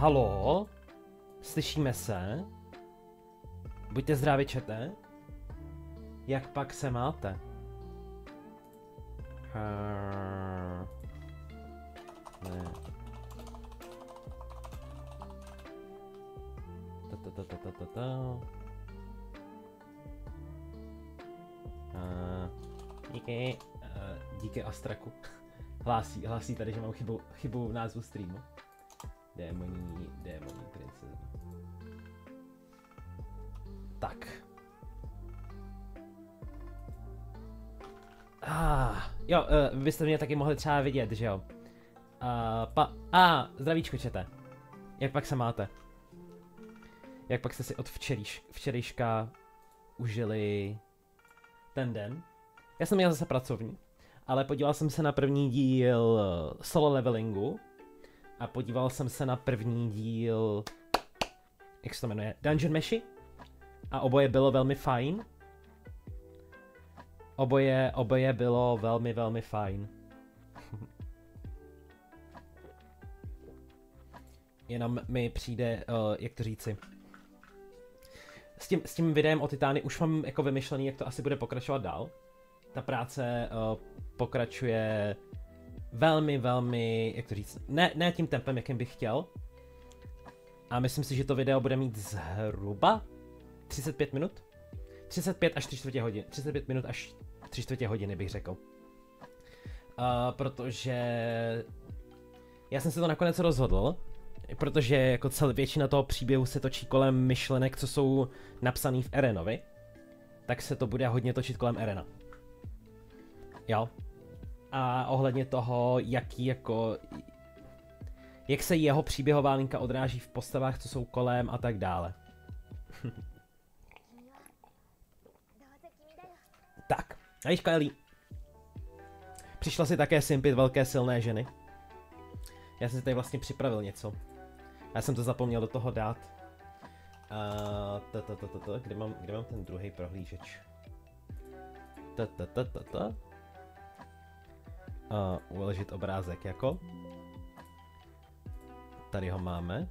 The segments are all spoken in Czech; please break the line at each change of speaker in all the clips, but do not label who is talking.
Halo? Slyšíme se? Buďte zdraví, čete. Jak pak se máte? Ne. Díky. Díky Astraku. Hlásí tady, že mám chybu v názvu streamu. Démoní princeznu. Tak. Jo, vy byste mě taky mohli třeba vidět, že jo? Zdravíčko, čete. Jak pak se máte? Jak pak jste si od včerejška užili ten den? Já jsem měl zase pracovní, ale podíval jsem se na první díl solo levelingu a podíval jsem se na první díl, jak se to jmenuje, Dungeon Meshi a oboje bylo velmi fajn. Oboje bylo velmi fajn. Jenom mi přijde, jak to říci. S tím videem o Titány už mám jako vymyšlený, jak to asi bude pokračovat dál. Ta práce pokračuje velmi, jak to říct, ne tím tempem, jakým bych chtěl. A myslím si, že to video bude mít zhruba 35 minut. 35 až 3/4 hodiny. 35 minut až 3/4 hodiny bych řekl. Protože já jsem se to nakonec rozhodl, protože jako většina toho příběhu se točí kolem myšlenek, co jsou napsané v Erenovi, tak se to bude hodně točit kolem Erena. Jo. A ohledně toho, jak se jeho příběhová linka odráží v postavách, co jsou kolem a tak dále. Tak, Ajiška Elí. Přišla si také simpit velké silné ženy. Já jsem si tady vlastně připravil něco. Já jsem to zapomněl do toho dát. Kde mám ten druhý prohlížeč? Uložit obrázek jako. Tady ho máme.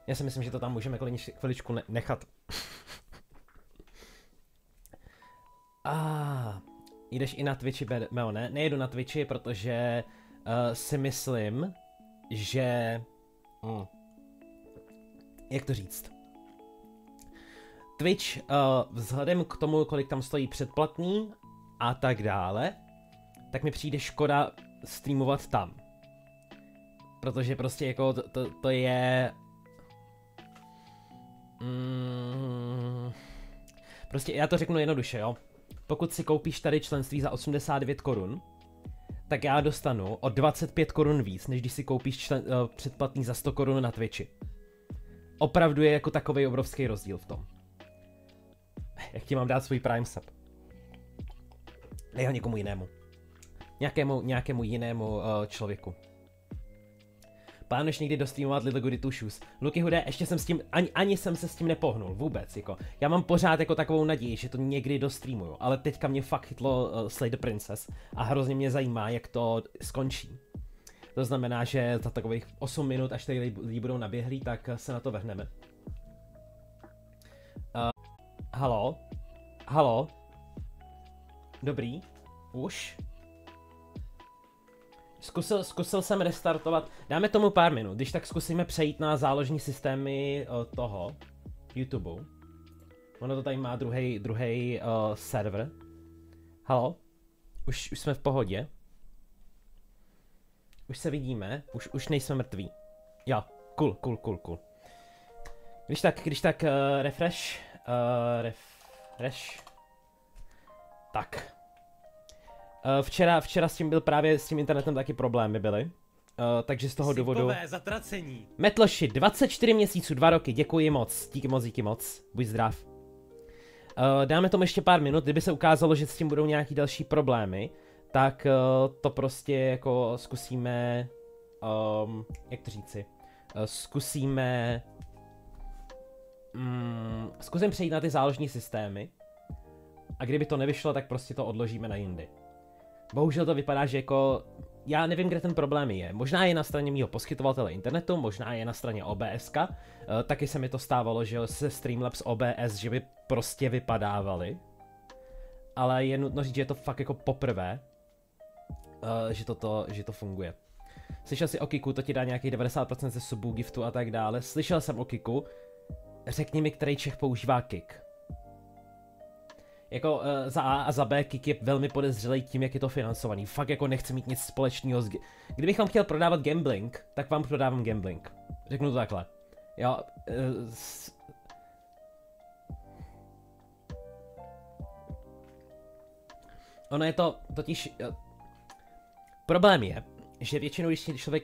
Já si myslím, že to tam můžeme chviličku nechat. Jdeš i na Twitchi, Beo, ne? Nejedu na Twitchi, protože si myslím, že... jak to říct? Twitch, vzhledem k tomu, kolik tam stojí předplatný a tak dále, tak mi přijde škoda streamovat tam. Protože prostě jako to je... Prostě já to řeknu jednoduše, jo. Pokud si koupíš tady členství za 89 korun, tak já dostanu o 25 korun víc, než když si koupíš předplatný za 100 korun na Twitchi. Opravdu je jako takovej obrovský rozdíl v tom. Jak ti mám dát svůj Prime sub? Dej ho někomu jinému. Nějakému jinému člověku. Plánuješ někdy dostreamovat Little Goody Two Shoes? Luky Hude, ještě jsem s tím, ani jsem se s tím nepohnul, vůbec, jako. Já mám pořád jako takovou naději, že to někdy dostreamuju, ale teďka mě fakt chytlo Slay the Princess a hrozně mě zajímá, jak to skončí. To znamená, že za takových 8 minut, až tady lidi budou naběhlí, tak se na to vrhneme. Halo? Halo? Dobrý? Už? Zkusil jsem restartovat, dáme tomu pár minut, když tak zkusíme přejít na záložní systémy toho YouTube. Ono to tady má druhý server. Halo? Už jsme v pohodě? Už se vidíme? Už nejsme mrtví. Jo, cool. Když tak refresh. Tak. Včera s tím byl právě s tím internetem taky problémy byly. Takže z toho důvodu...
zatracení.
Metloši, 24 měsíců, 2 roky, děkuji moc. Díky moc. Buď zdrav. Dáme tomu ještě pár minut, kdyby se ukázalo, že s tím budou nějaký další problémy, tak to prostě jako zkusíme... jak to říci? Zkusím přejít na ty záložní systémy. A kdyby to nevyšlo, tak prostě to odložíme na jindy. Bohužel to vypadá, že jako já nevím, kde ten problém je. Možná je na straně mýho poskytovatele internetu, možná je na straně OBS. Taky se mi to stávalo, že se Streamlabs OBS, že by prostě vypadávaly. Ale je nutno říct, že je to fakt jako poprvé, že to funguje. Slyšel jsi o Kiku, to ti dá nějakých 90% ze subů, giftu a tak dále. Slyšel jsem o Kiku. Řekni mi, který Čech používá Kik. Jako za A a za B Kik je velmi podezřelý tím, jak je to financovaný. Fakt jako nechce mít nic společného s... Kdybychom chtěl prodávat gambling, tak vám prodávám gambling. Řeknu to takhle. Jo, ono je to totiž... Problém je, že většinou,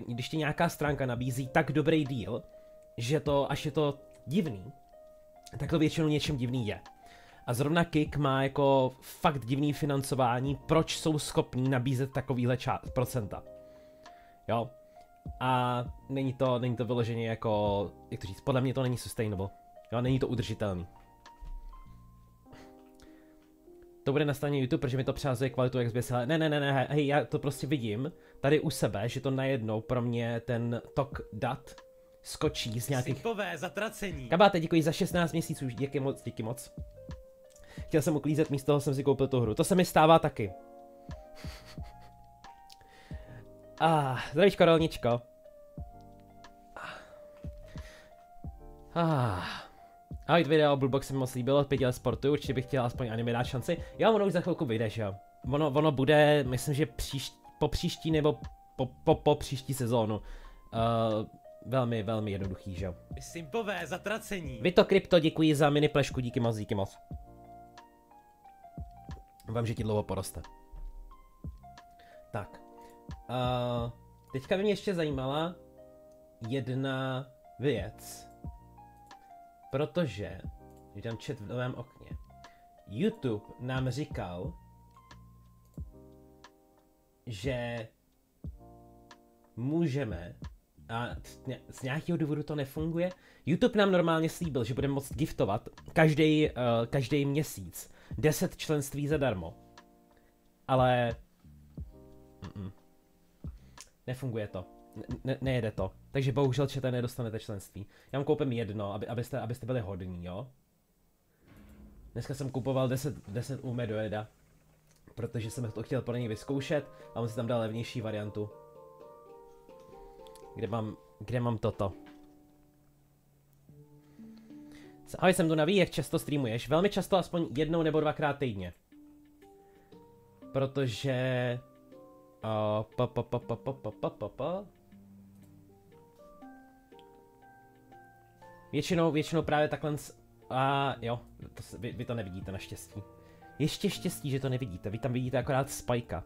když ti nějaká stránka nabízí tak dobrý deal, že to, až je to divný, tak to většinou něčem divný je. A zrovna Kik má jako fakt divný financování, proč jsou schopní nabízet takovýhle procenta. Jo. A není to vyloženě jako, jak to říct, podle mě to není sustainable. Jo, není to udržitelný. To bude na straně YouTube, protože mi to přehazuje kvalitu XBS, ale ne, hej, já to prostě vidím tady u sebe, že to najednou pro mě ten tok dat skočí z nějakých...
Simpové zatracení.
Kabáte, děkuji za 16 měsíců, díky moc. Chtěl jsem uklízet, místo toho jsem si koupil tu hru. To se mi stává taky. Zdravíčko, rolničko. Ahoj, video, Bluebox se mi moc líbilo, 5 let sportu, určitě bych chtěl aspoň anime dát šanci. Jo, ono už za chvilku vyjde, že jo. Ono bude, myslím, že po příští nebo po příští sezónu. Velmi jednoduchý, že jo.
Simpové zatracení.
Vy to krypto, děkuji za mini plešku, díky moc. Vám, že ti dlouho poroste. Tak. Teďka by mě ještě zajímala jedna věc. Protože, když tam chat v novém okně, YouTube nám říkal, že můžeme, a z nějakého důvodu to nefunguje, YouTube nám normálně slíbil, že budeme moct giftovat každý měsíc 10 členství zadarmo. Ale... Nefunguje to. Nejede to. Takže bohužel čete nedostanete členství. Já vám koupím jedno, abyste byli hodní, jo? Dneska jsem kupoval 10 u Medojeda, protože jsem to chtěl pro něj vyzkoušet a on si tam dal levnější variantu. Kde mám toto? Ahoj, jsem tu naví, jak často streamuješ? Velmi často, aspoň jednou nebo dvakrát týdně. Protože... Většinou právě takhle... jo, vy to nevidíte naštěstí. Ještě štěstí, že to nevidíte, vy tam vidíte akorát Spajka.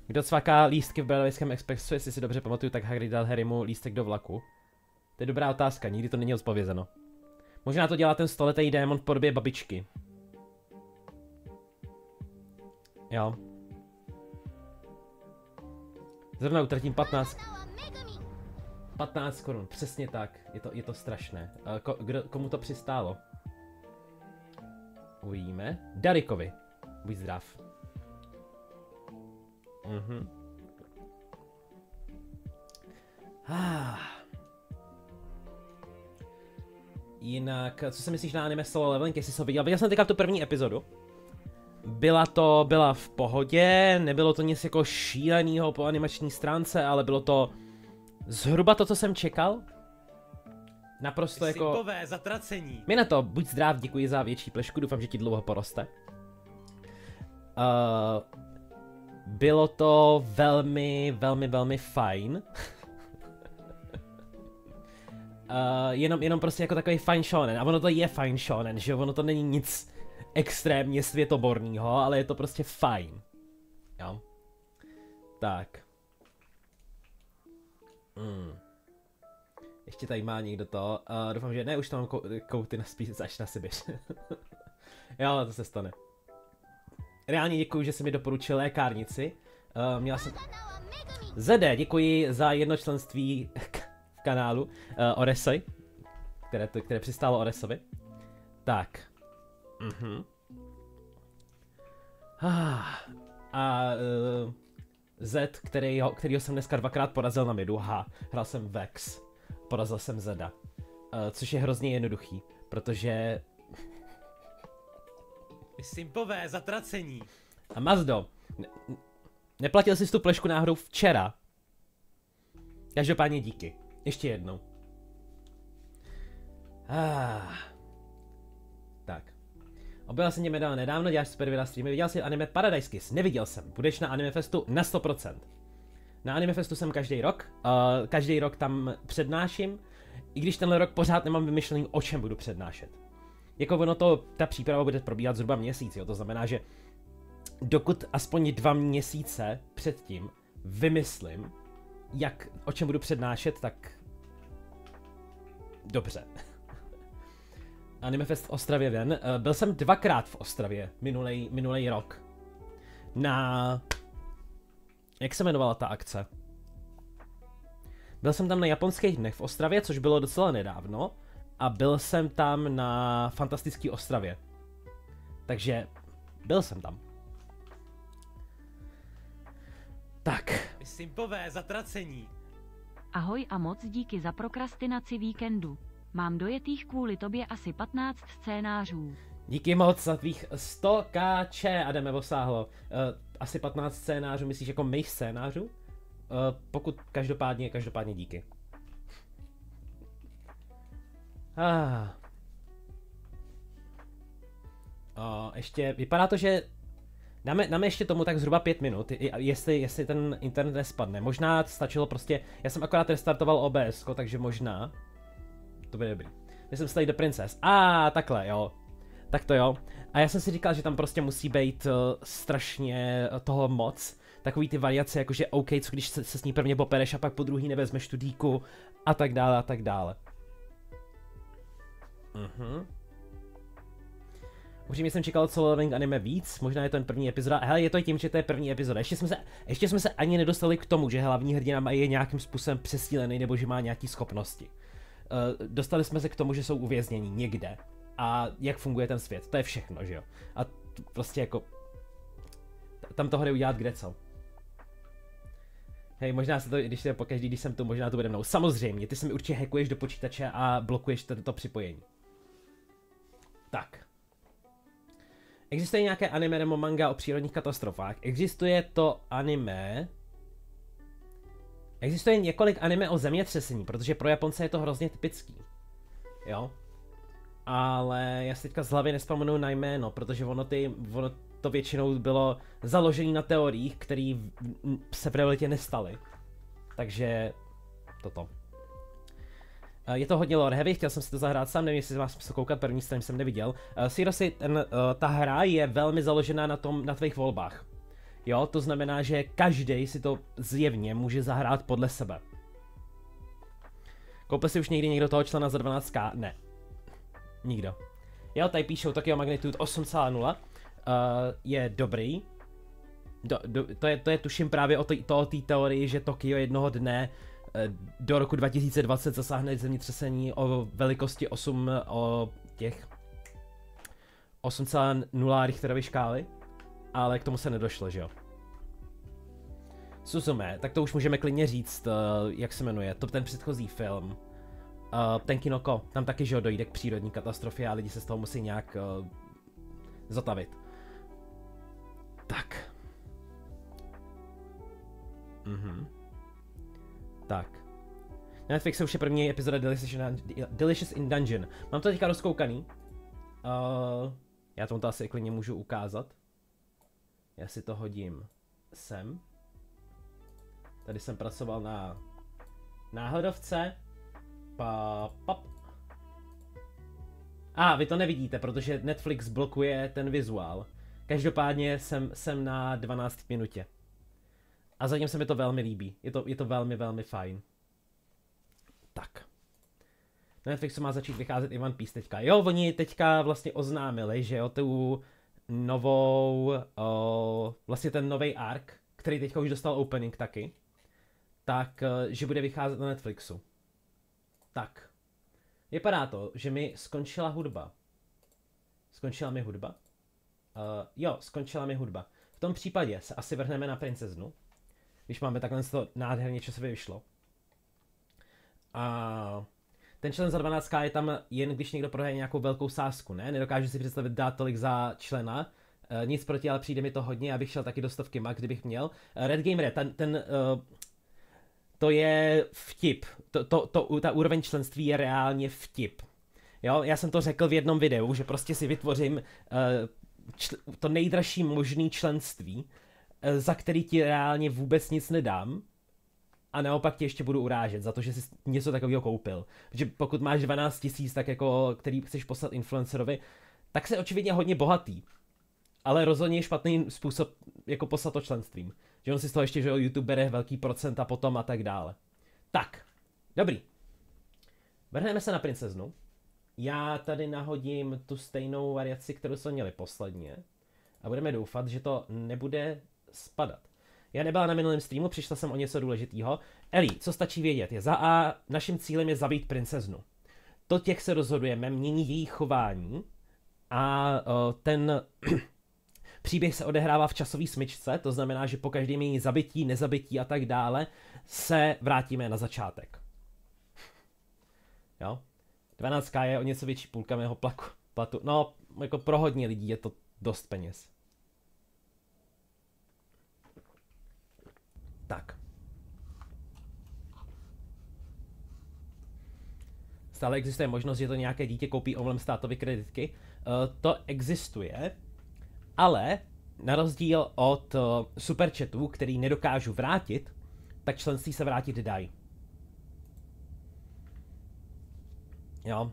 Kdo cvaká lístky v Bradovejském expressu, jestli si dobře pamatuju, tak Harry dal Harrymu lístek do vlaku. To je dobrá otázka, nikdy to není odpovězeno. Možná to dělá ten stoletý démon v podobě babičky. Jo. Zrovna utratím 15 korun, přesně tak, je to strašné. Komu to přistálo? Uvidíme. Darikovi. Buď zdrav. Jinak, co si myslíš na anime Solo Leveling, jestli jsi ho viděl? Viděl jsem teďka tu první epizodu. Byla v pohodě, nebylo to nic jako šílenýho po animační stránce, ale bylo to zhruba to, co jsem čekal. Naprosto jako...
Simpové zatracení.
My na to, buď zdrav, děkuji za větší plešku, doufám, že ti dlouho poroste. Bylo to velmi fajn. Jenom prostě jako takový fajn shonen. A ono to je fajn shonen, že ono to není nic extrémně světoborného, ale je to prostě fajn. Jo. Tak. Ještě tady má někdo to. Doufám, že ne, už tam mám kouty na spíš až na Sibiř. Jo, to se stane. Reálně děkuji, že jsi mi doporučil lékárnici. Měla jsem... ZD, děkuji za jedno členství v kanálu Oresoj, které přistálo Oresovi. Tak. Mhm. A Z, kterýho jsem dneska dvakrát porazil na midu. Hrál jsem Vex. Porazil jsem Zeda. Což je hrozně jednoduchý, protože...
Simpové, zatracení.
A Mazdo, neplatil jsi tu plešku náhodou včera? Každopádně díky. Ještě jednou. Tak. Objevil jsem tě nedávno, děláš super videa streamy, viděl jsi anime Paradise Kiss? Neviděl jsem, budeš na Anime Festu na 100%. Na Anime Festu jsem každý rok tam přednáším, i když tenhle rok pořád nemám vymyšlený, o čem budu přednášet. Jako ono ta příprava bude probíhat zhruba měsíc, jo? To znamená, že dokud aspoň 2 měsíce předtím vymyslím, o čem budu přednášet, tak dobře. Anime Fest v Ostravě ven. Byl jsem 2krát v Ostravě minulej rok. Jak se jmenovala ta akce? Byl jsem tam na japonských dnech v Ostravě, což bylo docela nedávno. A byl jsem tam na fantastický Ostravě. Takže byl jsem tam. Tak.
Simpové, zatracení.
Ahoj a moc díky za prokrastinaci víkendu. Mám dojetých kvůli tobě asi 15 scénářů.
Díky moc za tvých 100 kč, Adame, dosáhlo. Asi 15 scénářů, myslíš jako mých scénářů? Pokud každopádně díky. Ještě, vypadá to, že dáme ještě tomu tak zhruba 5 minut, jestli ten internet nespadne. Možná stačilo prostě, já jsem akorát restartoval OBS, takže možná to bude dobrý. Já jsem stali do princez. Takhle, jo. Tak to jo. A já jsem si říkal, že tam prostě musí být strašně toho moc. Takový ty variace, jakože OK, co když se s ní prvně popereš a pak po druhý nevezmeš tu díku a tak dále a tak dále. Upřímně jsem čekal Solo Leveling anime víc, možná je to jen první epizoda. Hele, je to tím, že to je první epizoda. Ještě jsme se ani nedostali k tomu, že hlavní hrdina je nějakým způsobem přesílený nebo že má nějaký schopnosti. Dostali jsme se k tomu, že jsou uvězněni někde. A jak funguje ten svět, to je všechno, že jo. A prostě jako... Tam toho jde udělat kde co. Hej, možná se to, když jsem tu, možná to bude mnou. Samozřejmě, ty se mi určitě hackuješ do počítače a blokuješ to připojení. Tak. Existuje nějaké anime nebo manga o přírodních katastrofách? Existuje několik anime o zemětřesení, protože pro Japonce je to hrozně typický. Jo? Ale já si teďka z hlavy nespomenu na jméno, protože ono to většinou bylo založené na teoriích, které se v realitě nestaly. Takže toto. Je to hodně lore heavy, chtěl jsem si to zahrát sám, nevím, jestli vás smysl koukat, první stream jsem neviděl. Sirosi, ta hra je velmi založená na tvých volbách. Jo, to znamená, že každý si to zjevně může zahrát podle sebe. Koupil si už někdy někdo toho člena za 12k? Ne. Nikdo. Jo, tady píšou Tokyo Magnitude 8,0. Je dobrý. To je tuším právě o té teorii, že Tokyo jednoho dne do roku 2020 zasáhne zemětřesení o velikosti 8,0 Richterovy škály. Ale k tomu se nedošlo, že jo. Suzume, tak to už můžeme klidně říct, jak se jmenuje, to ten předchozí film. Ten Kinoko, tam taky, že jo, dojde k přírodní katastrofě a lidi se z toho musí nějak zotavit. Tak. Tak. Na Netflixu už je první epizoda Delicious in Dungeon. Mám to teďka rozkoukaný. Já tomu to asi klidně můžu ukázat. Já si to hodím sem. Tady jsem pracoval na náhodovce. Vy to nevidíte, protože Netflix blokuje ten vizuál. Každopádně jsem na 12 minutě. A zatím se mi to velmi líbí. Je to velmi, velmi fajn. Tak. Na Netflixu má začít vycházet i One Piece teďka. Jo, oni teďka vlastně oznámili, že jo, tu novou, vlastně ten nový arc, který teďka už dostal opening taky, tak, že bude vycházet na Netflixu. Tak. Vypadá to, že mi skončila hudba. Skončila mi hudba? Jo, skončila mi hudba. V tom případě se asi vrhneme na princeznu, když máme takhle to nádherně časově vyšlo. A ten člen za 12k je tam jen když někdo prohraje nějakou velkou sázku, ne? Nedokážu si představit dát tolik za člena. Nic proti, ale přijde mi to hodně, abych šel taky do 100 max, kdybych měl. Red Gamer, to je vtip. Ta úroveň členství je reálně vtip. Jo, já jsem to řekl v jednom videu, že prostě si vytvořím to nejdražší možný členství, za který ti reálně vůbec nic nedám, a naopak ti ještě budu urážet za to, že jsi něco takového koupil. Protože pokud máš 12 000, tak jako, který chceš poslat influencerovi, tak jsi očividně hodně bohatý. Ale rozhodně je špatný způsob jako poslat to členstvím. Že on si z toho ještě, že YouTube bere velký procent a potom a tak dále. Tak, dobrý. Vrhneme se na princeznu. Já tady nahodím tu stejnou variaci, kterou jsme měli posledně. A budeme doufat, že to nebude spadat. Já nebyla na minulém streamu, přišla jsem o něco důležitého. Eli, co stačí vědět, je za A, naším cílem je zabít princeznu. To, jak se rozhodujeme, mění její chování a ten příběh se odehrává v časové smyčce, to znamená, že po každém její zabití, nezabití a tak dále se vrátíme na začátek. Jo? 12k je o něco větší půlka mého platu. No, jako pro hodně lidí je to dost peněz. Tak. Stále existuje možnost, že to nějaké dítě koupí omylem státovy kreditky. To existuje, ale na rozdíl od superchatů, který nedokážu vrátit, tak členství se vrátit dají. Jo.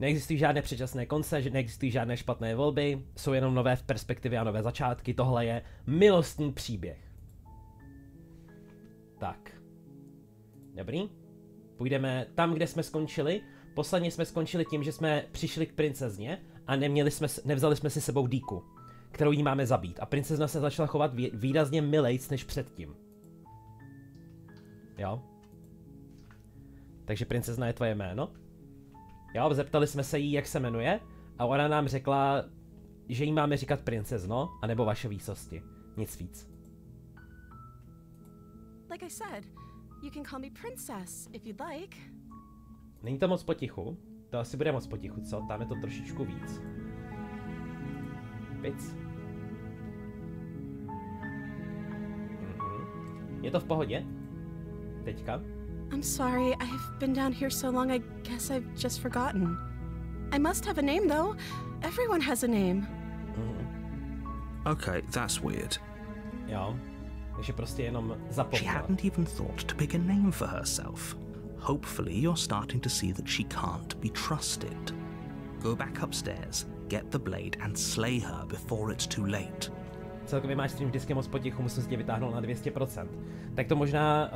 Neexistují žádné předčasné konce, že neexistují žádné špatné volby, jsou jenom nové v perspektivě a nové začátky. Tohle je milostný příběh. Tak. Dobrý. Půjdeme tam, kde jsme skončili. Posledně jsme skončili tím, že jsme přišli k princezně a nevzali jsme si sebou dýku, kterou jí máme zabít. A princezna se začala chovat výrazně milejc než předtím. Jo. Takže princezna je tvoje jméno. Jo, zeptali jsme se jí, jak se jmenuje, a ona nám řekla, že jí máme říkat princezno, anebo vaše výsosti. Nic víc.
Like I said, you can call me princess if you'd like.
Není to moc potichu? To asi bude moc potichu, co? Tam je to trošičku víc. Pic. Je to v pohodě? Teďka?
I'm sorry, I've been down here so long I guess I've just forgotten. I must have a name though. Everyone has a name.
Okay, that's weird.
Jo. Takže prostě jenom zapomněla.
She hadn't even thought to pick a name for herself. Hopefully you're starting to see that she can't be trusted. Go back upstairs, get the blade and slay her before it's too late.
Celkově máš stream vždycky moc potichu, musím si tě vytáhnout na 200%. Tak to možná,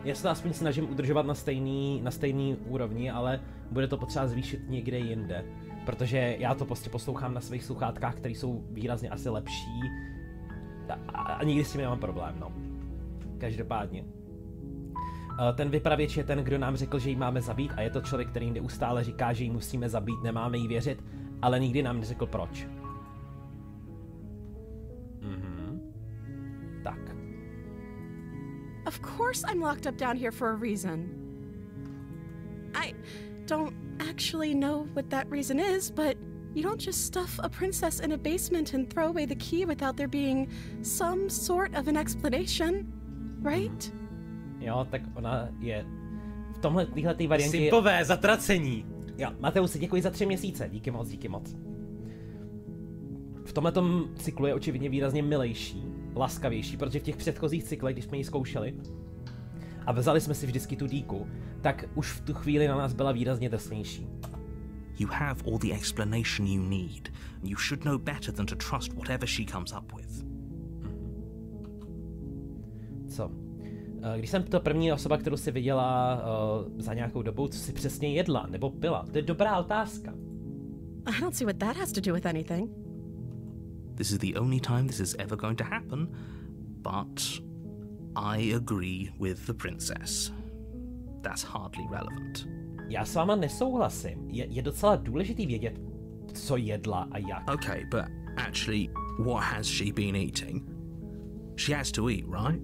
já se to aspoň snažím udržovat na stejný úrovni, ale bude to potřeba zvýšit někde jinde. Protože já to prostě poslouchám na svých sluchátkách, které jsou výrazně asi lepší. A nikdy s tím nemám problém, no. Každopádně. Ten vypravěč je ten, kdo nám řekl, že ji máme zabít, a je to člověk, který neustále říká, že ji musíme zabít, nemáme jí věřit, ale nikdy nám neřekl proč. Tak.
Of course I'm locked up down here for a reason. I don't actually know what that reason is, but you don't just stuff a princess in a basement and throw away the key without there being some sort of an explanation, right?
Jo, tak ona je v téhletý variantě...
Simpové zatracení.
Jo, Mateusi, děkuji za 3 měsíce, díky moc, díky moc. V tomhletom cyklu je očividně výrazně milejší, laskavější, protože v těch předchozích cyklech, když jsme ji zkoušeli a vzali jsme si vždycky tu díku, tak už v tu chvíli na nás byla výrazně drsnější.
You have all the explanation you need. You should know better than to trust whatever she comes up with.
Co? Když jsem to první osoba, kterou si viděla za nějakou dobou, co si přesně jedla nebo pila? To je dobrá otázka.
I don't see what that has to do with anything.
This is the only time this is ever going to happen, but I agree with the princess. That's hardly relevant.
Já s váma nesouhlasím. Je docela důležitý vědět, co jedla a jak.
Okay, but actually, what has she been eating? She has to eat, right?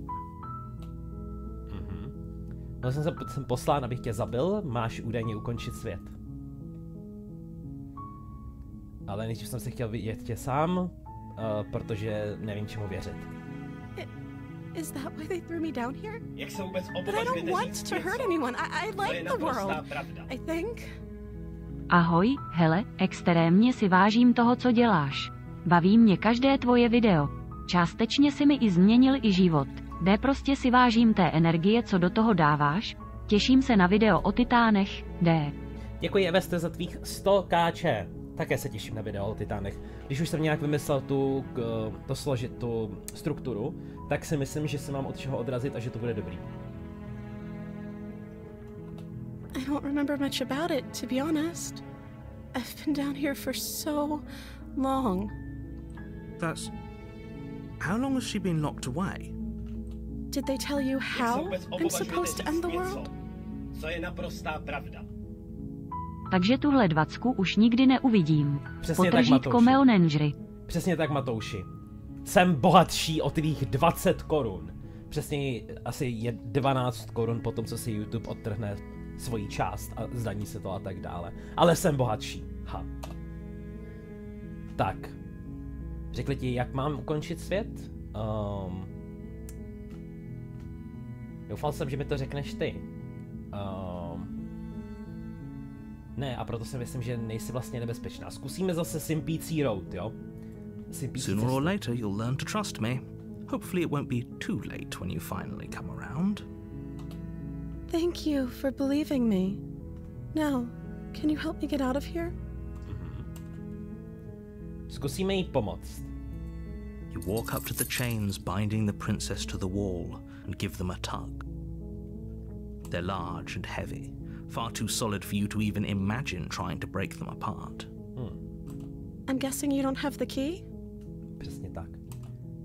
No, jsem poslán, abych tě zabil, máš údajně ukončit svět. Ale nejdřív jsem se chtěl vidět tě sám, protože nevím, čemu věřit.
Is that why they threw me down here?
Jak se vůbec
But I don't want to hurt anyone. I like the world. I think.
Ahoj, hele, extrémně si vážím toho, co děláš. Baví mě každé tvoje video. Částečně si mi i změnil i život. Prostě si vážím té energie, co do toho dáváš. Těším se na video o Titánech.
Děkuji, Eveste, za tvých 100 kč. Také se těším na video o Titánech. Když už jsem nějak vymyslel tu strukturu, tak si myslím, že se mám od čeho odrazit a že to bude dobrý.
I don't remember much about it, to be honest. I've been down here for so long.
That's... How long has she been locked away?
Did they tell you how I'm supposed to end the world?
Co je naprostá pravda.
Takže tuhle 20 už nikdy neuvidím.
Přesně tak,
Potržítko
Matouši.
Meonenžry.
Přesně tak, Matouši. Jsem bohatší o tvých 20 korun. Přesně asi je 12 korun po tom, co si YouTube odtrhne svoji část a zdaní se to a tak dále. Ale jsem bohatší. Ha. Tak. Řekli ti, jak mám ukončit svět? Doufal jsem, že mi to řekneš ty. Ne, a proto si myslím, že nejsi vlastně nebezpečná. Zkusíme zase simpící road, jo?
Sooner or later, you'll learn to trust me. Hopefully it won't be too late when you finally come around.
Thank you for believing me. Now, can you help me get out of here?
Zkusíme jí pomoct.
You walk up to the chains binding the princess to the wall and give them a tug. They're large and heavy, far too solid for you to even imagine trying to break them apart.
I'm guessing you don't have the key?
Přesně tak.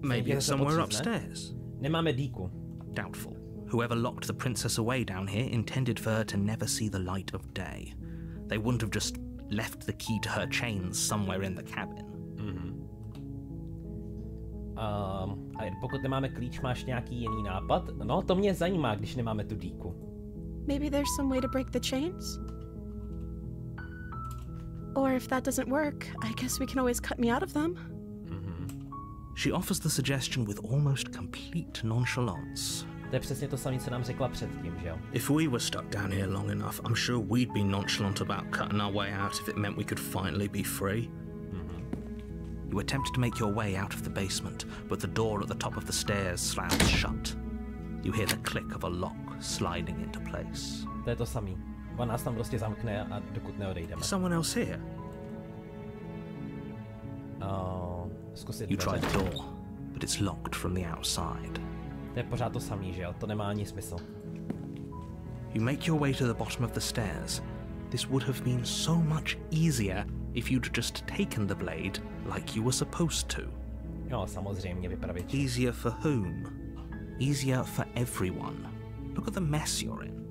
Maybe it's somewhere upstairs.
Nemáme díku.
Doubtful. Whoever locked the princess away down here intended for her to never see the light of day. They wouldn't have just left the key to her chains somewhere in the cabin.
A pokud nemáme klíč, máš nějaký jiný nápad? No, to mě zajímá, když nemáme tu díku.
Maybe there's some way to break the chains? Or if that doesn't work, I guess we can always cut me out of them.
She offers the suggestion with almost complete nonchalance.
To je přesně to samé, co nám řekla předtím, že jo?
If we were stuck down here long enough, I'm sure we'd be nonchalant about cutting our way out if it meant we could finally be free. You attempt to make your way out of the basement, but the door at the top of the stairs slams shut. You hear the click of a lock sliding into place.
To je to samý. On nás tam prostě zamkne a dokud neodejdeme.
Is someone else here?
Zkusit
You try
dveře.
the door, but it's locked from the outside.
To je pořád to samý, že jo? To nemá ani smysl.
You make your way to the bottom of the stairs. This would have been so much easier if you'd just taken the blade like you were supposed to.
Jo, samozřejmě, vypravěč.
Easier for whom? Easier for everyone. Look at the mess you're in.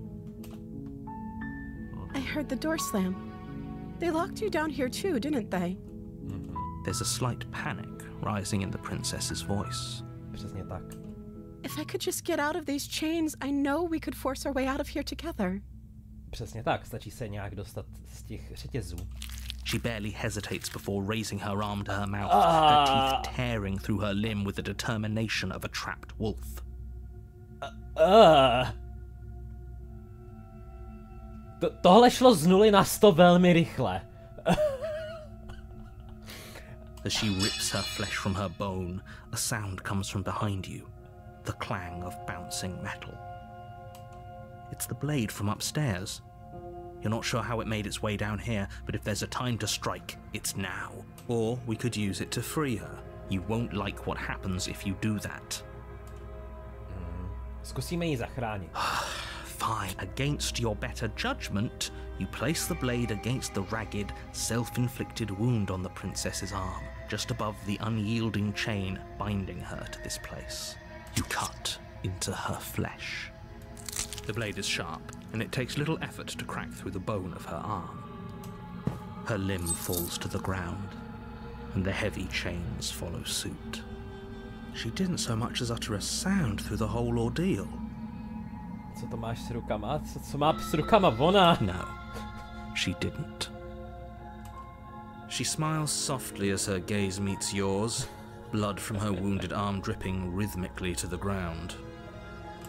I heard the door slam. They locked you down here too, didn't they?
There's a slight panic rising in the princess's voice.
Přesně tak.
If I could just get out of these chains, I know we could force our way out of here together.
Přesně tak, stačí se nějak dostat z těch řetězů.
She barely hesitates before raising her arm to her mouth, her teeth tearing through her limb with the determination of a trapped wolf.
Tohle šlo z 0 na 100 velmi rychle.
As she rips her flesh from her bone, a sound comes from behind you, the clang of bouncing metal. It's the blade from upstairs. You're not sure how it made its way down here, but if there's a time to strike, it's now. Or we could use it to free her. You won't like what happens if you do that.
Zkusíme ji zachránit.
Fine. Against your better judgment, you place the blade against the ragged, self-inflicted wound on the princess's arm, just above the unyielding chain binding her to this place. You cut into her flesh. The blade is sharp, and it takes little effort to crack through the bone of her arm. Her limb falls to the ground, and the heavy chains follow suit. She didn't so much as utter a sound through the whole ordeal.
Co to máš s rukama? Co má s rukama ona?
No, she didn't. She smiles softly as her gaze meets yours, blood from her wounded arm dripping rhythmically to the ground.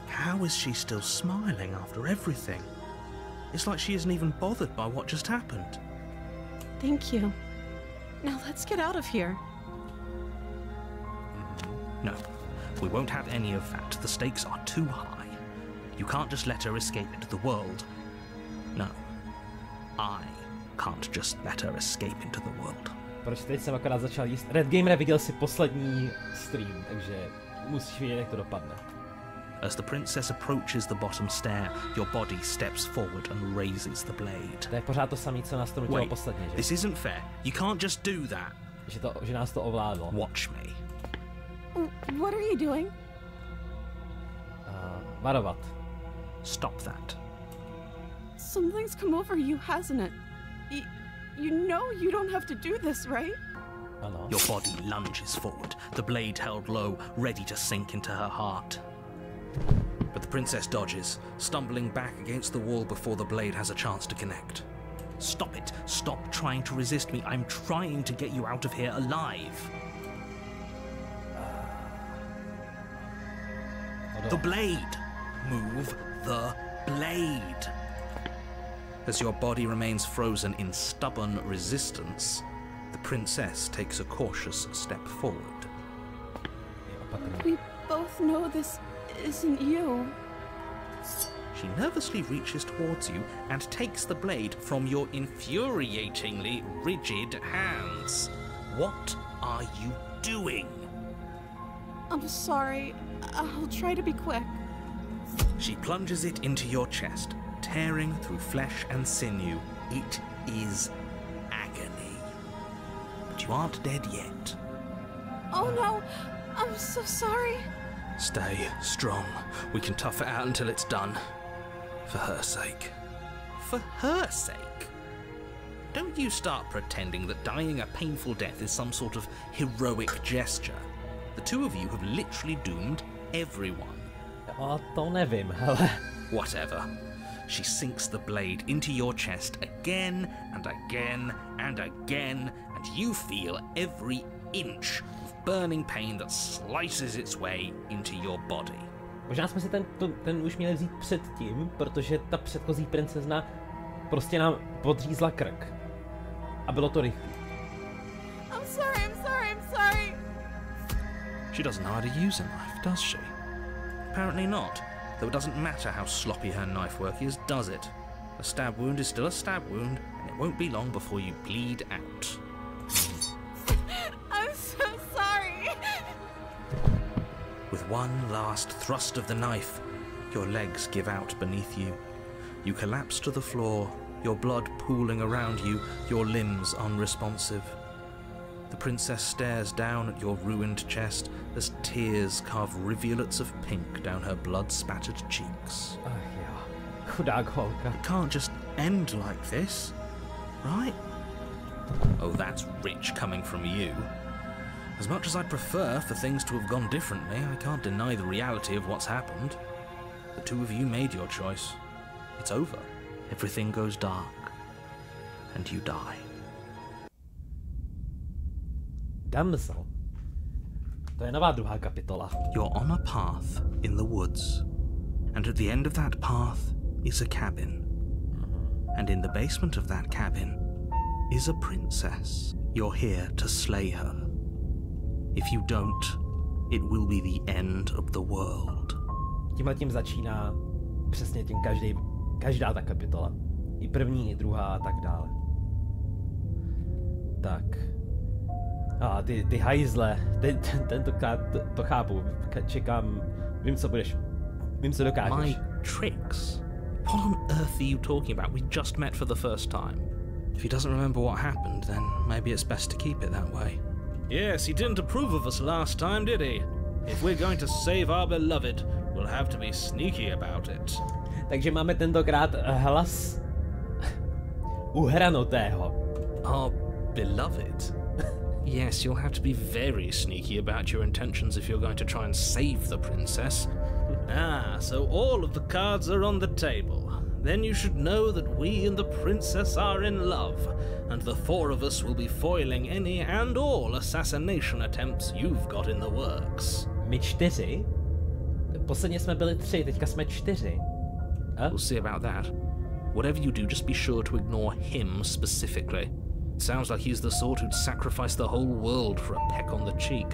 How is she still smiling after everything? It's like she isn't even bothered by what just happened.
Thank you. Now let's get out of here.
No, we won't have any of that. The stakes are too high. You can't just let her escape into the world. No, I can't just let her escape into the world.
Proč teď jsem akorát začal jíst? Red Gamer viděl si poslední stream, takže musíš vědět, jak to dopadne.
As the princess approaches the bottom stair, your body steps forward and raises the blade.
To je pořád to samé, co nás to nutilo posledně, že?
This isn't fair. You can't just do that.
Že nás to ovládlo.
Watch me.
What are you doing?
Varovat.
Stop that.
Something's come over you, hasn't it? You know you don't have to do this, right?
Ano.
Your body lunges forward, the blade held low, ready to sink into her heart. But the princess dodges, stumbling back against the wall before the blade has a chance to connect. Stop it. Stop trying to resist me. I'm trying to get you out of here alive. The blade! Move the blade! As your body remains frozen in stubborn resistance, the princess takes a cautious step forward.
We both know this isn't you.
She nervously reaches towards you and takes the blade from your infuriatingly rigid hands. What are you doing?
I'm sorry. I'll try to be quick.
She plunges it into your chest, tearing through flesh and sinew. It is agony. But you aren't dead yet.
Oh no! I'm so sorry.
Stay strong. We can tough it out until it's done. For her sake. For her sake? Don't you start pretending that dying a painful death is some sort of heroic gesture. The two of you have literally doomed everyone.
To nevím, hele.
Whatever. She sinks the blade into your chest again and again and again, and you feel every inch of burning pain that slices its way into your body.
Možná jsme si ten už měli vzít předtím, protože ta předchozí princezna prostě nám podřízla krk. A bylo to rychlé.
I'm sorry.
She doesn't know how to use a knife, does she? Apparently not, though it doesn't matter how sloppy her knife work is, does it? A stab wound is still a stab wound, and it won't be long before you bleed out.
I'm so sorry.
With one last thrust of the knife, your legs give out beneath you. You collapse to the floor, your blood pooling around you, your limbs unresponsive. The princess stares down at your ruined chest as tears carve rivulets of pink down her blood-spattered cheeks.
Ach jo, chudák holka.
It can't just end like this, right? Oh, that's rich coming from you. As much as I'd prefer for things to have gone differently, I can't deny the reality of what's happened. The two of you made your choice. It's over. Everything goes dark, and you die.
Damsel. To je nová druhá kapitola.
You're on a path in the woods, and at the end of that path is a cabin. And in the basement of that cabin is a princess. You're here to slay her. If you don't, it will be the end of the world.
Tímhletím začíná přesně tím každá ta kapitola. I první, i druhá a tak dále. Tak. A ty hajzle, tentokrát to chápu, čekám, vím co dokážeš.
My tricks? What on earth are you talking about? We just met for the first time. If he doesn't remember what happened, then maybe it's best to keep it that way.
Yes, he didn't approve of us last time, did he? If we're going to save our beloved, we'll have to be sneaky about it.
Takže máme tentokrát hlas uhranutého.
Our beloved? Yes, you'll have to be very sneaky about your intentions if you're going to try and save the princess. So all of the cards are on the table. Then you should know that we and the princess are in love, and the four of us will be foiling any and all assassination attempts you've got in the works.
My 4? Posledně jsme byli 3, teďka jsme 4.
We'll see about that. Whatever you do, just be sure to ignore him specifically. Sounds like he's the sort who'd sacrifice the whole world for a peck on the cheek.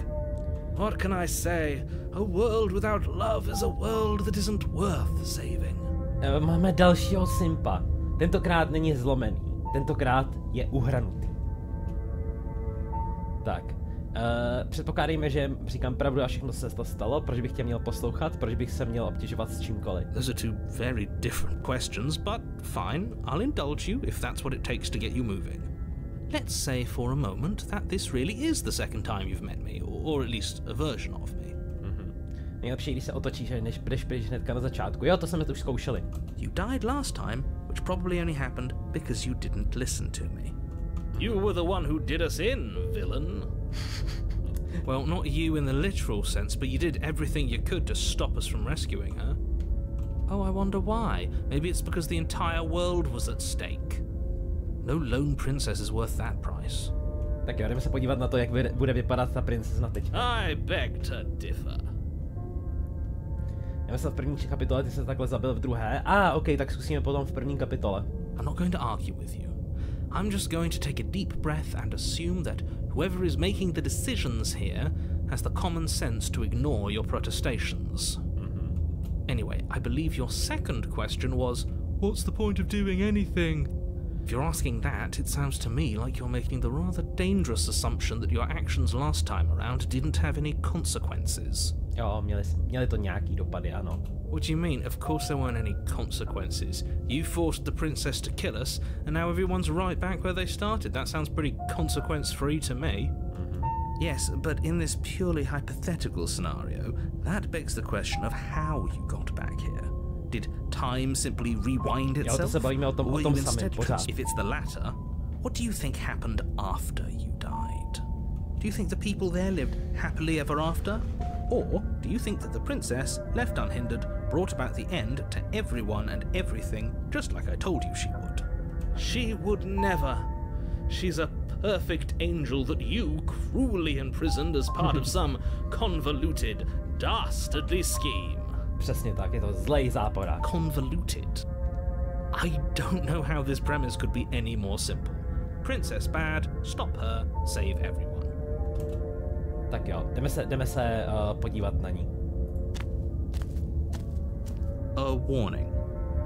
What can I say? A world without love is a world that isn't worth saving.
Máme dalšího simpa. Tentokrát není zlomený. Tentokrát je uhranutý. Tak. Předpokládejme, že říkám pravdu a všechno se to stalo. Proč bych tě měl poslouchat? Proč bych se měl obtěžovat s čímkoliv?
Those are two very different questions, but fine. I'll indulge you if that's what it takes to get you moving. Let's say for a moment that this really is the second time you've met me, or at least a version of me.
Nejlepší, když se otočíš, než budeš pryč hnedka na začátku. Jo, to jsme to už zkoušeli.
You died last time, which probably only happened because you didn't listen to me. You were the one who did us in, villain. Well, not you in the literal sense, but you did everything you could to stop us from rescuing her. Oh, I wonder why. Maybe it's because the entire world was at stake. No lone princess is worth that price.
Tak jo, jdeme se podívat na to, jak bude vypadat ta princezna teď.
I beg to differ.
Já myslím, v první kapitole ty se takhle zabil v druhé. OK, tak zkusíme potom v první kapitole.
I'm not going to argue with you. I'm just going to take a deep breath and assume that whoever is making the decisions here has the common sense to ignore your protestations. Anyway, I believe your second question was, what's the point of doing anything? If you're asking that, it sounds to me like you're making the rather dangerous assumption that your actions last time around didn't have any consequences.
Jo, měli to nějaký dopady, ano.
What do you mean? Of course there weren't any consequences. You forced the princess to kill us, and now everyone's right back where they started. That sounds pretty consequence-free to me. Yes, but in this purely hypothetical scenario, that begs the question of how you got back here. Did time simply rewind itself?
Jo, to se bavíme o tom samém, pořád.
If it's the latter, what do you think happened after you died? Do you think the people there lived happily ever after? Or do you think that the princess, left unhindered, brought about the end to everyone and everything, just like I told you she would? She would never. She's a perfect angel that you cruelly imprisoned as part of some convoluted, dastardly scheme.
Přesně tak, je to zlej záporák.
Convoluted? I don't know how this premise could be any more simple. Princess bad, stop her, save everyone.
Tak jo, jdeme se podívat na ní.
A warning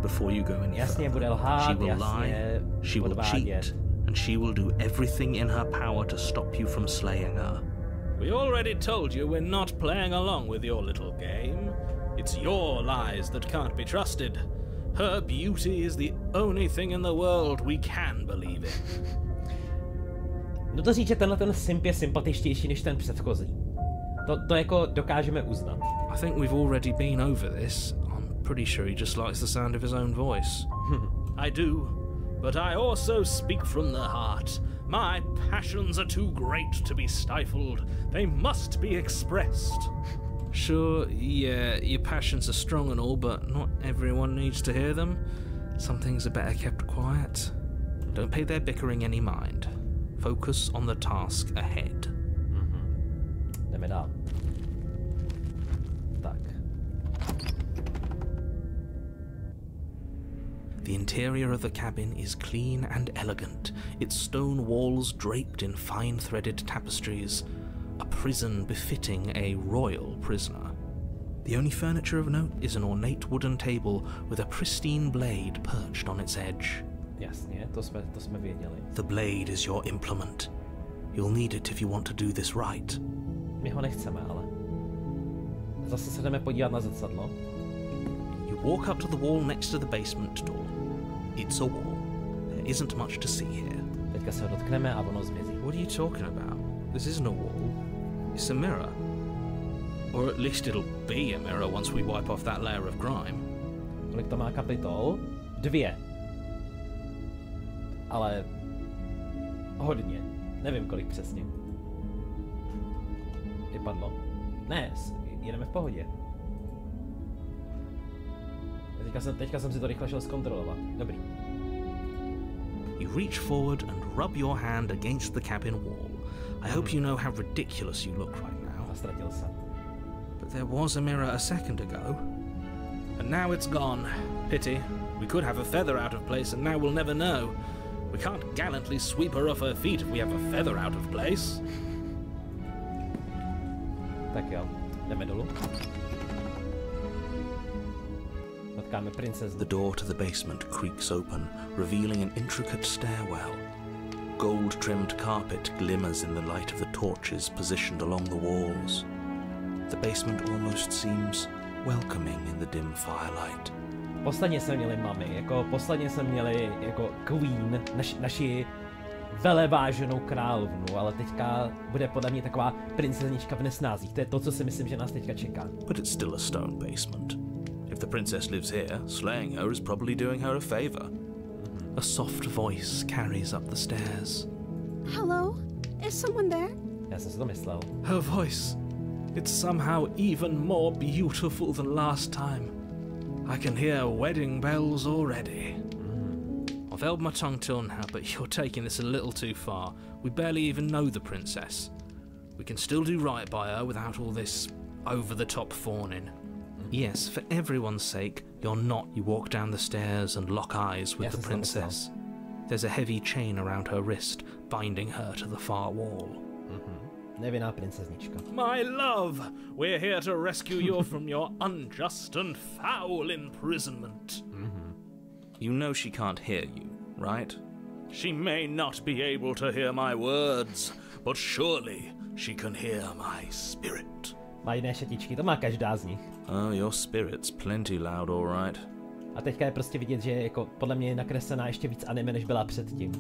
before you go any
Jasně,
further.
bude lhát,
She will
jasně,
lie, she will
podvádět.
cheat, and she will do everything in her power to stop you from slaying her.
We already told you we're not playing along with your little game. It's your lies that can't be trusted. Her beauty is the only thing in the world we can believe in.
No to říct, že tenhle ten simp je sympatičtější než ten předchozí. To jako dokážeme uznat.
I think we've already been over this. I'm pretty sure he just likes the sound of his own voice. I do, but I also speak from the heart. My passions are too great to be stifled. They must be expressed. Sure, yeah, your passions are strong and all, but not everyone needs to hear them. Some things are better kept quiet. Don't pay their bickering any mind. Focus on the task ahead.
Jdeme dál. Tak.
The interior of the cabin is clean and elegant, its stone walls draped in fine-threaded tapestries, a prison befitting a royal prisoner. The only furniture of note is an ornate wooden table with a pristine blade perched on its edge.
Jasně, to jsme věděli.
The blade is your implement. You'll need it if you want to do this right.
My ho nechceme, ale. Zase se jdeme podívat na zrcadlo.
You walk up to the wall next to the basement door. It's a wall. There isn't much to see here.
Teďka se ho dotkneme a ono zmizí.
What are you talking about? This isn't a wall. It's a mirror. Or at least it'll be a mirror once we wipe off that layer of grime.
Kolik to má kapitol? 2. Ale Hodně. Nevím, kolik přesně. Vypadlo? Ne, jedeme v pohodě. Teďka jsem si to rychle šel zkontrolovat. Dobrý.
You reach forward and rub your hand against the cabin wall. I hope you know how ridiculous you look right now.
A ztratil se.
But there was a mirror a second ago. And now it's gone. Pity. We could have a feather out of place and now we'll never know. We can't gallantly sweep her off her feet if we have a feather out of place.
Tak jo, jdeme dolů. Potkáme princeznu.
The door to the basement creaks open, revealing an intricate stairwell. Gold-trimmed carpet glimmers in the light of the torches positioned along the walls. The basement almost seems welcoming in the dim firelight.
Posledně jsme měli mami, posledně jsme měli queen, naši veleváženou královnu, ale teďka bude podle mě taková princeznička v nesnázích. To je to, co si myslím, že nás teďka čeká.
But it's still a stone basement. If the princess lives here, slaying her is probably doing her a favor. A soft voice carries up the stairs.
Hello? Is someone there?
Já jsem si to myslel.
Her voice. It's somehow even more beautiful than last time. I can hear wedding bells already. I've held my tongue till now, but you're taking this a little too far. We barely even know the princess. We can still do right by her without all this over-the-top fawning. Yes, for everyone's sake, you're not. You walk down the stairs and lock eyes with the princess. There's a heavy chain around her wrist, binding her to the far wall.
Nevinná princeznička.
My love, we're here to rescue you from your unjust and foul imprisonment.
You know she can't hear you, right?
She may not be able to hear my words, but surely she can hear my spirit.
Má jiné šatičky, to má každá z nich.
Oh, your spirit's plenty loud, all right.
A teďka je prostě vidět, že podle mě je nakreslená ještě víc anime, než byla předtím.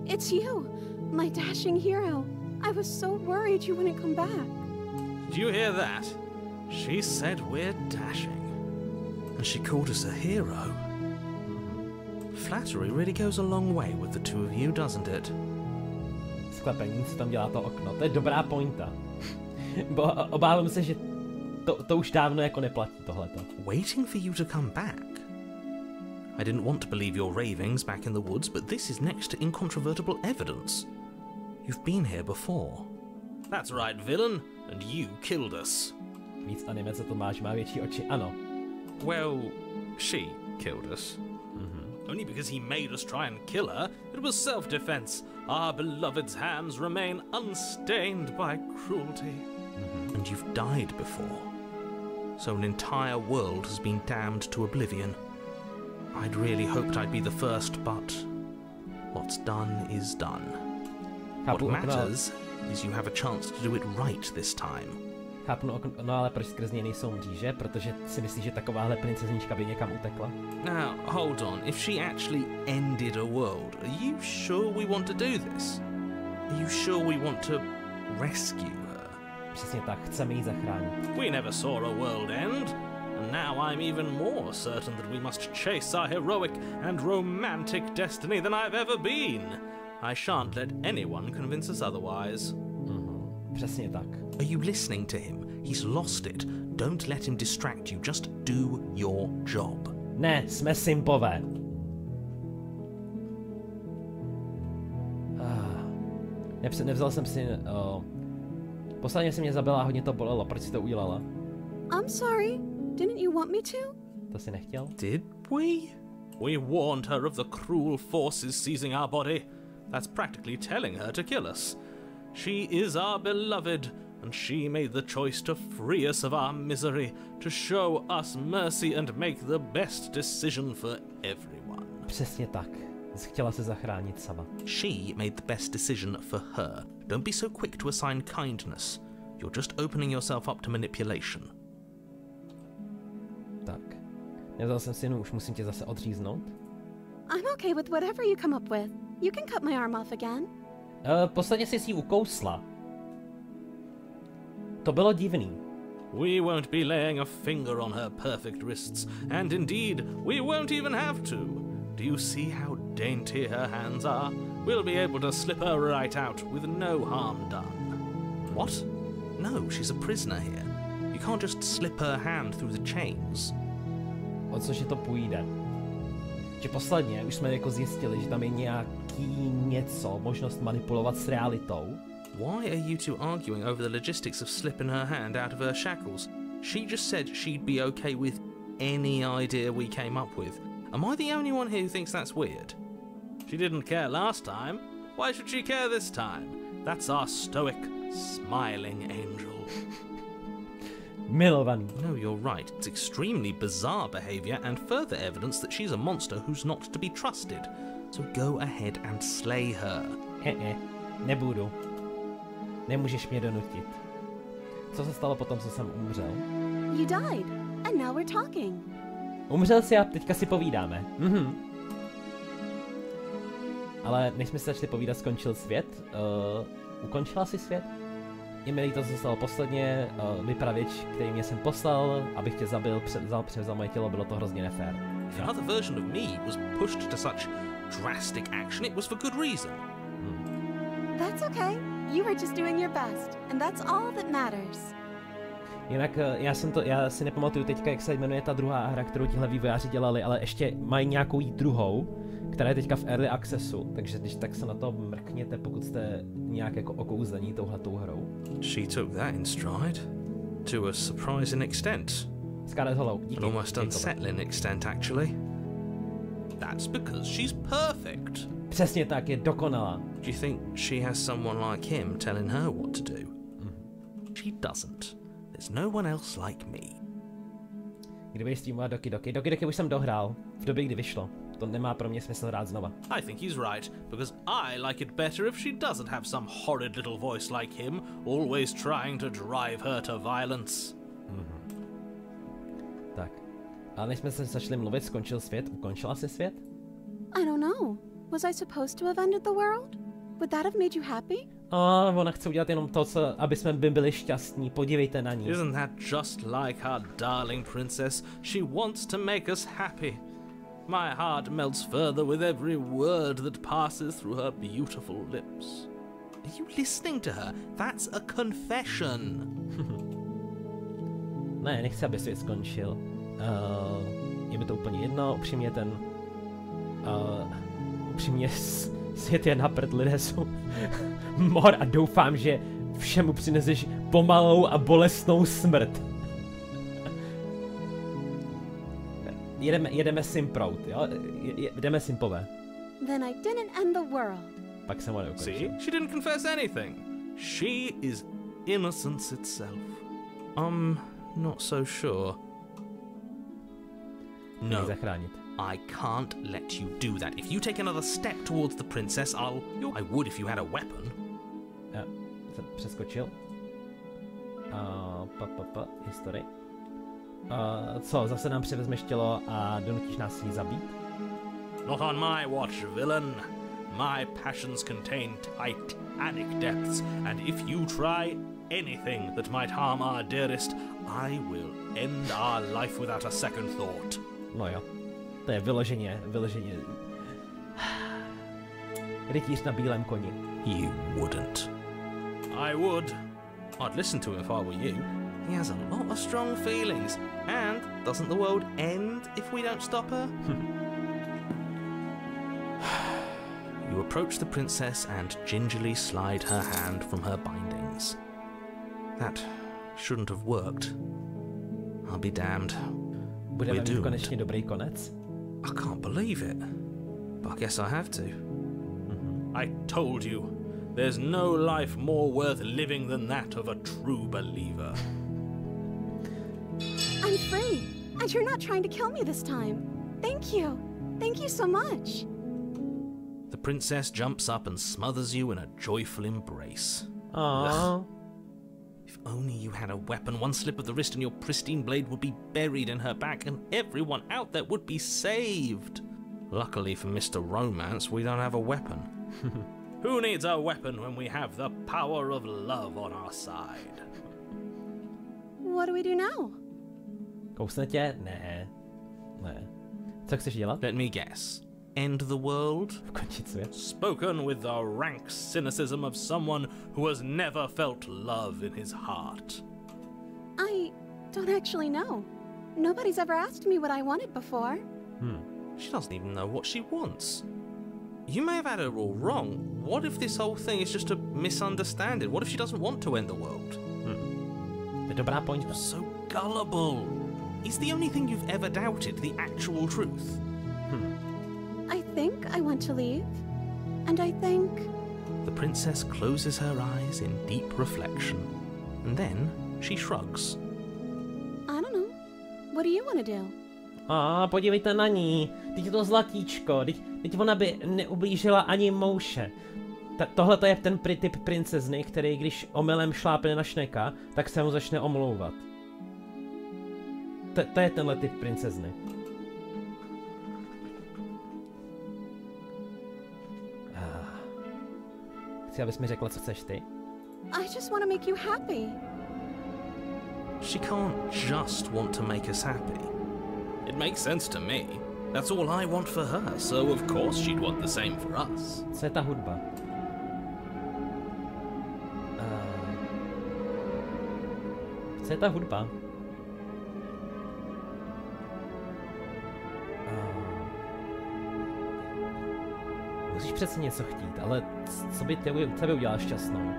It's you, my dashing hero. I was so worried you wouldn't come back.
Did you hear that? She said we're dashing.
And she called us a hero. Flattery really goes a long way with the two of you, doesn't it?
Sklepení si tam dělá to okno, to je dobrá pointa. Bo obávám se, že to už dávno neplatí tohleto.
Waiting for you to come back? I didn't want to believe your ravings back in the woods, but this is next to incontrovertible evidence. You've been here before.
That's right, villain, and you killed us.
Víc anime, co to máš, má větší oči, ano.
Well, she killed us. Only because he made us try and kill her. It was self-defense. Our beloved's hands remain unstained by cruelty.
And you've died before. So an entire world has been damned to oblivion. I'd really hoped I'd be the first, but what's done is done. What matters is you have a chance to do it right this time.
Chápu, no ale proč skrz něj nejsou mříže? Protože si myslíš, že takováhle princeznička by někam utekla?
Now, hold on. If she actually ended a world, are you sure we want to do this? Are you sure we want to rescue her?
Přesně tak, chceme ji zachránit.
We never saw a world end, and now I'm even more certain that we must chase our heroic and romantic destiny than I've ever been. I shan't let anyone convince us otherwise.
Přesně tak.
Are you listening to him? He's lost it. Don't let him distract you. Just do your job.
Ne, jsme simpové. Nevzal jsem si... Posledně si mě zabila a hodně to bolelo. Proč jsi to udělala?
I'm sorry. Didn't you want me to?
To si nechtěl?
Did we?
We warned her of the cruel forces seizing our body. That's practically telling her to kill us. She is our beloved, and she made the choice to free us of our misery, to show us mercy and make the best decision for everyone.
Přesně tak. Chtěla se zachránit sama.
She made the best decision for her. Don't be so quick to assign kindness. You're just opening yourself up to manipulation.
Tak. Nevzal jsem si už musím tě zase odříznout.
I'm okay with whatever you come up with. You can cut my arm off again.
Posledně jsi ji ukousla. To bylo divný.
We won't be laying a finger on her perfect wrists, and indeed, we won't even have to. Do you see how dainty her hands are? we'll be able to slip her right out with no harm done.
What? No, she's a prisoner here. You can't just slip her hand through the chains.
O což je to půjde? Že posledně už jsme jako zjistili, že tam je nějaký něco, možnost manipulovat s realitou.
Why are you two arguing over the logistics of slipping her hand out of her shackles? She just said she'd be okay with any idea we came up with. Am I the only one here who thinks that's weird?
She didn't care last time. Why should she care this time? That's our stoic, smiling angel.
Milovaný.
No, you're right. It's extremely bizarre behavior and further evidence that she's a monster who's not to be trusted. So go ahead and slay her.
Nebudu. Nemůžeš mě donutit. Co se stalo potom, co jsem umřel?
You died, and now we're talking.
Umřel jsi a teďka si povídáme. Ale než jsme se začali povídat, skončil svět. Ukončila si svět? Je mi líto, co se stalo posledně. Vypravěč, který mě jsem poslal, abych tě zabil, převzal moje tělo, bylo to hrozně nefér.
If another version of me was pushed to such drastic action, it was for good reason.
That's okay. You were just doing your best, and that's all that matters.
Jinak já si nepamatuju teďka, jak se jmenuje ta druhá hra, kterou tihle vývojáři dělali, ale ještě mají nějakou druhou, která je teďka v Early Accessu, takže když tak se na to mrkněte, pokud jste nějak jako okouzlení touhletou hrou.
She took that in stride, to a surprising extent.
Scarlet Hollow, díky.
An almost unsettling extent, actually. That's because she's perfect.
Přesně tak, je dokonalá.
Do you think she has someone like him telling her what to do? She doesn't. There's no one else like me.
Kdyby streamovat Doki Doki už jsem dohrál, v době, kdy vyšlo. To nemá pro mě smysl hrát znova.
I think he's right, because I like it better if she doesn't have some horrid little voice like him, always trying to drive her to violence.
Tak. Ale než jsme se začali mluvit, skončil svět, ukončila si svět?
I don't know. Was I supposed to have ended the world? Would that have made you happy?
A ona chce udělat jenom to, aby jsme byli šťastní. Podívejte na ní.
Isn't that just like our darling princess? She wants to make us happy. My heart melts further with every word that passes through her beautiful lips.
Are you listening to her? That's a confession.
Ne, nechci, aby svět skončil. Je mi to úplně jedno, upřímně upřímně svět je na prd, lidé jsou mor a doufám, že všemu přineseš pomalou a bolestnou smrt. Jedeme simprout, jo? Jdeme simpové.
Then I didn't end the world.
Pak jsem ho neukončil.
See? She didn't confess anything. She is innocence itself.
I'm not so sure. No.
Zachránit.
I can't let you do that. If you take another step towards the princess, I would if you had a weapon.
Já jsem přeskočil. History. Co, zase nám převezmeš tělo a donutíš nás jí zabít?
Not on my watch, villain. My passions contain titanic depths, and if you try anything that might harm our dearest, I will end our life without a second thought.
No jo, to je vyloženě. Rytíř na bílém koni.
You wouldn't.
I would. I'd listen to him if I were you.
He has a lot of strong feelings, and doesn't the world end if we don't stop her? You approach the princess and gingerly slide her hand from her bindings. That shouldn't have worked. I'll be damned.
Budeme mít konečně dobrý konec?
I can't believe it. But I guess I have to.
I told you. There's no life more worth living than that of a true believer.
I'm free, and you're not trying to kill me this time. Thank you. Thank you so much.
The princess jumps up and smothers you in a joyful embrace.
Aww.
If only you had a weapon, one slip of the wrist and your pristine blade would be buried in her back and everyone out there would be saved. Luckily for Mr. Romance, we don't have a weapon.
Who needs a weapon when we have the power of love on our side?
What do we do now?
Kousne tě? Ne. Co chceš dělat?
Let me guess. End the world?
Ukončit svět.
Spoken with the rank cynicism of someone who has never felt love in his heart.
I don't actually know. Nobody's ever asked me what I wanted before.
She doesn't even know what she wants. You may have had her all wrong. What if this whole thing is just a misunderstanding? What if she doesn't want to end the world?
To je dobrá pointa.
So gullible. Is the only thing you've ever doubted the actual truth?
I think I want to leave. And I think...
The princess closes her eyes in deep reflection. And then she shrugs.
I don't know. What do you want to do?
Podívejte na ní. Teď je to zlatíčko. Teď ona by neublížila ani mouše. Tohle to je ten typ princezny, který když omylem šlápne na šneka, tak se mu začne omlouvat. To je tenhle typ princezny. Chci, abys mi řekla, co chceš ty.
I just want to make you happy.
She can't just want to make us happy.
It makes sense to me. That's all I want for her, so of course she'd want the same for us.
Co je ta hudba? Co je ta hudba? Musíš přece něco chtít, ale co by tebe udělalo šťastnou?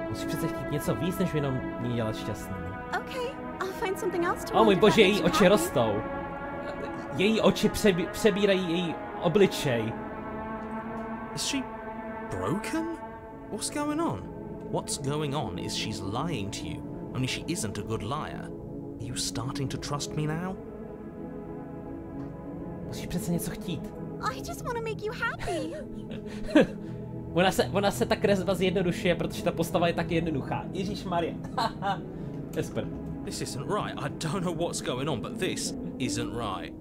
Musíš přece chtít něco víc, než jenom ní dělat šťastnou.
Okay, I'll find something else to
O můj
want
bože,
if that
její
makes
oči
you
rostou. Její oči přebírají její obličej.
Is she broken? What's going on? What's going on is she's lying to you, only she isn't a good liar. Are you starting to trust me now?
Musíš přece něco chtít.
I just want to make you happy.
Ona se ta kresba zjednodušuje, protože ta postava je tak jednoduchá. Ježíšmarja. To je super.
This isn't right. I don't know what's going on, but this isn't right.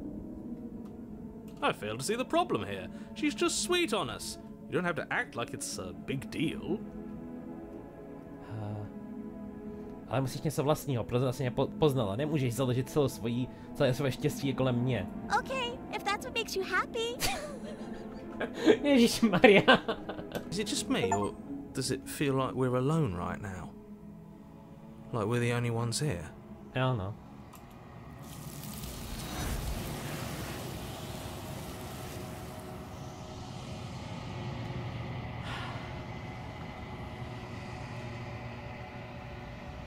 I fail to see the problem here. She's just sweet on us. You don't have to act like it's a big deal.
Ale musíš něco vlastního, protože jsi mě poznala. Nemůžeš založit celé své štěstí kolem mě.
Okay, if that's what makes you happy.
Ježíšmarja.
Is it just me, or does it feel like we're alone right now? Like we're the only ones here?
Jo, no.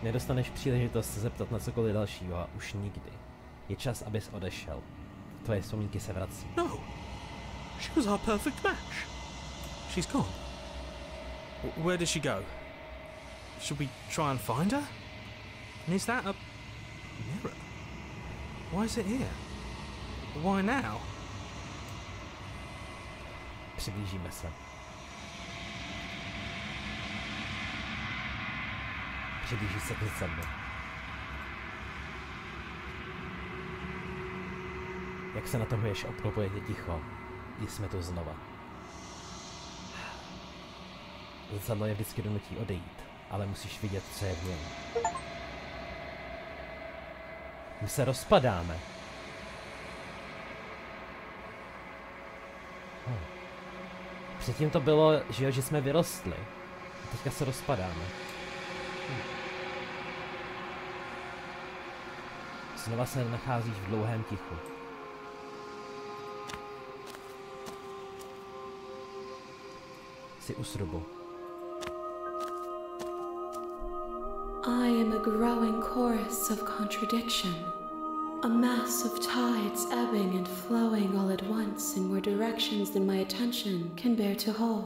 Nedostaneš příležitost se zeptat na cokoliv dalšího a už nikdy. Je čas, abys odešel. Tvoje vzpomínky se vrací.
No. She was our perfect match. She's gone. Where did she go? Should we try and find her? And is that a mirror? Why is it here? Why now?
Přiblížíme se. Přiblíží se k zrcadlu. Jak se na tom ješ, obklopuje tě ticho. Jsme tu znova. Zrcadlo je vždycky donutí odejít, ale musíš vidět, co je v něm. My se rozpadáme. Předtím to bylo, že jsme vyrostli. A teďka se rozpadáme. Znova se nacházíš v dlouhém tichu. Jsi u srubu.
I am a growing chorus of contradiction, a mass of tides ebbing and flowing all at once in more directions than my attention can bear to hold.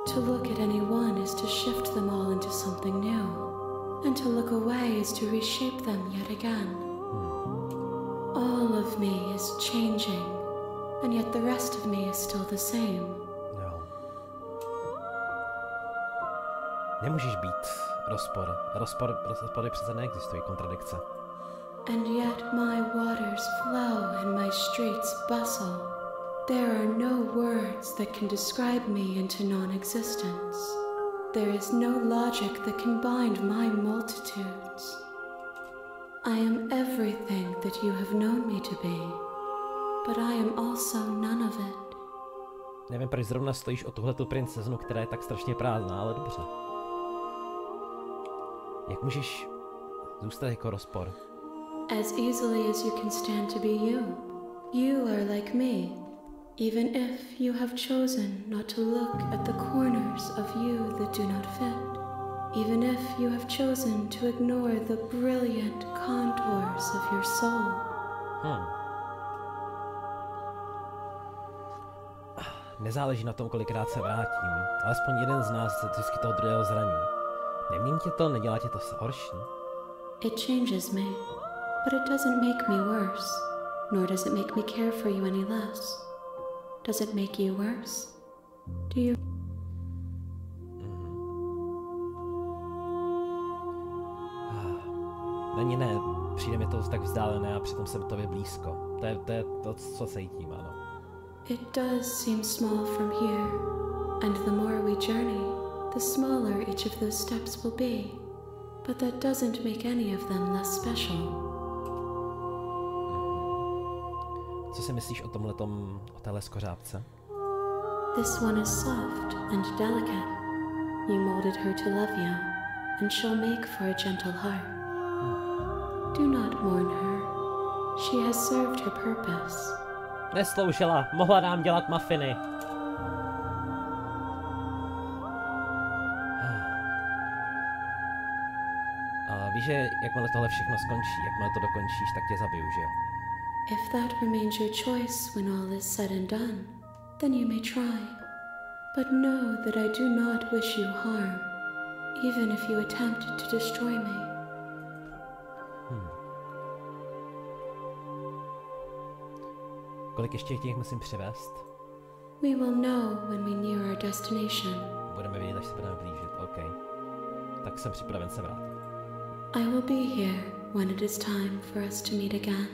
To look at any one is to shift them all into something new, and to look away is to reshape them yet again. All of me is changing, and yet the rest of me is still the same.
Nemůžeš být rozpor. Rozpory přece neexistují, kontradikce.
And yet my waters flow and my streets bustle. There are no words that can describe me into non-existence. There is no logic that can bind my multitudes. I am everything that you have known me to be, but I am also none of it.
Nevím, proč zrovna stojíš o tuhletu princeznu, která je tak strašně prázdná, ale dobře. Jak můžeš zůstat jako rozpor?
As easily as you can stand to be you. You are like me, even if you have chosen not to look at the corners of you that do not fit. Even if you have chosen to ignore the brilliant contours of your soul.
Nezáleží na tom, kolikrát se vrátím. Alespoň jeden z nás se vždycky toho druhého zraní. Nemění tě to, nedělá tě to horší?
It changes me, but it doesn't make me worse. Nor does it make me care for you any less. Does it make you worse? Do you...
Není ne, přijde mi to tak vzdálené a přitom jsem tobě blízko. To je to, co cítím, ano.
It does seem small from here, and the more we journey, the smaller each of those steps will be. But that doesn't make any of them less special.
Co si myslíš o téhle skořápce?
This one is soft and delicate. You molded her to love you, and she'll make for a gentle heart. Do not mourn her. She has served her purpose.
Nesloužila, mohla nám dělat mafiny. A víš, že jakmile tohle všechno skončí, jakmile to dokončíš, tak tě zabiju, že jo?
If that remains your choice when all is said and done, then you may try. But know that I do not wish you harm, even if you attempt to destroy me.
Kolik ještě těch musím přivést?
We will know when we near our destination.
Budeme vědět, až se budeme blížit, OK. Tak jsem připraven se vrátit.
I will be here when it is time for us to meet again.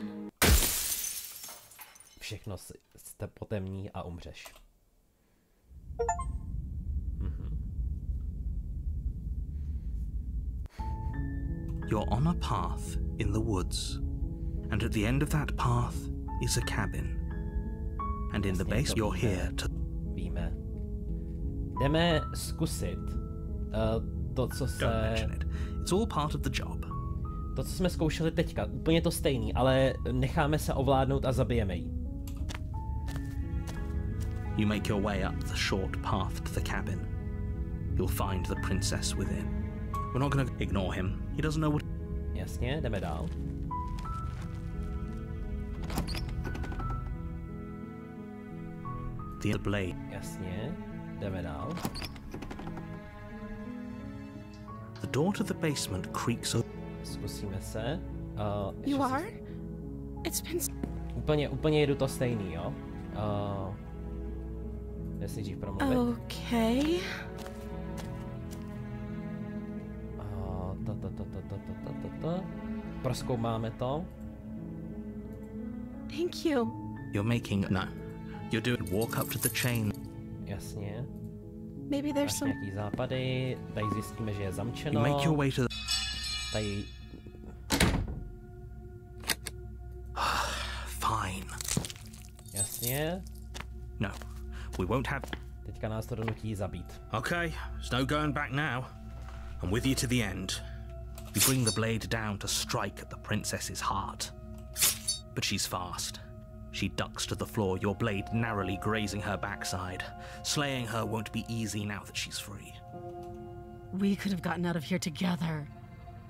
Všechno jste potemní a umřeš.
You're on a path in the woods, and at the end of that path is a cabin. And in the base you're here to...
Víme. Jdeme zkusit to, co se...
Don't mention it. It's all part of the job.
To, co jsme zkoušeli teďka, úplně to stejný, ale necháme se ovládnout a zabijeme ji.
You make your way up the short path to the cabin. You'll find the princess within. We're not gonna ignore him. He doesn't know what...
Jasně, jdeme dál.
The blade.
Jasně, jdeme dál.
The door to the basement creaks open.
Zkusíme se.
You are? It's been...
Úplně jedu to stejný, jo? Jestli dřív promluvit.
Okay.
Prozkoumáme to.
Thank you.
You're making... No. You're doing... Walk up to the chain.
Jasně.
Maybe there's
Máš
some...
nějaký západy, tady zjistíme, že je zamčeno.
You make your way to the...
Tady...
Fine.
Jasně.
No. We won't have...
Teďka nás to donutí zabít.
Okay, there's no going back now. I'm with you to the end. You bring the blade down to strike at the princess's heart. But she's fast. She ducks to the floor, your blade narrowly grazing her backside. Slaying her won't be easy now that she's free.
We could have gotten out of here together.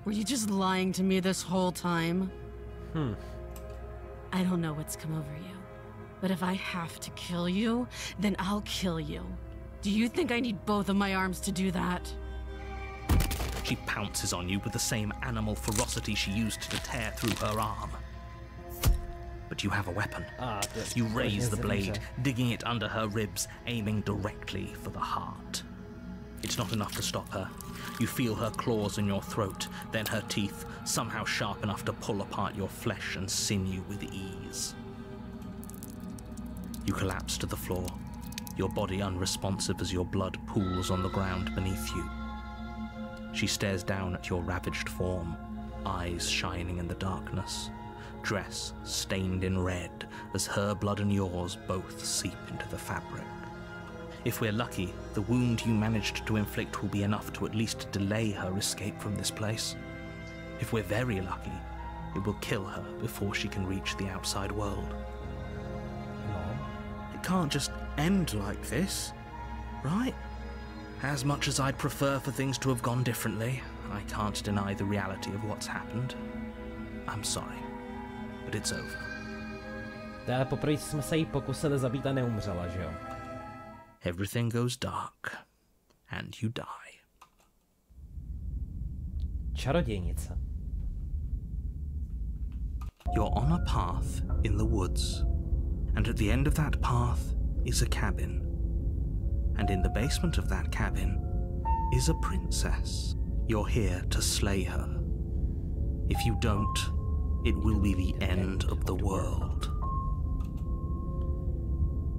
Were you just lying to me this whole time? I don't know what's come over you, but if I have to kill you, then I'll kill you. Do you think I need both of my arms to do that?
She pounces on you with the same animal ferocity she used to tear through her arm. But you have a weapon. You raise the blade, digging it under her ribs, aiming directly for the heart. It's not enough to stop her. You feel her claws in your throat, then her teeth, somehow sharp enough to pull apart your flesh and sinew with ease. You collapse to the floor, your body unresponsive as your blood pools on the ground beneath you. She stares down at your ravaged form, eyes shining in the darkness, dress stained in red as her blood and yours both seep into the fabric. If we're lucky, the wound you managed to inflict will be enough to at least delay her escape from this place. If we're very lucky, it will kill her before she can reach the outside world. It can't just end like this, right? As much as I'd prefer for things to have gone differently, I can't deny the reality of what's happened. I'm sorry, but it's over.
To je poprvé, jsme se jí pokusili zabít a neumřela, že jo?
Everything goes dark, and you die.
Čarodějnice.
You're on a path in the woods, and at the end of that path is a cabin. And in the basement of that cabin is a princess. You're here to slay her. If you don't, it will be the end of the world.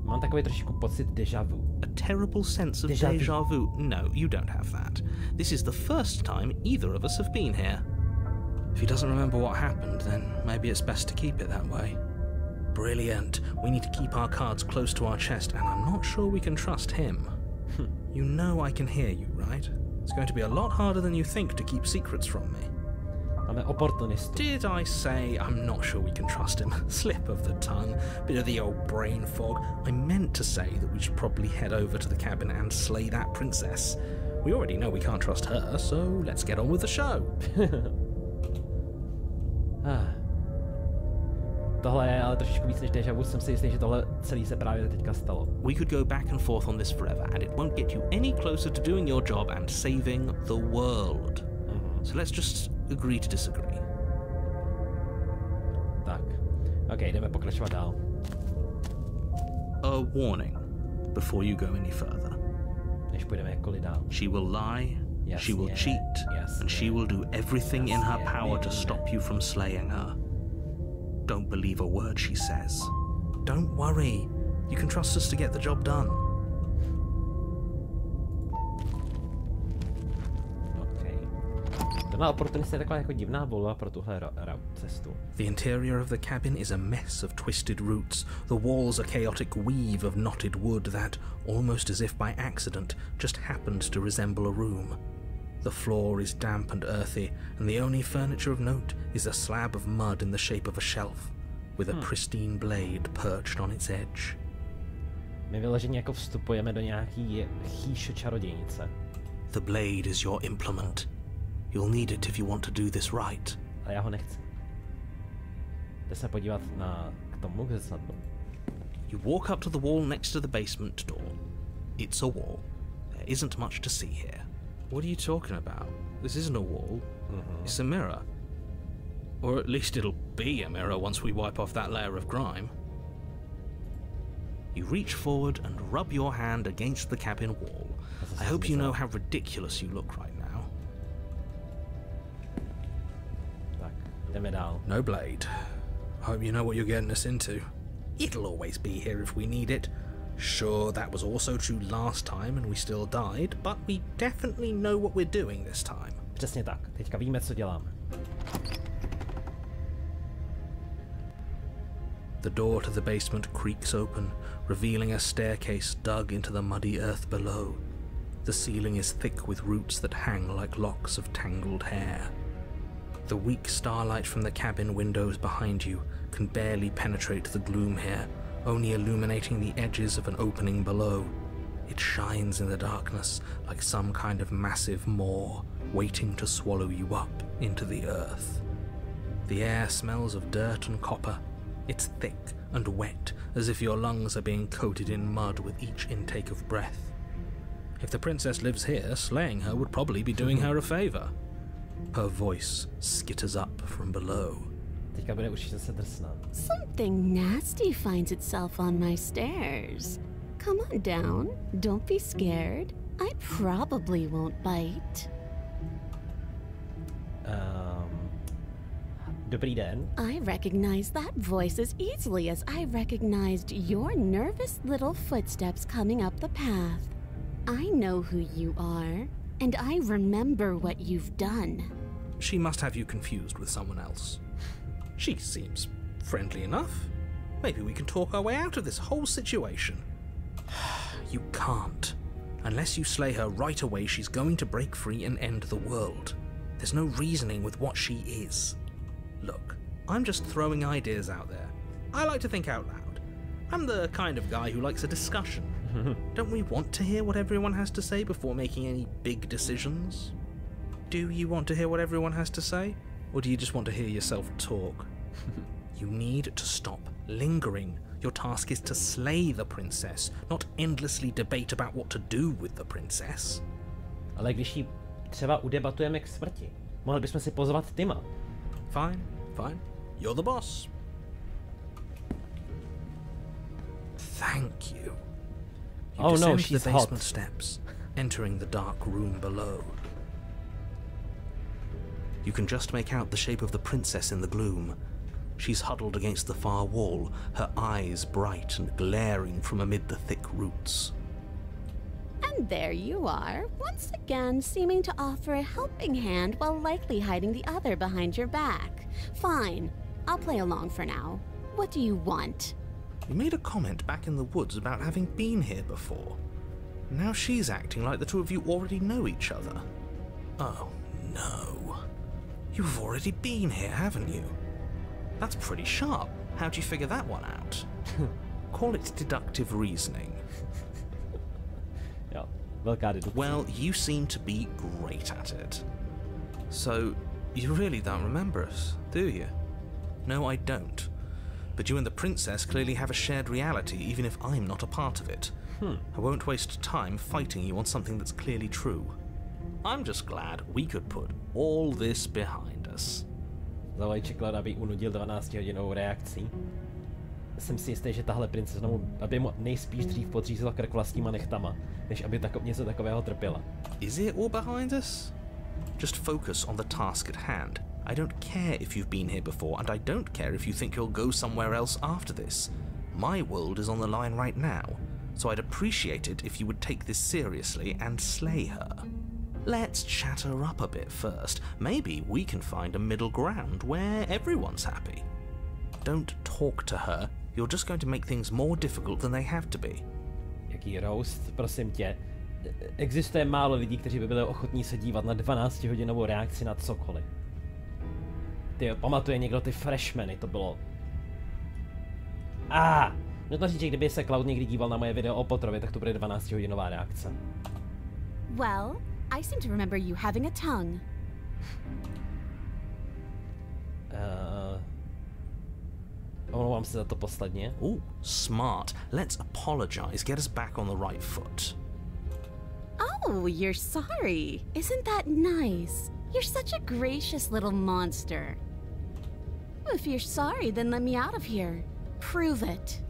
Mám takový trošku pocit déjà vu.
A terrible sense of déjà vu. No, you don't have that. This is the first time either of us have been here. If he doesn't remember what happened, then maybe it's best to keep it that way. Brilliant. We need to keep our cards close to our chest, and I'm not sure we can trust him. You know I can hear you, right? It's going to be a lot harder than you think to keep secrets from me.
Máme oportunistu.
Did I say I'm not sure we can trust him? Slip of the tongue, bit of the old brain fog. I meant to say that we should probably head over to the cabin and slay that princess. We already know we can't trust her, so let's get on with the show.
Tohle je ale trošičku víc než déjà vu, jsem si jistý, že tohle celý se právě teďka stalo.
We could go back and forth on this forever, and it won't get you any closer to doing your job and saving the world. So let's just agree to disagree.
Tak, ok, jdeme pokračovat dál.
A warning before you go any further.
Než půjdeme jakkoliv dál.
She will lie, she will cheat, and she will do everything in her power to stop you from slaying her. Don't believe a word she says. Don't worry. You can trust us to get the job done.
Okay. Tohle oportunista je taková jako divná volba pro tuhle cestu.
The interior of the cabin is a mess of twisted roots. The walls a chaotic weave of knotted wood that, almost as if by accident, just happened to resemble a room. The floor is damp and earthy, and the only furniture of note is a slab of mud in the shape of a shelf, with a pristine blade perched on its edge.
My vyloženě jako vstupujeme do nějaký chýše čarodějnice.
The blade is your implement. You'll need it if you want to do this right.
Ale já ho nechci. Jde se podívat k tomu, kde snad byl.
You walk up to the wall next to the basement door. It's a wall. There isn't much to see here. What are you talking about? This isn't a wall. It's a mirror. Or at least it'll be a mirror once we wipe off that layer of grime. You reach forward and rub your hand against the cabin wall. I hope you know how ridiculous you look right now.
Tak, jdeme dál.
No blade. I hope you know what you're getting us into. It'll always be here if we need it. Sure, that was also true last time and we still died, but we definitely know what we're doing this time.
Přesně tak, teďka víme, co děláme.
The door to the basement creaks open, revealing a staircase dug into the muddy earth below. The ceiling is thick with roots that hang like locks of tangled hair. The weak starlight from the cabin windows behind you can barely penetrate the gloom here, only illuminating the edges of an opening below. It shines in the darkness like some kind of massive maw waiting to swallow you up into the earth. The air smells of dirt and copper. It's thick and wet, as if your lungs are being coated in mud with each intake of breath. If the princess lives here, slaying her would probably be doing her a favor. Her voice skitters up from below.
Teďka bude určitě se drsná.
Something nasty finds itself on my stairs. Come on down. Don't be scared. I probably won't bite.
Dobrý den.
I recognize that voice as easily as I recognized your nervous little footsteps coming up the path. I know who you are, and I remember what you've done.
She must have you confused with someone else. She seems friendly enough. Maybe we can talk our way out of this whole situation. You can't. Unless you slay her right away, she's going to break free and end the world. There's no reasoning with what she is. Look, I'm just throwing ideas out there. I like to think out loud. I'm the kind of guy who likes a discussion. Don't we want to hear what everyone has to say before making any big decisions? Do you want to hear what everyone has to say? Or do you just want to hear yourself talk? You need to stop lingering. Your task is to slay the princess, not endlessly debate about what to do with the princess.
Ale když ji třeba udebatujeme k smrti, mohli bychom si pozvat Tima.
Fine, fine. You're the boss. Thank you. You
Oh no,
descend
she's
the basement
hot.
steps, entering the dark room below. You can just make out the shape of the princess in the gloom. She's huddled against the far wall, her eyes bright and glaring from amid the thick roots.
And there you are, once again seeming to offer a helping hand while likely hiding the other behind your back. Fine, I'll play along for now. What do you want?
You made a comment back in the woods about having been here before. Now she's acting like the two of you already know each other. Oh, no. You've already been here, haven't you? That's pretty sharp. How'd you figure that one out? Call it deductive reasoning.
Jo, velká dedukce.
Well, you seem to be great at it. So, you really don't remember us, do you? No, I don't. But you and the princess clearly have a shared reality, even if I'm not a part of it. I won't waste time fighting you on something that's clearly true. I'm just glad we could put all this behind us.
Zavolej aby unudil 12hodinovou reakcí. Jsem si jistý, že tahle princezna aby mu nejspíš dřív podřízla krk vlastníma nechtama, než aby něco takového trpěla.
Is it all behind us? Just focus on the task at hand. I don't care if you've been here before, and I don't care if you think you'll go somewhere else after this. My world is on the line right now, so I'd appreciate it if you would take this seriously and slay her. Let's chat her up a bit first. Maybe we can find a middle ground where everyone's happy. Don't talk to her. You're just going to make things more difficult than they have to be.
Jaký roast, prosím tě. Existuje málo lidí, kteří by byli ochotní se dívat na 12hodinovou reakci na cokoliv. Ty pamatuje někdo ty freshmany, to bylo... Měl to říct, že kdyby se Cloud někdy díval na moje video o Potrově, tak to bude 12hodinová reakce.
Well, I seem to remember you having a tongue.
Omlouvám se za to posledně.
Ooh, smart. Let's apologize. Get us back on the right foot.
Oh, you're sorry. Isn't that nice? You're such a gracious little monster. If you're sorry, then let me out of here. Prove it.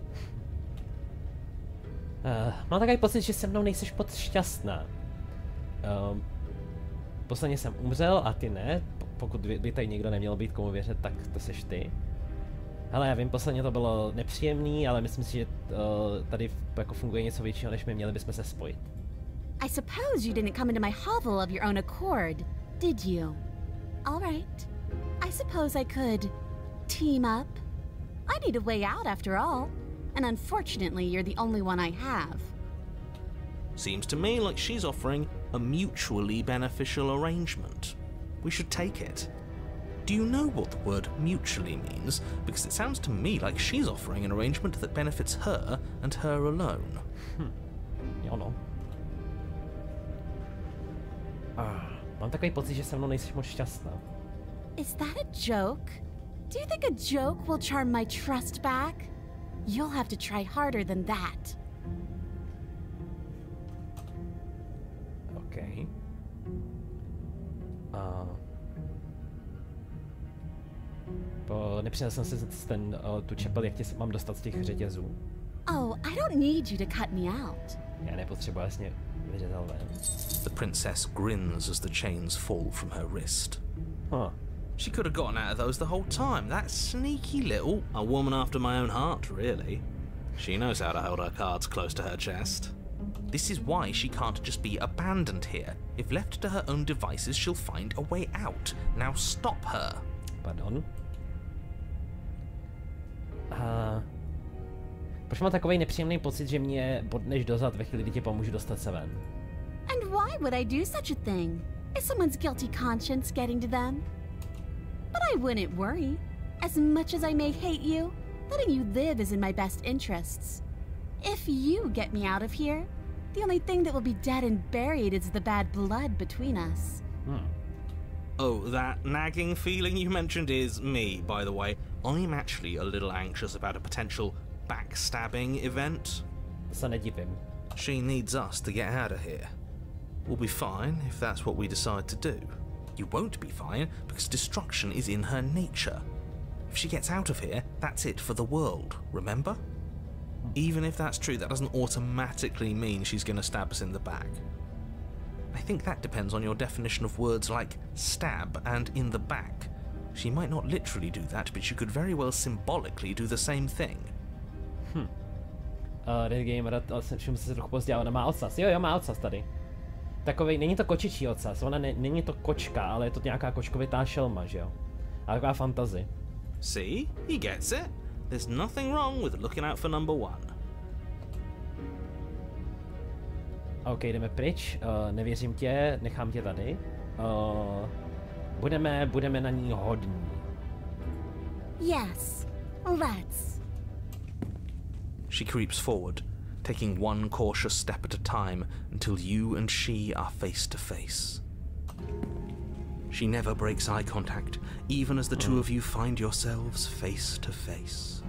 Mám takový pocit, že se mnou nejseš moc šťastná. Posledně jsem umřel a ty ne. Pokud by tady někdo neměl být komu věřit, tak to seš ty. Hele, já vím, posledně to bylo nepříjemný, ale myslím si, že tady jako funguje něco většího, než my měli bychom se spojit.
I suppose you didn't come into my hovel of your own accord, did you? All right. I suppose I could team up. I need a way out after all, and unfortunately you're the only one I have.
Seems to me like she's offering a mutually beneficial arrangement. We should take it. Do you know what the word mutually means? Because it sounds to me like she's offering an arrangement that benefits her and her alone.
Jo no. Mám takový pocit, že se mnou nejseš moc šťastná.
Is that a joke? Do you think a joke will charm my trust back? You'll have to try harder than that.
OK. Nepřinesl jsem si tu čepel, jak tě mám dostat z těch řetězů.
Oh, I don't need you to cut me out.
Já nepotřebuji, jasně vyřezal ven.
The princess grins as the chains fall from her wrist. She could have gotten out of those the whole time. That sneaky little, a woman after my own heart, really. She knows how to hold her cards close to her chest. This is why she can't just be abandoned here. If left to her own devices, she'll find a way out. Now stop her.
Už mám takový nepříjemný pocit, že mě bodneš dozad ve chvíli, kdy ti pomůžu dostat se ven.
And why would I do such a thing? Is someone's guilty conscience getting to them? But I wouldn't worry. As much as I may hate you, letting you live is in my best interests. If you get me out of here, the only thing that will be dead and buried is the bad blood between us.
Oh, that nagging feeling you mentioned is me, by the way. I'm actually a little anxious about a potential backstabbing event.
Se nedivím.
She needs us to get out of here. We'll be fine if that's what we decide to do. You won't be fine because destruction is in her nature. If she gets out of here, that's it for the world, remember? Even if that's true, that doesn't automatically mean she's going to stab us in the back. I think that depends on your definition of words like stab and in the back. She might not literally do that, but she could very well symbolically do the same thing.
Red Gamer, všiml se trochu později, ona má ocas. Jo, má ocas tady. Takovej, není to kočičí ocas, ona není to kočka, ale je to nějaká kočkovitá šelma, že jo? A taková fantasy.
See? He gets it. There's nothing wrong with looking out for number one.
OK, jdeme pryč, nevěřím tě, nechám tě tady. Budeme na ní hodní.
Yes, let's.
She creeps forward, taking one cautious step at a time until you and she are face to face. She never breaks eye contact, even as the two of you find yourselves face to face.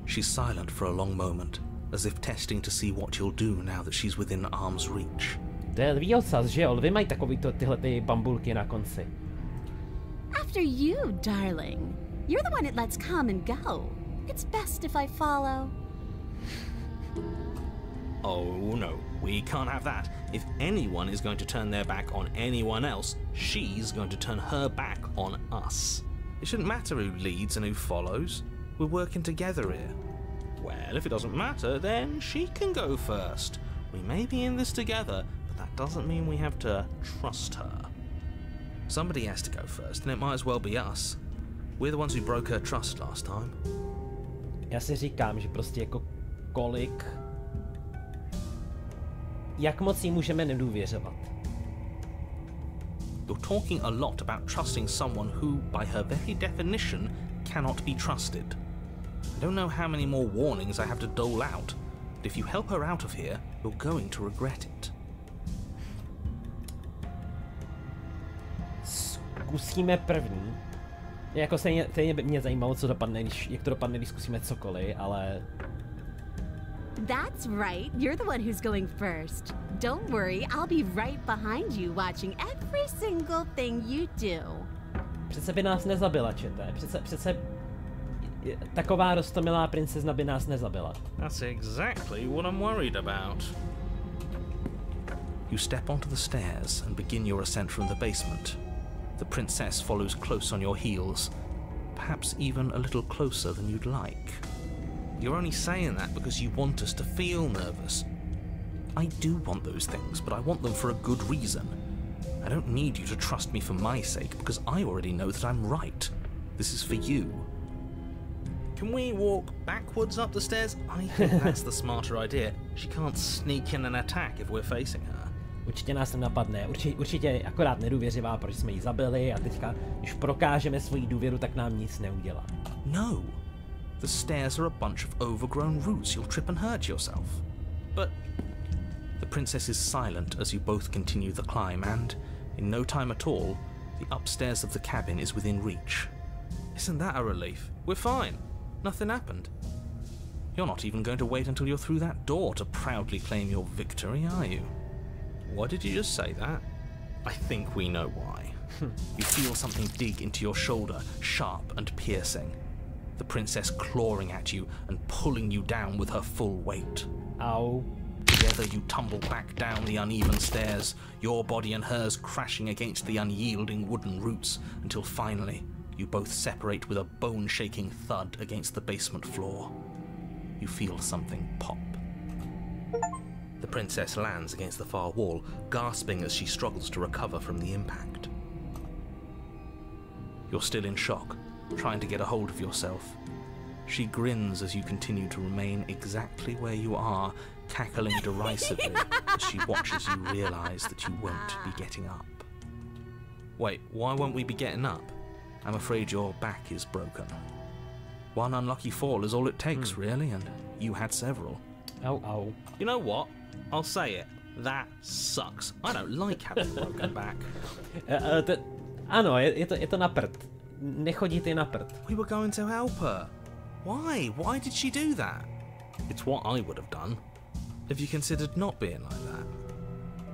She's silent for a long moment, as if testing to see what you'll do now that she's within arm's reach.
To je lví ocas, že jo? Lvy mají tyhle ty bambulky na konci.
After you, darling. You're the one it lets come and go. It's best if I follow.
Oh no, we can't have that. If anyone is going to turn their back on anyone else, she's going to turn her back on us. It shouldn't matter who leads and who follows. We're working together here. Well, if it doesn't matter, then she can go first. We may be in this together, but that doesn't mean we have to trust her. Somebody has to go first, and it might as well be us. We're the ones who broke her trust last time.
Já si říkám, že prostě jako kolik... Jak moc jí můžeme nedůvěřovat?
You're talking a lot about trusting someone who, by her very definition, cannot be trusted. I don't know how many more warnings I have to dole out, but if you help her out of here, you're going to regret it.
Zkusíme první. Jako stejně by mě zajímalo, co dopadne, jak to dopadne, když zkusíme cokoliv, ale...
That's right, you're the one who's going first. Don't worry, I'll be right behind you watching every single thing you do.
Přece by nás nezabila, čete. Přece... Taková roztomilá princezna by nás nezabila.
That's exactly what I'm worried about. You step onto the stairs and begin your ascent from the basement. The princess follows close on your heels, perhaps even a little closer than you'd like. You're only saying that because you want us to feel nervous. I do want those things, but I want them for a good reason. I don't need you to trust me for my sake, because I already know that I'm right. This is for you. Can we walk backwards up the stairs? I think that's the smarter idea. She can't sneak in and attack if we're facing her.
Určitě nás to napadne, určitě akorát nedůvěřivá, protože jsme ji zabili a teďka, když prokážeme svoji důvěru, tak nám nic neudělá.
No. The stairs are a bunch of overgrown roots. You'll trip and hurt yourself. But the princess is silent as you both continue the climb, and in no time at all, the upstairs of the cabin is within reach. Isn't that a relief? We're fine. Nothing happened. You're not even going to wait until you're through that door to proudly claim your victory, are you? Why did you just say that? I think we know why. You feel something dig into your shoulder, sharp and piercing. The princess clawing at you and pulling you down with her full weight.
Ow.
Together you tumble back down the uneven stairs, your body and hers crashing against the unyielding wooden roots, until finally you both separate with a bone-shaking thud against the basement floor. You feel something pop. The princess lands against the far wall, gasping as she struggles to recover from the impact. You're still in shock, trying to get a hold of yourself. She grins as you continue to remain exactly where you are, cackling derisively as she watches you realise that you won't be getting up. Wait, why won't we be getting up? I'm afraid your back is broken. One unlucky fall is all it takes, really, and you had several.
Au.
You know what? I'll say it. That sucks. I don't like having a broken back.
Ano, je to na prd. Nechodí ty na prd.
We were going to help her. Why? Why did she do that? It's what I would have done. Have you considered not being like that?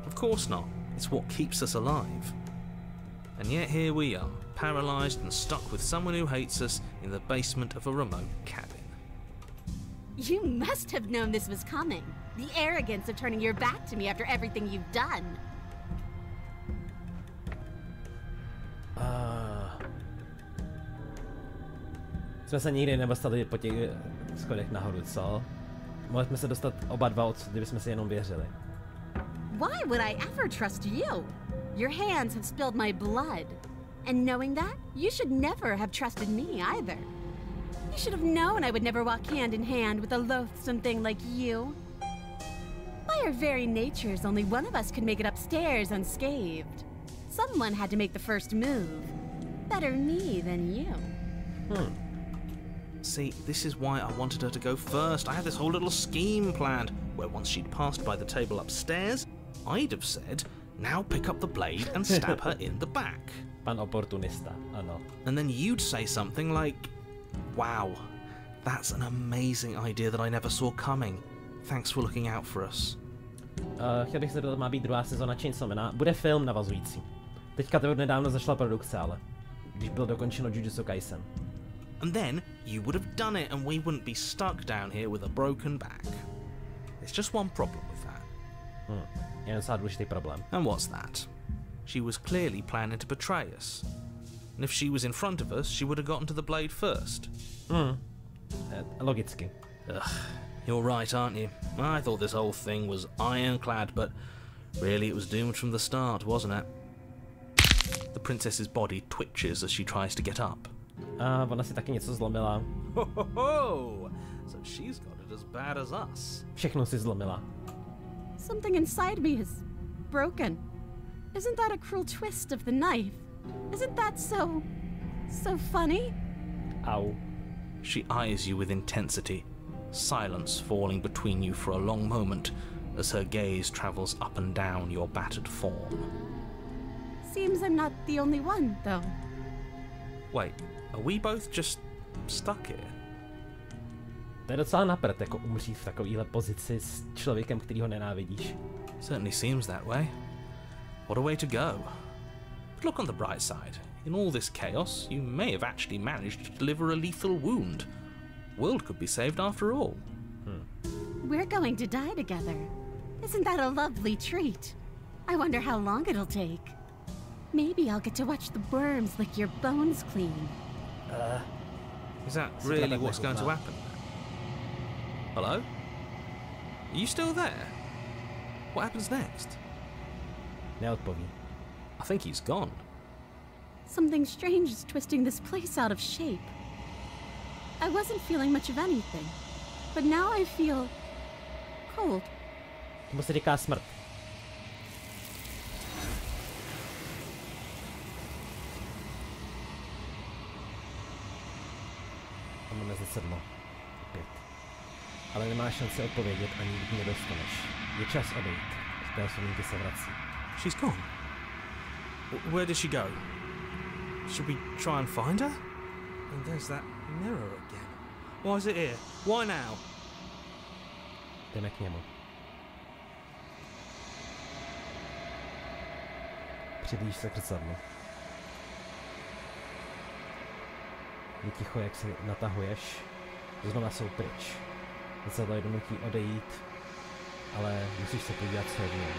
Of course not. It's what keeps us alive. And yet here we are, paralysed and stuck with someone who hates us in the basement of a remote cabin.
You must have known this was coming. The arrogance of turning your back to me after everything you've done.
Jsme se nikdy nedostali po těch schodech nahoru, co? Mohli jsme se dostat oba dva odsud, kdybychom si jenom věřili.
Why would I ever trust you? Your hands have spilled my blood. And knowing that, you should never have trusted me either. You should have known I would never walk hand in hand with a loathsome thing like you. By our very natures, only one of us could make it upstairs unscathed. Someone had to make the first move. Better me than you.
See, this is why I wanted her to go first. I had this whole little scheme planned, where once she'd passed by the table upstairs, I'd have said, now pick up the blade and stab her in the back.
Pan oportunista, ano.
And then you'd say something like, wow, that's an amazing idea that I never saw coming. Thanks for looking out for us.
Chtěl bych se dodat, má být druhá sezona Chainsawmana. Bude film navazující. Teďka to nedávno zašla produkce, ale když byl dokončeno Jujutsu Kaisen.
And then you would have done it and we wouldn't be stuck down here with a broken back. There's just one problem with that.
Je docela důležitý problém.
And what's that? She was clearly planning to betray us. And if she was in front of us, she would have gotten to the blade first.
Logicky.
Ugh, you're right, aren't you? I thought this whole thing was ironclad, but really it was doomed from the start, wasn't it? The princess's body twitches as she tries to get up.
Ona si taky něco zlomila.
Ho, ho, ho! So she's got it as bad as us.
Všechno si zlomila.
Something inside me is broken. Isn't that a cruel twist of the knife? Isn't that so funny?
Au.
She eyes you with intensity, silence falling between you for a long moment as her gaze travels up and down your battered form.
Seems I'm not the only one, though.
Wait, are we both just stuck here?
To je docela napřed, jako umřít v takovéhle pozici s člověkem, kterýho nenávidíš.
Certainly seems that way. What a way to go. But look on the bright side. In all this chaos, you may have actually managed to deliver a lethal wound. World could be saved after all.
We're going to die together. Isn't that a lovely treat? I wonder how long it'll take. Maybe I'll get to watch the worms lick your bones clean.
Is that really what's going to happen? Hello? Are you still there? What happens next?
Neodpoví.
I think he's gone.
Something strange is twisting this place out of shape. I wasn't feeling much of anything, but now I feel cold.
Tomu se říká smrt. A máme zrcadlo. Opět. Ale nemáš šanci odpovědět ani nikdy nedostaneš. Je čas odejít. Z té vzpomínky se vrací.
She's gone. Where did she go? Should we try and find her? And there's that mirror again. Why is it here? Why now?
Jdeme k němu. Přiblíž se k zrcadlu. Je ticho, jak se natahuješ. Znova jsou pryč. Zrcadlo je donutí odejít, ale musíš se podívat, co je v něm.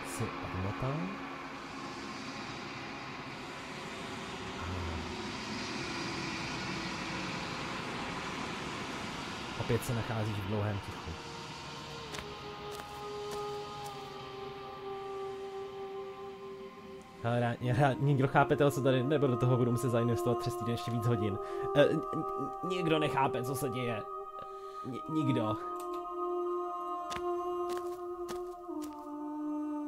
Jsi odmotán? Opět se nacházíš v dlouhém tichu. Nikdo chápete, co tady, nebo do toho budu muset zainvestovat přes týden ještě víc hodin. Nikdo nechápe, co se děje. Nikdo.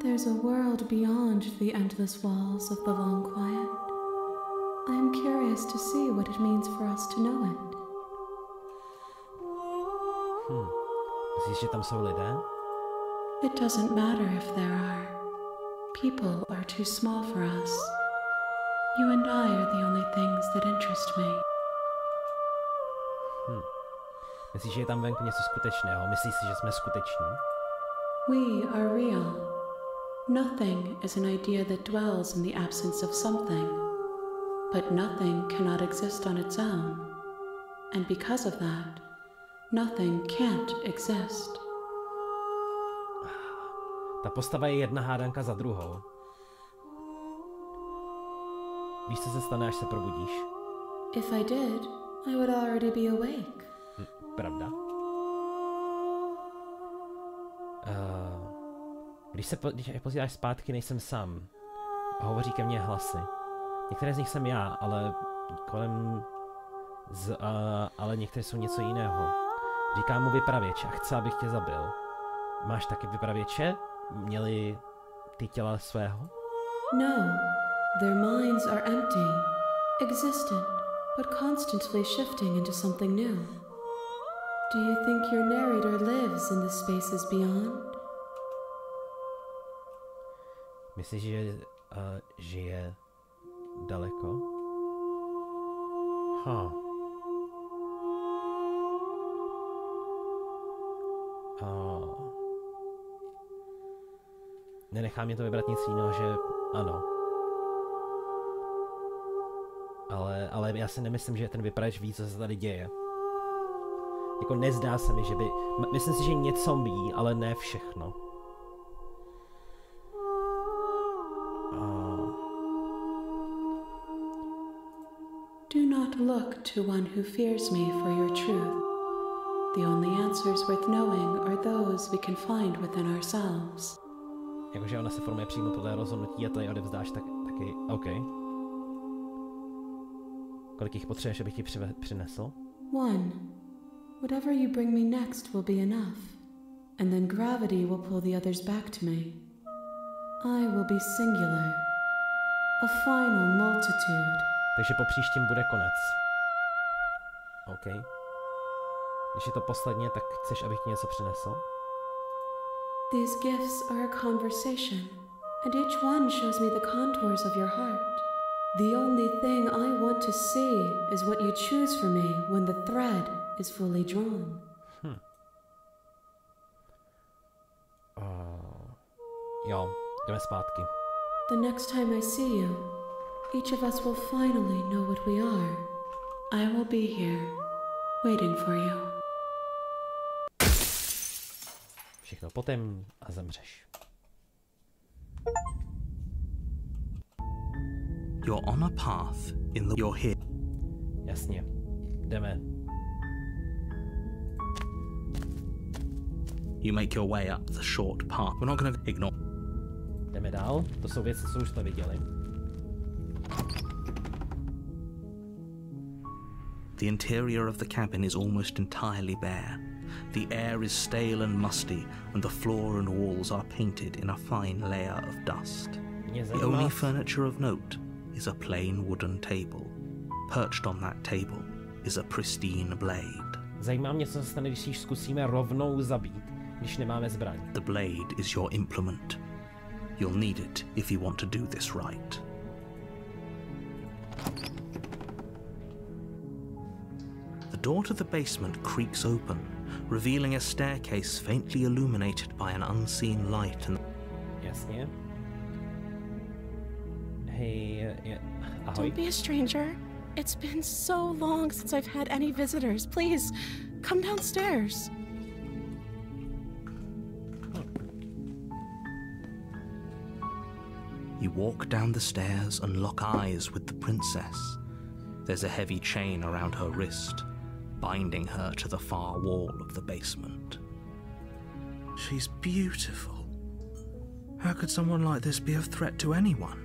There's a world beyond the endless walls of the long quiet. I am curious to see what it means for us to know it.
Myslíš, že tam jsou lidé?
It doesn't matter if there are. People are too small for us. You and I are the only things that interest me.
Myslíš, že je tam venku něco skutečného? Myslíš si, že jsme skuteční?
We are real. Nothing is an idea that dwells in the absence of something. But nothing cannot exist on its own. And because of that, nothing can't exist.
Ta postava je jedna hádanka za druhou. Víš, co se stane, až se probudíš?
If I did, I would already be awake.
Pravda. Když se pozíráš zpátky, nejsem sám. A hovoří ke mně hlasy. Některé z nich jsem já, ale ale některé jsou něco jiného. Říká mu vypravěč a chce, abych tě zabil. Máš taky vypravěče? Měli ty těla svého?
No, their minds are empty, existent, but constantly shifting into something new. Do you think your narrator lives in the spaces beyond?
Myslíš, že žije daleko? Nenechá mě to vybrat nic jiného, že ano. Ale já si nemyslím, že ten vypravěč ví, co se tady děje. Jako nezdá se mi, že by... Myslím si, že něco ví, ale ne všechno.
Do not look to one who fears me for your truth. The only answers worth knowing are those we can find within ourselves.
Jakože ona se formuje přímo podle rozhodnutí a to je odevzdáš taky, OK. Kolik jich potřebuješ, abych ti přinesl?
One. Whatever you bring me next will be enough. And then gravity will pull the others back to me. I will be singular. A final multitude.
Takže po příštím bude konec. OK. Když je to posledně, tak chceš, abych ti něco přinesl?
These gifts are a conversation, and each one shows me the contours of your heart. The only thing I want to see is what you choose for me when the thread is fully drawn.
Jo, jdeme zpátky.
The next time I see you, each of us will finally know what we are. I will be here, waiting for you.
Všechno potom a zemřeš.
You're on a path in the... You're here.
Jasně. Jdeme.
You make your way up the short path. We're not gonna ignore...
Jdeme dál. To jsou věci, co už jsme viděli.
The interior of the cabin is almost entirely bare. The air is stale and musty, and the floor and walls are painted in a fine layer of dust. The only furniture of note is a plain wooden table. Perched on that table is a pristine blade.
Zajímá mě, co se stane, když ji zkusíme rovnou zabít, když nemáme zbraň.
The blade is your implement. You'll need it if you want to do this right. The door to the basement creaks open, revealing a staircase faintly illuminated by an unseen light and...
Jasně. Hej, ahoj.
Don't be a stranger. It's been so long since I've had any visitors. Please, come downstairs.
You walk down the stairs and lock eyes with the princess. There's a heavy chain around her wrist, binding her to the far wall of the basement.
She's beautiful. How could someone like this be a threat to anyone?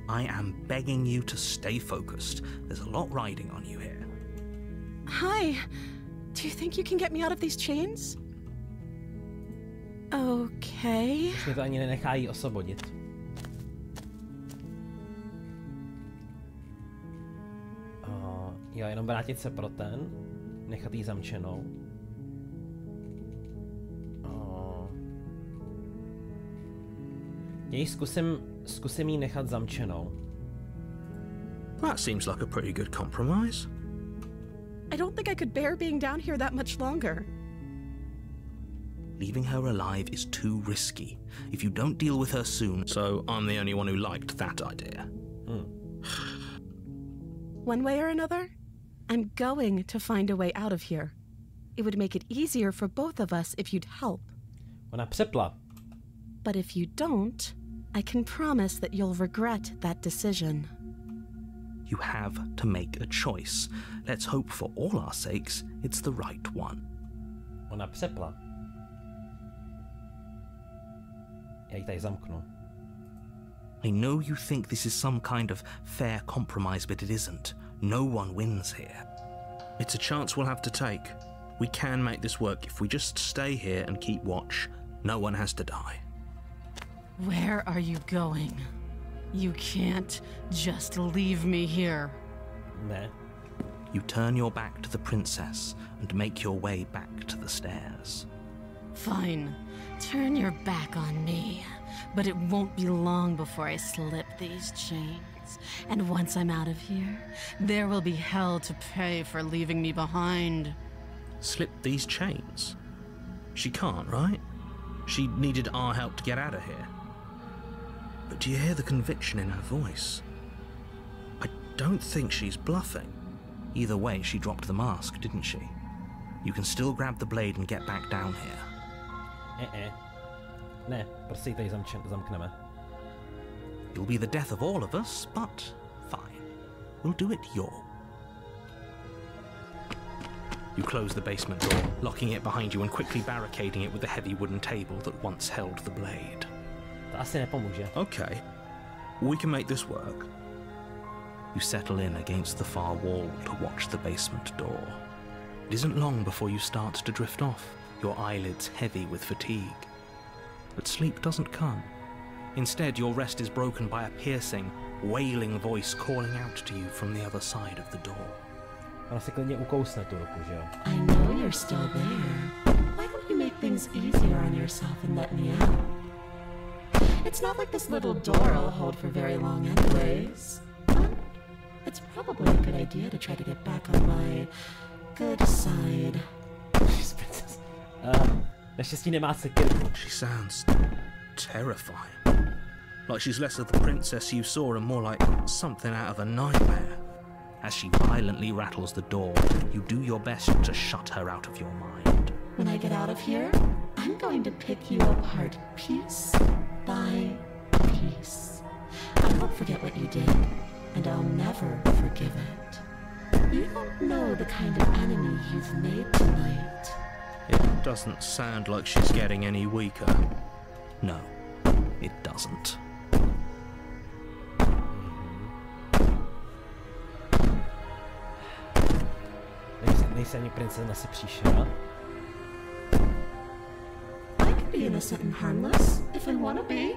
I am begging you to stay focused. There's a lot riding on you here.
Hi. Do you think you can get me out of these chains? Okay.
Už mě to ani nenechá jí osvobodit. Jo, jenom vrátit se pro ten. Nechat jí zamčenou. Jej zkusím jí nechat zamčenou.
That seems like a pretty good compromise.
I don't think I could bear being down here that much longer.
Leaving her alive is too risky. If you don't deal with her soon, so I'm the only one who liked that idea.
One way or another, I'm going to find a way out of here. It would make it easier for both of us if you'd help.
Ona přepla.
But if you don't, I can promise that you'll regret that decision.
You have to make a choice. Let's hope for all our sakes it's the right one.
Ona přepla. Já ji tady zamknu.
I know you think this is some kind of fair compromise, but it isn't. No one wins here. It's a chance we'll have to take. We can make this work if we just stay here and keep watch. No one has to die.
Where are you going? You can't just leave me here.
Ne.
You turn your back to the princess and make your way back to the stairs.
Fine. Turn your back on me. But it won't be long before I slip these chains. And once I'm out of here, there will be hell to pay for leaving me behind.
Slip these chains? She can't, right? She needed our help to get out of here. But do you hear the conviction in her voice? I don't think she's bluffing. Either way, she dropped the mask, didn't she? You can still grab the blade and get back down here.
Ne, prostě ji tady zamkneme.
You'll be the death of all of us, but fine. We'll do it your. You close the basement door, locking it behind you and quickly barricading it with the heavy wooden table that once held the blade.
To asi nepomůže.
Okay, we can make this work. You settle in against the far wall to watch the basement door. It isn't long before you start to drift off, your eyelids heavy with fatigue. But sleep doesn't come. Instead, your rest is broken by a piercing, wailing voice calling out to you from the other side of the door.
Ona si klidně ukousne tu ruku, že jo?
I know you're still there. Why don't you make things easier on yourself and let me out? It's not like this little door will hold for very long anyways. But it's probably a good idea to try to get back on my good side.
Naštěstí nemá sekiru.
She sounds terrifying. Like she's less of the princess you saw and more like something out of a nightmare. As she violently rattles the door, you do your best to shut her out of your mind.
When I get out of here, I'm going to pick you apart piece by piece. I won't forget what you did, and I'll never forgive it. You don't know the kind of enemy you've made tonight.
It doesn't sound like she's getting any weaker. No, it doesn't.
Nejsi ani princezna si příšera.
I can be innocent and harmless, if I want to be.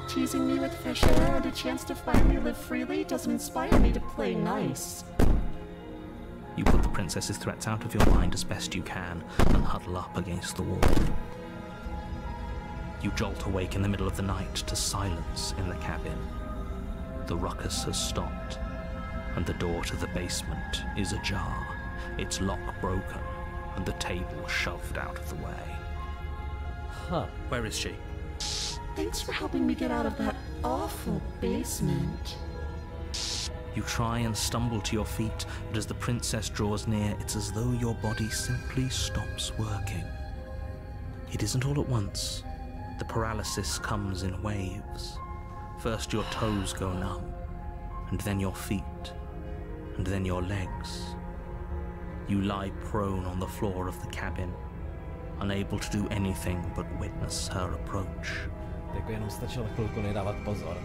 Teasing me with fresh air and a chance to finally live freely doesn't inspire me to play nice.
You put the princess's threats out of your mind as best you can and huddle up against the wall. You jolt awake in the middle of the night to silence in the cabin. The ruckus has stopped, and the door to the basement is ajar, its lock broken, and the table shoved out of the way.
Huh.
Where is she?
Thanks for helping me get out of that awful basement.
You try and stumble to your feet, but as the princess draws near, it's as though your body simply stops working. It isn't all at once. The paralysis comes in waves. First your toes go numb, and then your feet, and then your legs. You lie prone on the floor of the cabin, unable to do anything but witness her approach.
Tak jenom stačilo chvilku nedávat pozor.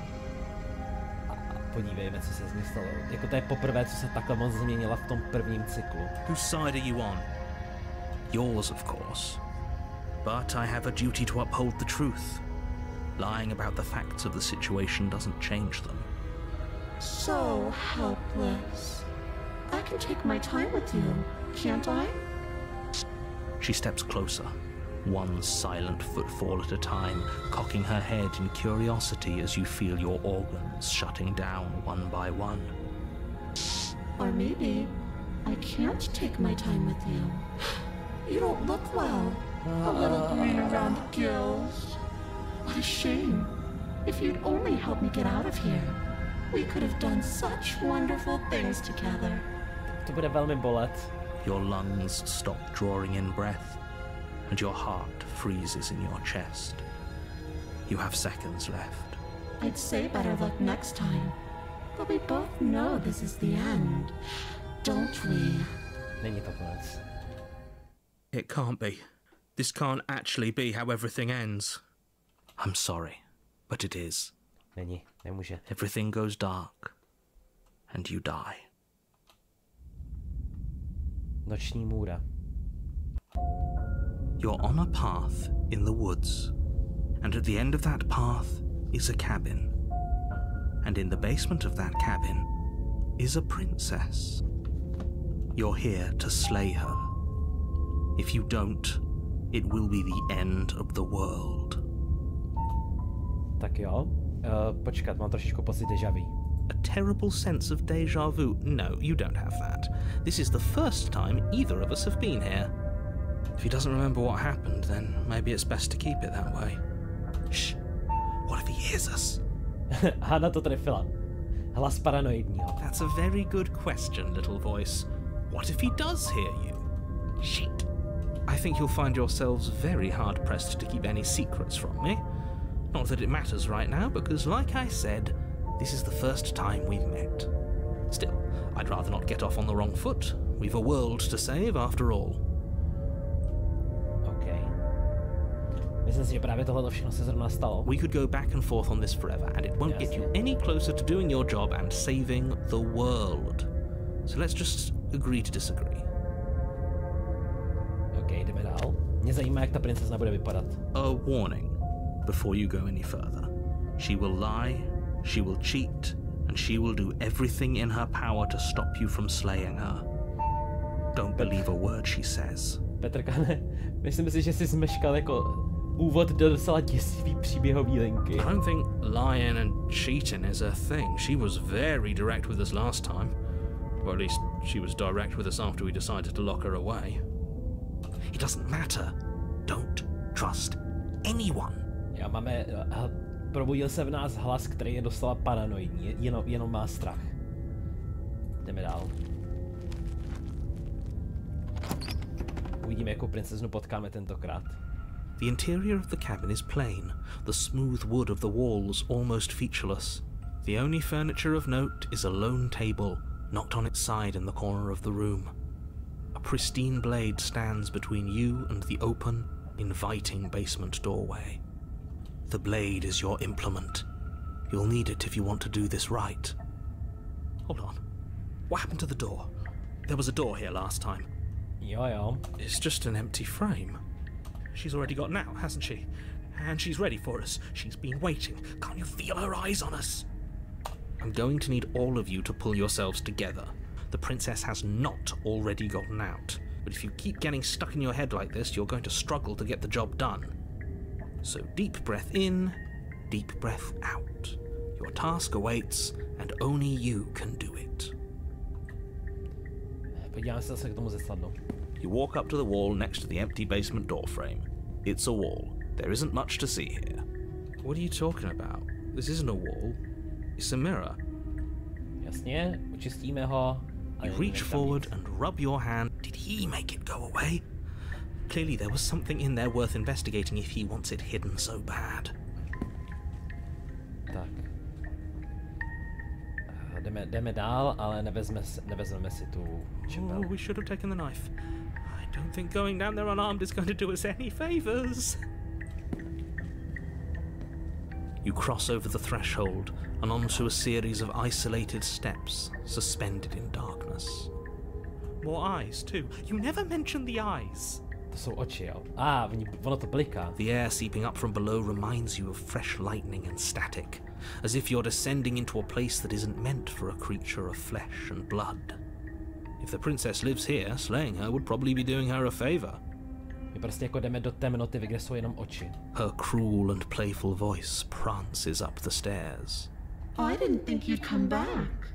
Podívejme, co se z ní stalo. Jako to je poprvé, co se takhle moc změnila v tom prvním cyklu.
Whose side are you on? Yours, of course. But I have a duty to uphold the truth. Lying about the facts of the situation doesn't change them.
So helpless. I can take my time with you, can't I?
She steps closer, one silent footfall at a time, cocking her head in curiosity as you feel your organs shutting down one by one.
Or maybe I can't take my time with you. You don't look well. A little green around the gills. What a shame. If you'd only help me get out of here, we could have done such wonderful things together.
To bude velmi bolet.
Your lungs stop drawing in breath, and your heart freezes in your chest. You have seconds left.
I'd say better luck next time, but we both know this is the end, don't we?
Není to konec.
It can't be. This can't actually be how everything ends. I'm sorry, but it is.
Není, nemůže.
Everything goes dark, and you die.
Noční můra.
You're on a path in the woods, and at the end of that path is a cabin. And in the basement of that cabin is a princess. You're here to slay her. If you don't, it will be the end of the world.
Tak jo. Počkat, mám trošičku pocit déjà vu.
A terrible sense of déjà vu. No, you don't have that. This is the first time either of us have been here. If he doesn't remember what happened, then maybe it's best to keep it that way. Shh. What if he hears us?
Hana to trefila. Hlas paranoidního.
That's a very good question, little voice. What if he does hear you? Shit. I think you'll find yourselves very hard-pressed to keep any secrets from me. Not that it matters right now, because like I said, this is the first time we've met. Still, I'd rather not get off on the wrong foot. We've a world to save after all.
Okay. Myslím si, že právě tohle všechno se zrovna stalo.
We could go back and forth on this forever, and it won't get you any closer to doing your job and saving the world. So let's just agree to disagree.
Okay, jdeme dál. Mě zajímá, jak ta princezna bude vypadat.
A warning before you go any further. She will lie, she will cheat, and she will do everything in her power to stop you from slaying her. Don't believe a word she says.
Petrkane, myslím si, že jsi zmeškal jako úvod do docela děsivý příběhový linky.
I don't think lying and cheating is a thing. She was very direct with us last time. Or at least she was direct with us after we decided to lock her away.
It doesn't matter. Don't trust anyone.
Já máme... probudil se v nás hlas, který je doslova paranoidní, jenom má strach. Jdeme dál. Uvidíme, jakou princeznu potkáme tentokrát.
The interior of the cabin is plain, the smooth wood of the walls almost featureless. The only furniture of note is a lone table, knocked on its side in the corner of the room. A pristine blade stands between you and the open, inviting basement doorway. The blade is your implement. You'll need it if you want to do this right. Hold on. What happened to the door? There was a door here last time.
Jo.
It's just an empty frame.
She's already got out, hasn't she? And she's ready for us. She's been waiting. Can't you feel her eyes on us? I'm going to need all of you to pull yourselves together. The princess has not already gotten out. But if you keep getting stuck in your head like this, you're going to struggle to get the job done. So deep breath in, deep breath out. Your task awaits, and only you can do it.
Podíváme se zase k tomu zesadlu.
You walk up to the wall next to the empty basement door frame. It's a wall. There isn't much to see here.
What are you talking about? This isn't a wall. It's a mirror.
Jasně, očistíme ho.
You reach forward and rub your hand. Did he make it go away? Clearly there was something in there worth investigating if he wants it hidden so bad.
Tak. Jdeme dál, ale nevezmeme si tu čepel.
Oh, we should have taken the knife. I don't think going down there unarmed is going to do us any favors. You cross over the threshold and onto a series of isolated steps suspended in darkness.
More eyes, too. You never mention the eyes.
To jsou oči, jo. Ono to bliká.
The air seeping up from below reminds you of fresh lightning and static, as if you're descending into a place that isn't meant for a creature of flesh and blood. If the princess lives here, slaying her would probably be doing her a favor.
My prostě jako jdeme do temnoty, kde jsou jenom oči.
Her cruel and playful voice prances up the stairs.
I didn't think you'd come back.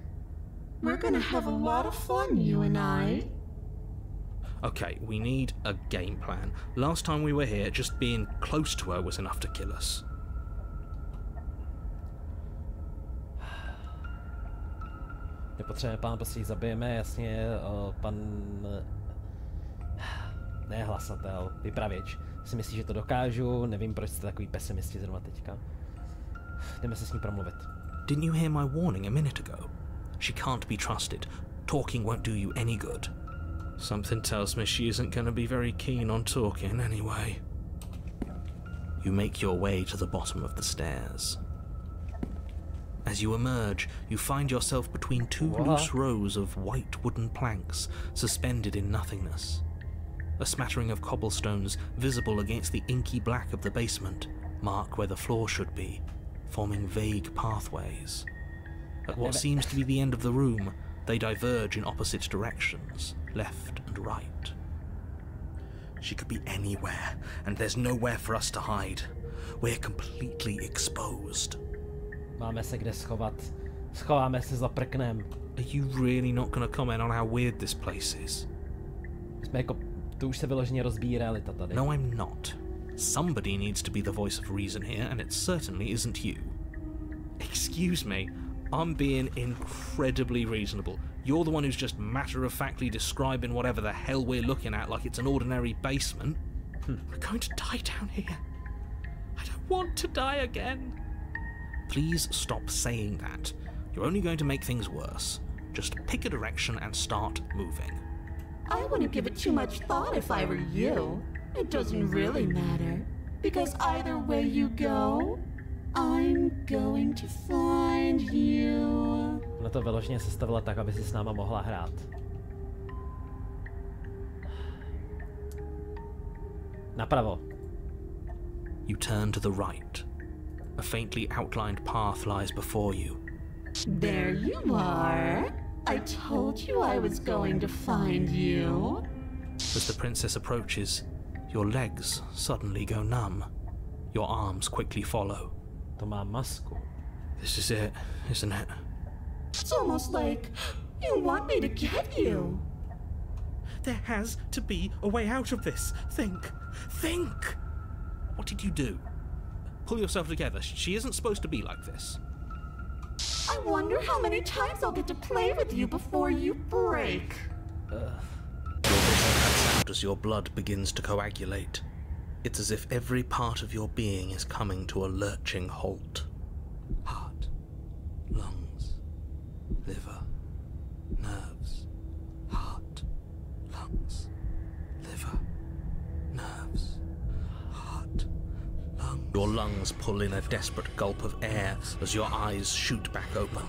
We're gonna have a lot of fun, you and I.
Okay, we need a game plan. Last time we were here, just being close to her was enough to kill us.
Nepotřebujeme pán, prostě ji zabijeme, jasně, pan... Ne hlasatel, vypravěč. Si myslí, že to dokážu, nevím, proč jste takový pesimisti zrovna teďka. Jdeme se s ní promluvit.
Didn't you hear my warning a minute ago? She can't be trusted. Talking won't do you any good.
Something tells me she isn't going to be very keen on talking anyway.
You make your way to the bottom of the stairs. As you emerge, you find yourself between two loose rows of white wooden planks suspended in nothingness. A smattering of cobblestones visible against the inky black of the basement mark where the floor should be, forming vague pathways. At what seems to be the end of the room, they diverge in opposite directions, left and right. She could be anywhere, and there's nowhere for us to hide. We're completely exposed.
Máme se kde schovat. Schováme se za prknem.
Are you really not going to comment on how weird this place is?
Jsme jako... To už se vyloženě rozbíjí realita tady.
No, I'm not. Somebody needs to be the voice of reason here, and it certainly isn't you.
Excuse me, I'm being incredibly reasonable. You're the one who's just matter-of-factly describing whatever the hell we're looking at like it's an ordinary basement. We're going to die down here. I don't want to die again.
Please stop saying that. You're only going to make things worse. Just pick a direction and start moving.
I wouldn't give it too much thought if I were you. It doesn't really matter, because either way you go, I'm going to find you.
Ona to vyloženě sestavila tak, aby si s náma mohla hrát. Napravo.
You turn to the right. A faintly outlined path lies before you.
There you are. I told you I was going to find you.
As the princess approaches, your legs suddenly go numb. Your arms quickly follow.
To má masku.
This is it, isn't it?
It's almost like you want me to get you.
There has to be a way out of this. Think. Think!
What did you do?
Pull yourself together. She isn't supposed to be like this.
I wonder how many times I'll get to play with you before you break.
Your vision cuts out as your blood begins to coagulate. It's as if every part of your being is coming to a lurching halt. Heart, lungs, liver, nerves. Heart, lungs, liver, nerves. Heart, lungs. Your lungs pull in a desperate gulp of air as your eyes shoot back open.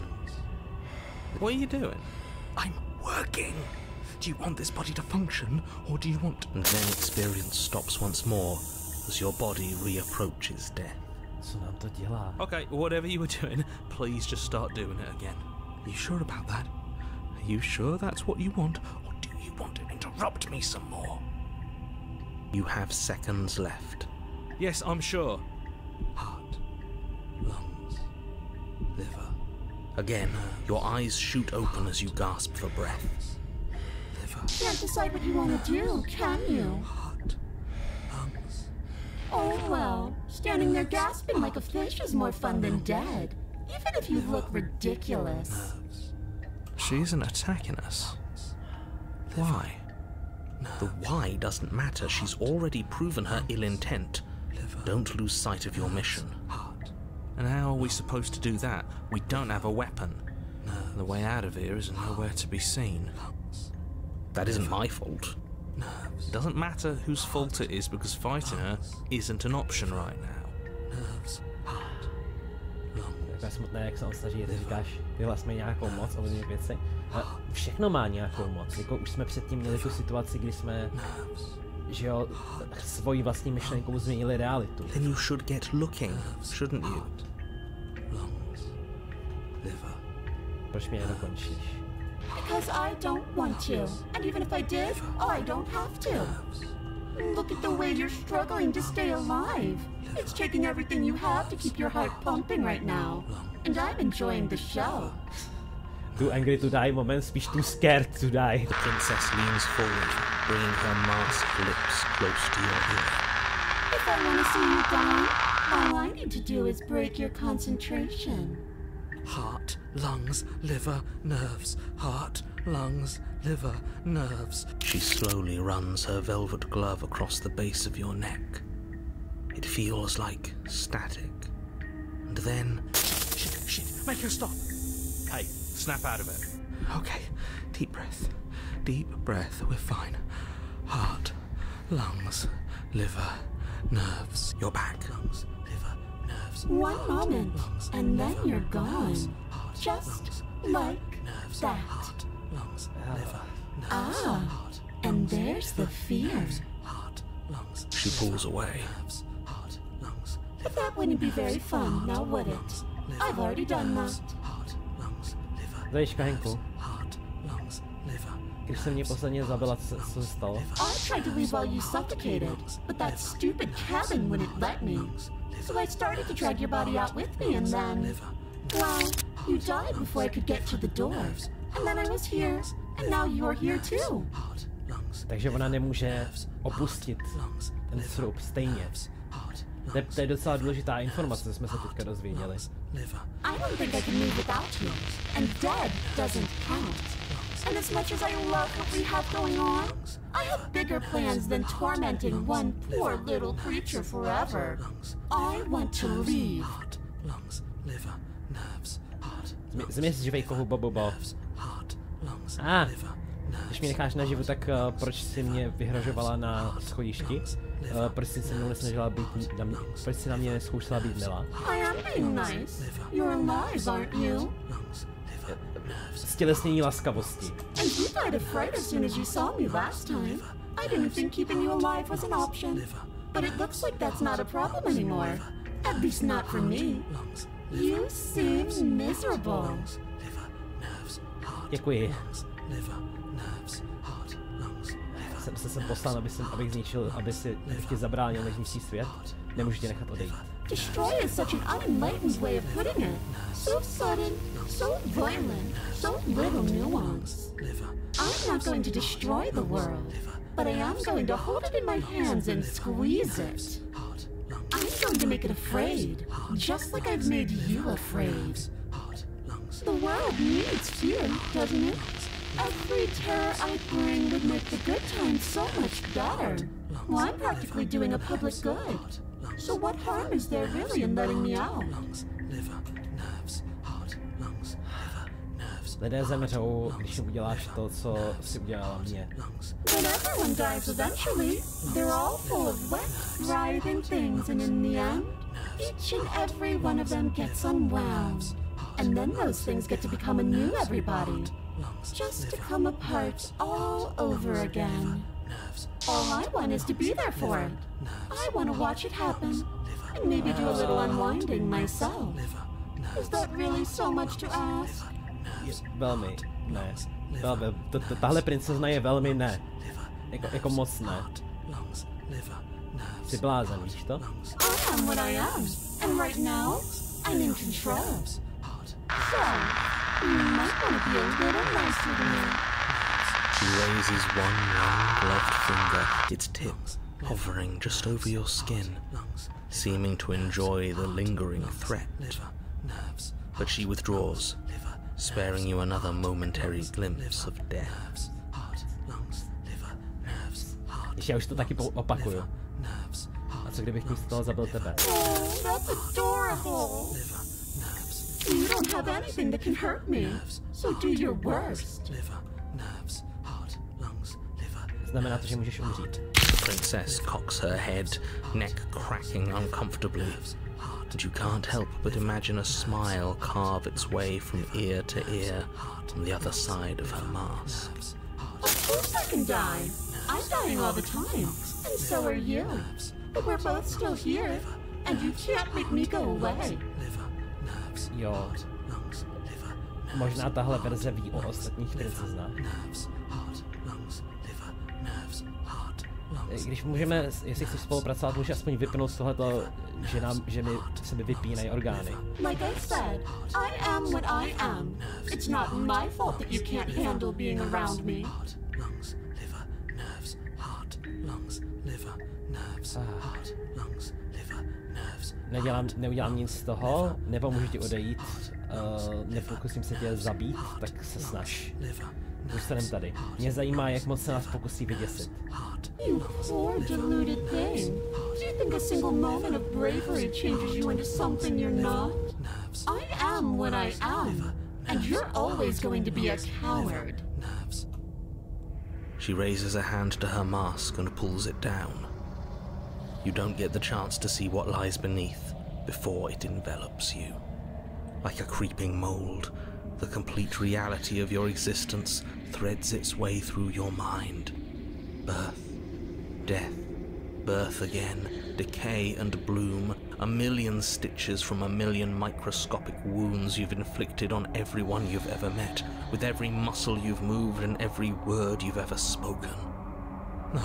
What are you doing?
I'm working. Do you want this body to function, or do you want... And then experience stops once more as your body reapproaches death.
Co nám to dělá?
Okay, whatever you were doing, please just start doing it again.
Are you sure about that? Are you sure that's what you want, or do you want to interrupt me some more? You have seconds left.
Yes, I'm sure.
Heart, lungs, liver. Again, your eyes shoot open as you gasp for breath.
Can't decide what you want to do, can you?
Heart, lungs.
Oh well, standing there gasping like a fish is more fun than dead, even if you look ridiculous.
Nerves.
She isn't attacking us. Why?
The why doesn't matter. She's already proven her ill intent. Don't lose sight of your mission.
And how are we supposed to do that? We don't have a weapon. The way out of here is nowhere to be seen.
That isn't my fault.
It doesn't matter whose fault it is because fighting her isn't an option right now.
Nerves, heart,
takové smutné, jak se on snaží, ty říkáš, vyhlas mi nějakou moc, ovlivnit věci. Všechno má nějakou moc, jako už jsme předtím měli tu situaci, kdy jsme, že jo, svojí vlastní myšlenkou změnili realitu.
Then you should get looking, shouldn't you?
Proč mě nedokončíš?
Because I don't want to. And even if I did, I don't have to. Look at the way you're struggling to stay alive. It's taking everything you have to keep your heart pumping right now. And I'm enjoying the show.
Too angry to die moment, spíš too scared to die.
The princess leans forward, bringing her masked lips close to your ear.
If I want to see you die, all I need to do is break your concentration.
Heart, lungs, liver, nerves. Heart, lungs, liver, nerves. She slowly runs her velvet glove across the base of your neck. It feels like static. And then... Shit, make her stop! Hey, snap out of it. Okay, deep breath. Deep breath, we're fine. Heart, lungs, liver, nerves. You're back. Lungs, liver, nerves.
One moment,
Lungs,
and then
liver,
you're gone.
nerves. Heart,
Just
lungs,
like
nerves.
that.
Heart, lungs, liver, nerves.
Ah,
Heart,
and
lungs,
there's the
liver,
fear.
nerves. Heart, lungs. She pulls away. Nerves. Heart, lungs,
But that wouldn't be very fun, now would it? I've already done that.
Heart, lungs, liver,
Zajíčka, Henku,
heart, lungs, liver.
když se mě posledně zabila, co se stalo?
I tried to leave while you suffocated, but that stupid cabin wouldn't let me. So I started to drag your body out with me, and then... Well, you died before I could get to the doors. And then I was here, and now you're here too.
Takže ona nemůže opustit ten srub stejně. To je docela důležitá informace, co jsme se teďka dozvěděli.
I don't think I can move without you, and dead doesn't count. And as much as I love what we have going on, I have bigger plans than tormenting one poor little creature forever. I want to leave.
Změs živej kohu bobobo. Když mě necháš naživu, tak proč jsi mě vyhrožovala na schodišti? Proč jsi se mnou nesnažila být, proč jsi na mě zkoušela být milá?
I am being nice. You're alive, aren't you?
Stělesnění laskavosti.
And you died of fright as soon as you saw me last time. I didn't think keeping you alive was an option. But it looks like that's not a problem anymore. At least not for me. You seem miserable.
Děkuji. Jsem se sem poslal, abych zničil, abych tě zabránil, než zničí svět. Nemůžu tě nechat odejít.
Destroy is such an unenlightened way of putting it. So sudden, so violent, so little nuance. I'm not going to destroy the world, but I am going to hold it in my hands and squeeze it. I'm going to make it afraid, just like I've made you afraid. The world needs fear, doesn't it? Every terror I bring would make the good times so much better. Well, I'm practically doing a public good. So what harm is there really in letting me out?
Lidé zemřou, když jim uděláš to, co si udělala mě.
But everyone dies eventually. They're all full of wet, writhing things, and in the end, each and every one of them gets unwound. And then those things get to become a new everybody. Just to come apart all over again. All I want is to be there for it. I want to watch it happen, and maybe do a little unwinding myself. Is that really so much to ask?
Velmi ne. Tahle princezna je velmi ne. Jako moc ne. Jsi blázen, víš to?
I am what I am, and right now, I'm in control. So, you might want to be a little nicer to me.
She raises one long gloved finger, its tip hovering just over your skin, seeming to enjoy the lingering threat. But she withdraws, sparing you another momentary glimpse of death.
Když já už to taky opakuju. A co kdybych místo toho zabil tebe?
Oh, that's adorable. You don't have anything that can hurt me, so do your worst.
Znamená to, že můžeš umřít.
The princess cocks her head, neck cracking uncomfortably. and you can't help but imagine a smile carve its way from ear to ear on the other side of her mask.
Of course I can die. I'm dying all the time, and so are you. But we're both still here, and you can't make me go away.
Jo. Možná tahle verze ví o ostatních princeznách. Když můžeme, jestli chceš spolupracovat, může aspoň vypnout z tohleto, že se mi vypínají orgány.
Like I said, I am what I am. It's not my fault that you can't handle being around me.
Neudělám nic z toho, nepomůžu ti odejít, nepokusím se tě zabít, tak se snaž. Zůstanem tady. Mě zajímá, jak moc se nás pokusí vyděsit.
You poor deluded thing. Do you think a single moment of bravery changes you into something you're not? I am what I am, and you're always going to be a coward.
She raises a hand to her mask and pulls it down. You don't get the chance to see what lies beneath before it envelops you. Like a creeping mold, the complete reality of your existence threads its way through your mind. Birth, death, birth again, decay and bloom, a million stitches from a million microscopic wounds you've inflicted on everyone you've ever met, with every muscle you've moved and every word you've ever spoken. No.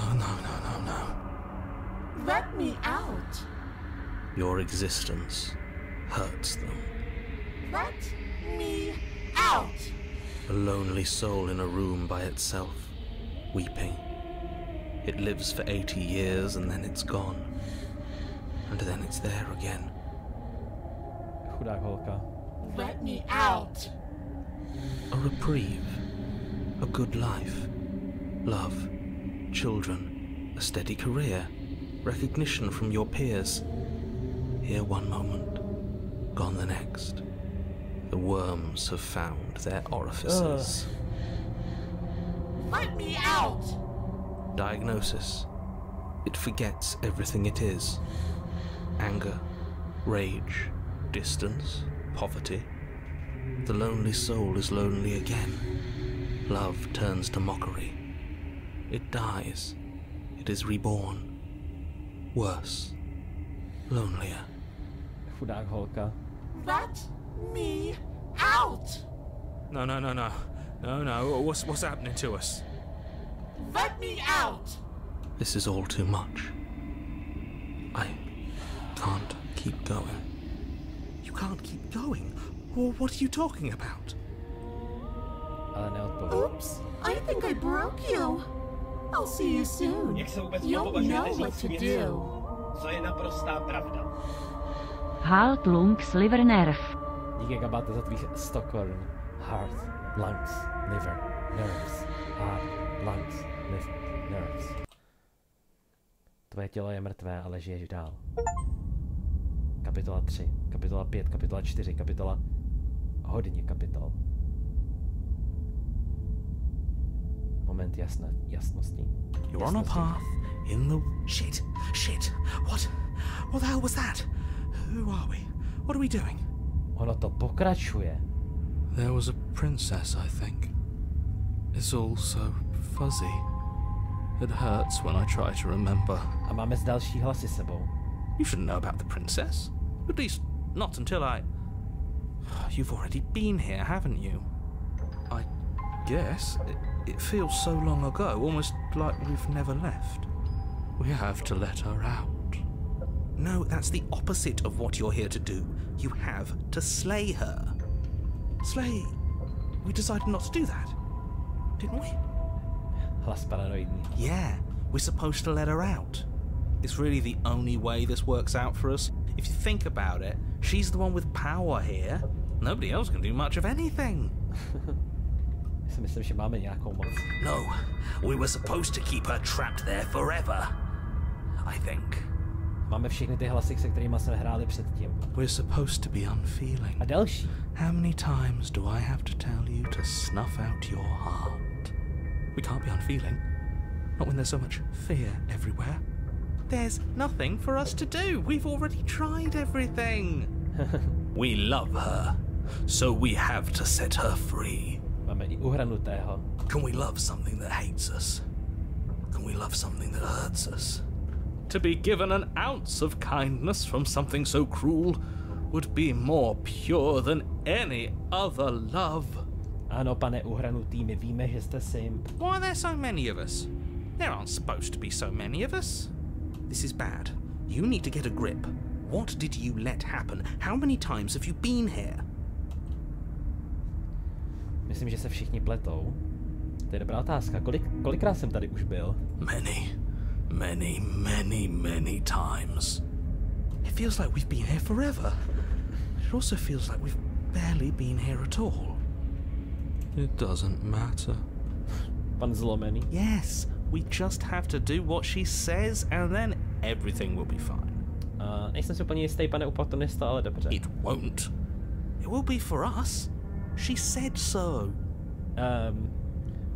Let me out.
Your existence hurts them.
Let me out.
A lonely soul in a room by itself, weeping. It lives for 80 years and then it's gone. And then it's there again.
Chudák holka.
Let me out.
A reprieve. A good life. Love. Children. A steady career. Recognition from your peers. Here one moment. Gone the next. The worms have found their orifices.
Let me out.
Diagnosis. It forgets everything it is. Anger, rage, distance, poverty. The lonely soul is lonely again. Love turns to mockery. It dies. It is reborn. Worse. Lonelier.
Chudák holka.
Let me out.
No. What's happening to us?
Let me out.
This is all too much. I can't keep going.
You can't keep going? Well, what are you talking about?
Ale neodpoví.
Oops, I think I broke you. I'll see you soon. You'll know what to do.
Co je naprostá pravda.
Halt lungs liver nerve.
Díky Gabate za tvých 100 korun. Heart, lungs, liver, nerves. Heart, lungs, liver, nerves. Tvoje tělo je mrtvé, ale žiješ dál. Kapitola 3, kapitola 5, kapitola 4, kapitola... Hodně kapitol. Moment jasnosti.
You're on a path in the... Shit! What the hell was that? Who are we? What are we doing?
Ono to pokračuje.
There was a princess, I think. It's all so fuzzy. It hurts when I try to remember.
A máme z další hlasy sebou.
You shouldn't know about the princess. At least, not until I... You've already been here, haven't you?
I guess. It feels so long ago, almost like we've never left. We have to let her out.
No, that's the opposite of what you're here to do. You have to slay her. Slay? We decided not to do that, didn't we?
Hlas paranoidní.
Yeah, we're supposed to let her out. It's really the only way this works out for us. If you think about it, she's the one with power here. Nobody else can do much of anything.
Myslím, že máme nějakou moc.
No, we were supposed to keep her trapped there forever. I think.
Máme všechny ty hlasy, se kterými jsme hráli předtím.
We're supposed to be unfeeling.
A další.
How many times do I have to tell you to snuff out your heart? We can't be unfeeling. Not when there's so much fear everywhere.
There's nothing for us to do. We've already tried everything. We love her, so we have to set her free.
Máme i uhranutého.
Can we love something that hates us? Can we love something that hurts us? To be given an ounce of kindness from something so cruel would be more pure than any other love.
Ano, pane uhranutý, my víme, že jste simp.
Why are there so many of us? There aren't supposed to be so many of us. This is bad. You need to get a grip. What did you let happen? How many times have you been here?
Myslím, že se všichni pletou. To je dobrá otázka. Kolikrát jsem tady už byl?
Many times. It feels like we've been here forever. It also feels like we've barely been here at all. It doesn't matter.
Pan zlomený.
Yes, we just have to do what she says and then everything will be fine.
Nejsem si úplně jistý, pane oportunista, ale dobře.
It won't. It will be for us. She said so.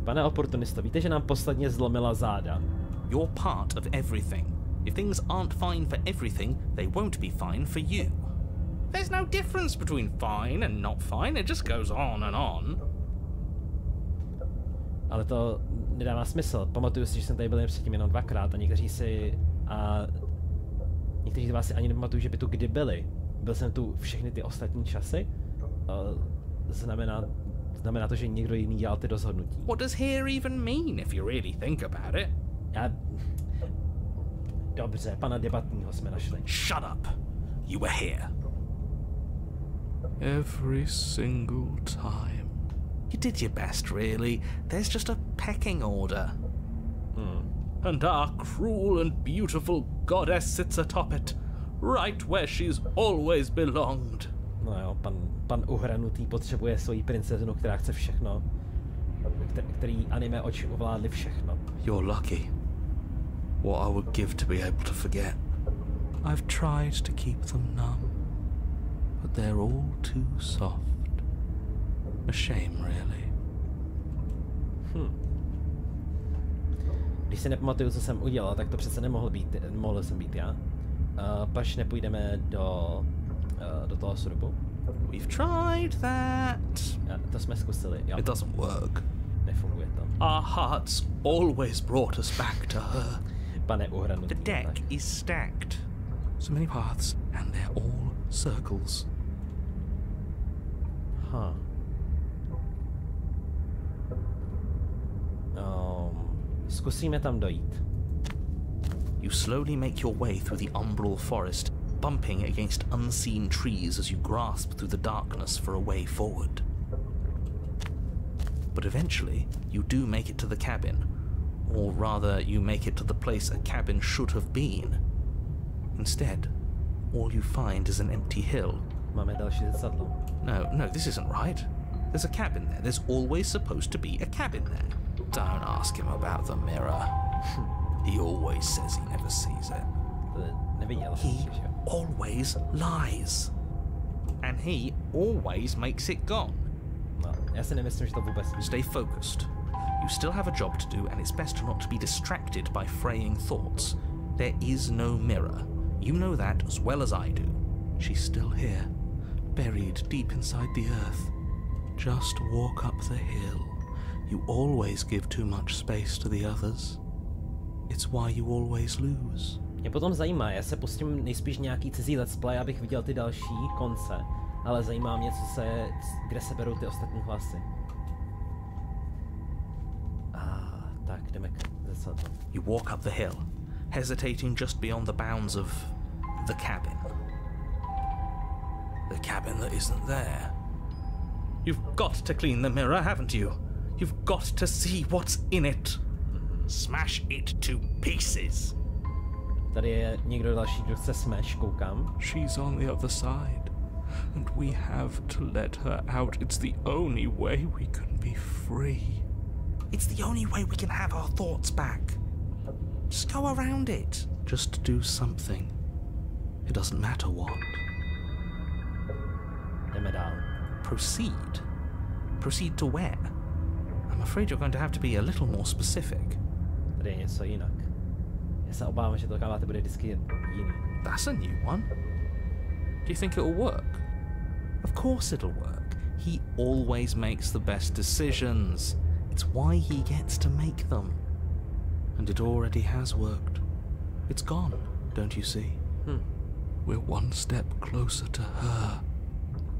Pane oportunisto, víte, že nám posledně zlomila záda.
You're part of everything. If things aren't fine for everything, they won't be fine for you. There's no difference between fine and not fine, it just goes on and on.
Ale to nedává smysl. Pamatuju si, že jsem tady byl jen předtím jenom dvakrát a někteří z vás si ani nepamatují, že by tu kdy byli. Byl jsem tu všechny ty ostatní časy. Znamená to, že někdo jiný dělal ty rozhodnutí.
What does here even mean if you really think about it?
Dobře, pana debatního jsme našli.
Shut up. You were here. Every single time. You did your best, really. There's just a pecking order. And our cruel and beautiful goddess sits atop it, right where she's always belonged.
No jo, pan uhranutý potřebuje svoji princeznu, která chce všechno. Který anime oči ovládly všechno.
You're lucky. What I would give to be able to forget. I've tried to keep them numb, but they're all too soft. A shame, really.
Když si nepamatuju, co jsem udělal, tak to přece mohl jsem být já. Pač nepůjdeme do toho srubu.
We've tried that.
To jsme zkusili, jo.
It doesn't work.
Nefunguje to.
Our hearts always brought us back to her.
Pane uhranutý.
The deck is stacked. So many paths, and they're all circles.
Zkusíme tam dojít.
You slowly make your way through the umbral forest, bumping against unseen trees as you grasp through the darkness for a way forward. But eventually, you do make it to the cabin. Or rather, you make it to the place a cabin should have been. Instead, all you find is an empty hill.
Máme další zrcadlo.
No, this isn't right. There's a cabin there. There's always supposed to be a cabin there. Don't ask him about the mirror. He always says he never sees it. He always lies. And he always makes it gone.
No, já si nemyslím, že to vůbec ví.
Stay focused. You still have a job to do, and it's best not to be distracted by fraying thoughts. There is no mirror. You know that as well as I do. She's still here, buried deep inside the earth. Just walk up the hill. You always give too much space to the others. It's why you always lose.
Mě potom zajímá, já se pustím nejspíš nějaký cizí let's play, abych viděl ty další konce. Ale zajímá mě, kde se berou ty ostatní hlasy. Tak, jdeme k zrcadlu.
You walk up the hill, hesitating just beyond the bounds of the cabin. The cabin that isn't there. You've got to clean the mirror, haven't you? You've got to see what's in it. Smash it to pieces.
Tady je někdo další, kdo chce smash, koukám.
She's on the other side, and we have to let her out. It's the only way we can be free. It's the only way we can have our thoughts back. Just go around it. Just do something. It doesn't matter what.
Jdeme dál.
Proceed? Proceed to where? I'm afraid you're going to have to be a little more specific.
Tady je něco jinak. se obávám, že to kaváte bude vždycky jiný.
That's a new one. Do you think it'll work? Of course it'll work. He always makes the best decisions. It's why he gets to make them. And it already has worked. It's gone, don't you see? We're one step closer to her.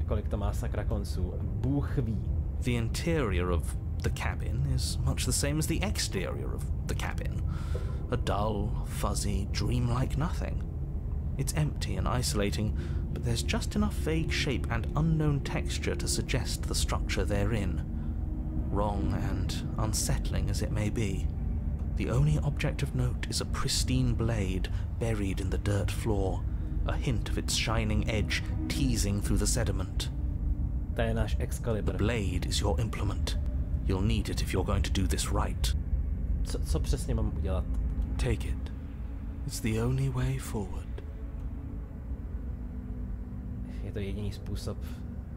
Kolik to má sakra konců? Bůh ví.
The interior of the cabin is much the same as the exterior of the cabin. A dull, fuzzy, dream-like nothing. It's empty and isolating, but there's just enough vague shape and unknown texture to suggest the structure they're in. Wrong and unsettling as it may be, the only object of note is a pristine blade buried in the dirt floor, a hint of its shining edge teasing through the sediment.
To je náš Excalibur.
The blade is your implement. You'll need it if you're going to do this right.
Co přesně mám udělat?
Take it. It's the only way forward.
Je to jediný způsob,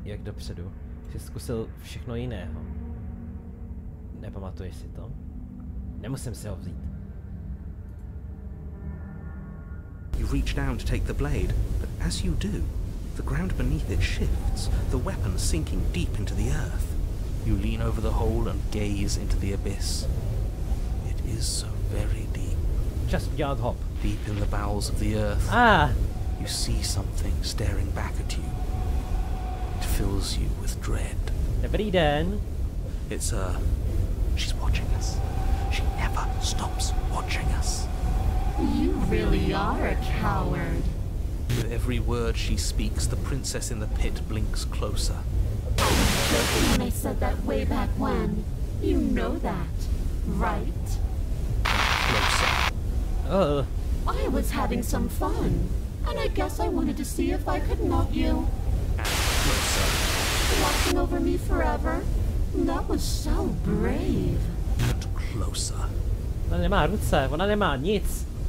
jak dopředu. Jsi zkusil všechno jiného. Nepamatuješ si to? Nemusím si ho vzít.
You reach down to take the blade, but as you do, the ground beneath it shifts, the weapon sinking deep into the earth. You lean over the hole and gaze into the abyss. It is so very deep.
Čas udělat hop.
Deep in the bowels of the earth, you see something staring back at you. It fills you with dread.
Dobrý den.
It's her. She's watching us. She never stops watching us.
You really are a coward.
With every word she speaks, the princess in the pit blinks closer.
I was joking when I said that way back when. You know that, right?
Closer.
I was having some fun, and I guess I wanted to see if I could melt you.
And closer.
Watching over me forever? That was so brave.
And closer.
Ona nemá ruce, ona nemá nic.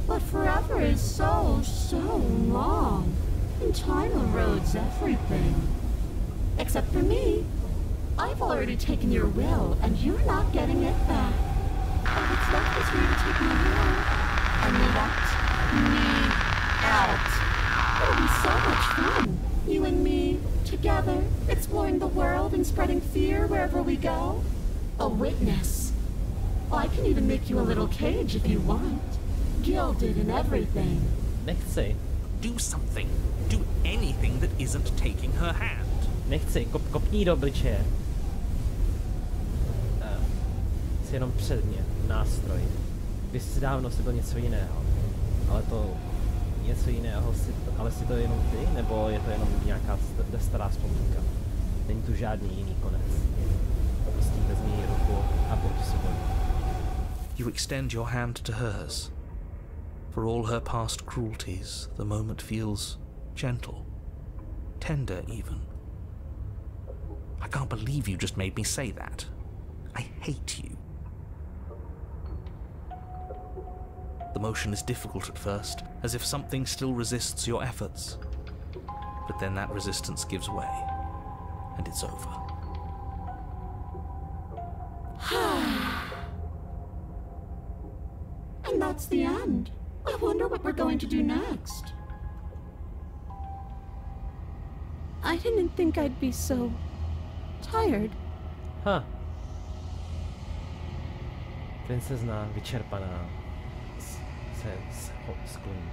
But forever is so long. And time erodes everything. Except for me. I've already taken your will, and you're not getting it back. All that's left is for you to take my will and let me out. It'll be so much fun. You and me, together, exploring the world and spreading fear wherever we go. A witness. I can even make you a little cage if you want. Gilded and everything.
Nechci.
Do something. Do anything that isn't taking her hand.
Nechci, kopní do obličeje. Jsi jenom předmět, nástroj. Když jsi dávno si byl něco jiného. Ale to něco jiného, ale si to jenom ty? Nebo je to jenom nějaká stará vzpomínka? Není tu žádný jiný konec. Prostě vezmi jí ruku a pojď si volí.
You extend your hand to hers. For all her past cruelties, the moment feels gentle, tender even. I can't believe you just made me say that. I hate you. The motion is difficult at first, as if something still resists your efforts. But then that resistance gives way, and it's over.
And that's the end. I wonder what we're going to do next.
I didn't think I'd be so tired.
Princezna vyčerpaná se skloní.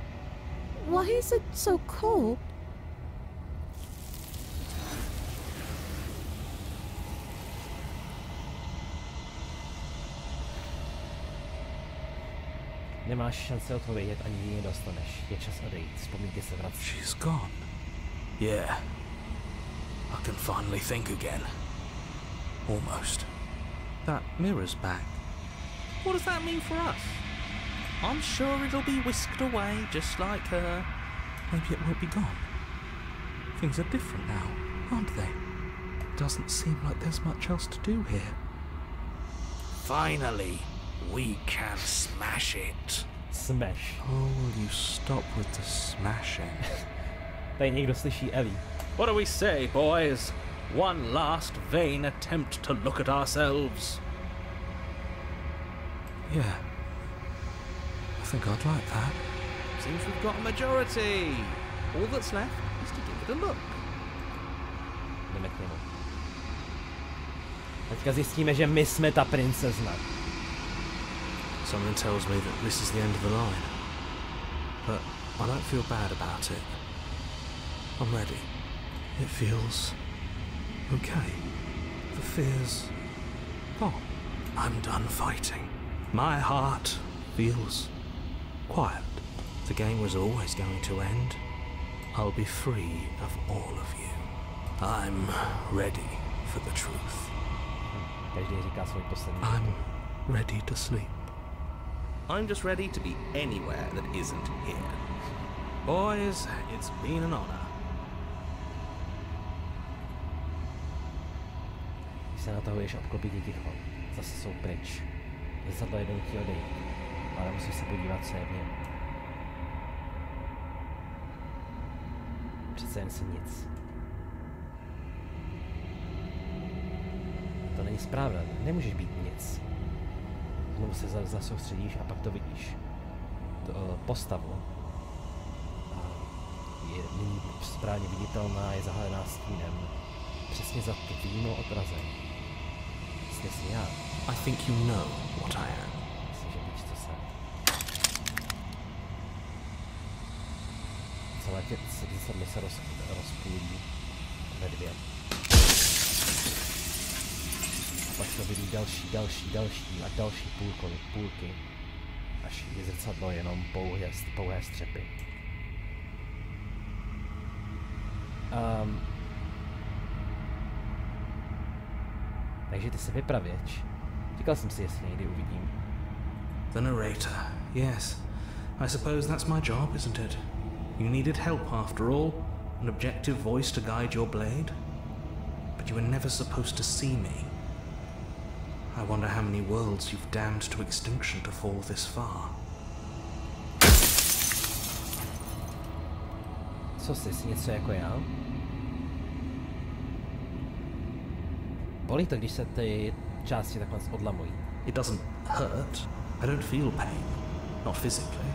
Why is it so cold?
Nemáš šanci odpovědět, ani ji nedostaneš. Je čas odejít, vzpomínky se vrací.
She's gone. Yeah. I can finally think again. Almost. That mirror's back. What does that mean for us? I'm sure it'll be whisked away just like her. Maybe it won't be gone. Things are different now, aren't they? Doesn't seem like there's much else to do here. Finally, we can smash it.
Smash.
Oh, will you stop with the smashing?
Tady někdo slyší Ellie.
What do we say, boys? One last vain attempt to look at ourselves.
Yeah. I think I'd like that.
Seems we've got a majority. All that's left is to give it a look.
Jdeme k němu. Teďka zjistíme, že my jsme ta princezna.
Something tells me that this is the end of the line. But I don't feel bad about it. I'm ready. It feels okay. The fear's gone. I'm done fighting. My heart feels quiet. The game was always going to end. I'll be free of all of you. I'm ready for the truth.
Každý říká svůj poslední.
I'm ready to sleep. I'm just ready to be anywhere that isn't here. Boys, it's been an honor.
Když se natahuješ obklopí ti ticho. Zase jsou pryč. Zrcadlo jednou ti odejít. Ale musíš se podívat, co je v něm. Přece jen si nic. To není správné, nemůžeš být nic. Znovu se zasoustředíš a pak to vidíš. Postavu. Je nyní správně viditelná, je zahalená stínem. Přesně za tvým odrazem. Jsi si já.
I think you know what I am.
Myslím, že víš, co jsem. Celé zrcadlo se rozpůlí ve dvě. Pak se vidí další a další půlky, až je zrcadlo jenom pouhé střepy. Takže ty jsi vypravěč. Říkal jsem si, jestli někdy uvidím.
The narrator, yes. I suppose that's my job, isn't it? You needed help after all, an objective voice to guide your blade. But you were never supposed to see me. I wonder how many worlds you've damned to extinction to fall this far.
Co jsi něco jako já? Bolí to, když se ty části takhle odlamují.
It doesn't hurt. I don't feel pain. Not physically.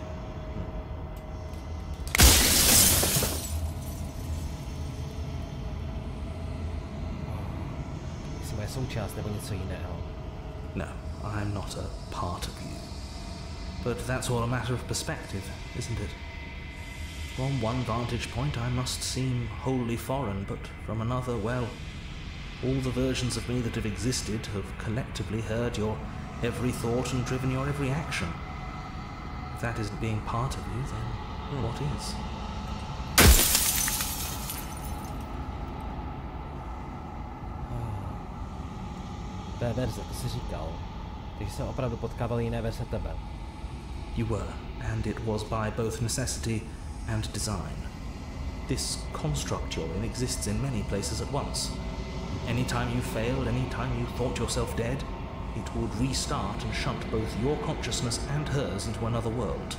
Jsi moje součást nebo něco jiného.
No, I'm not a part of you. But that's all a matter of perspective, isn't it? From one vantage point I must seem wholly foreign, but from another, well, all the versions of me that have existed have collectively heard your every thought and driven your every action. If that isn't being part of you, then what is?
Té verze, to jsi říkal. Takže jsem opravdu potkával jiné verze tebe.
You were, and it was by both necessity and design. This construct you're in exists in many places at once. Anytime you failed, anytime you thought yourself dead, it would restart and shunt both your consciousness and hers into another world.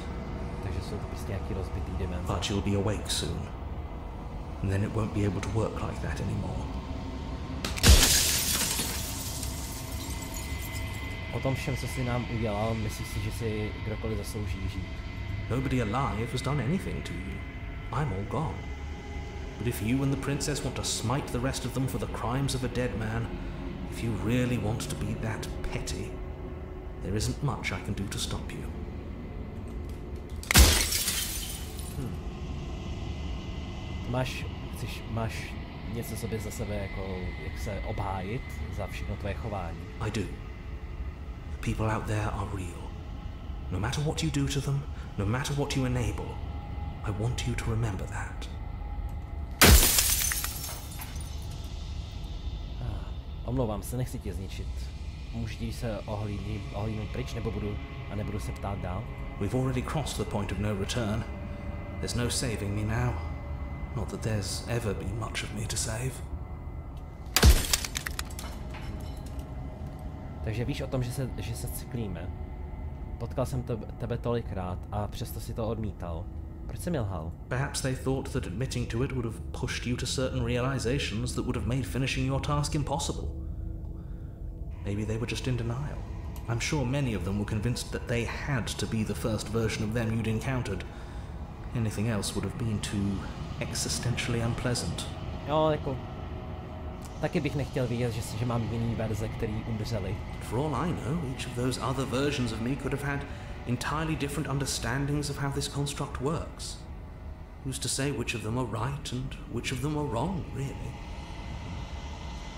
Takže jsou to prostě nějaký rozbitý dimenze.
But you'll be awake soon. And then it won't be able to work like that anymore.
O tom všem, co jsi nám udělal, myslíš si, že si kdokoliv zaslouží žít?
Nobody alive has done anything to you. I'm all gone. But if you and the princess want to smite the rest of them for the crimes of a dead man, if you really want to be that petty, there isn't much I can do to stop you.
Máš něco, co by za sebe jako, jak se obhájit za všechno tvoje chování?
I do. The people out there are real. No matter what you do to them, no matter what you enable, I want you to remember that.
Omlouvám se, nechci tě zničit. Můžu se ohlídnout pryč, nebo nebudu se ptát dál?
We've already crossed the point of no return. There's no saving me now. Not that there's ever been much of me to save.
Takže víš o tom, že se cyklíme. Potkal jsem tebe tolikrát a přesto si to odmítal. Proč jsi mi lhal?
Perhaps they thought that admitting to it would have pushed you to certain realizations that would have made finishing your task impossible. Maybe they were just in denial.
I'm sure many of them were convinced that they had to be the first version of them you'd encountered. Anything else would have been too existentially unpleasant.
Jo, jako... Taky bych nechtěl vidět, že mám jiný verze, který umřeli.
For all I know, each of those other versions of me could have had entirely different understandings of how this construct works. Who's to say which of them are right and which of them are wrong, really?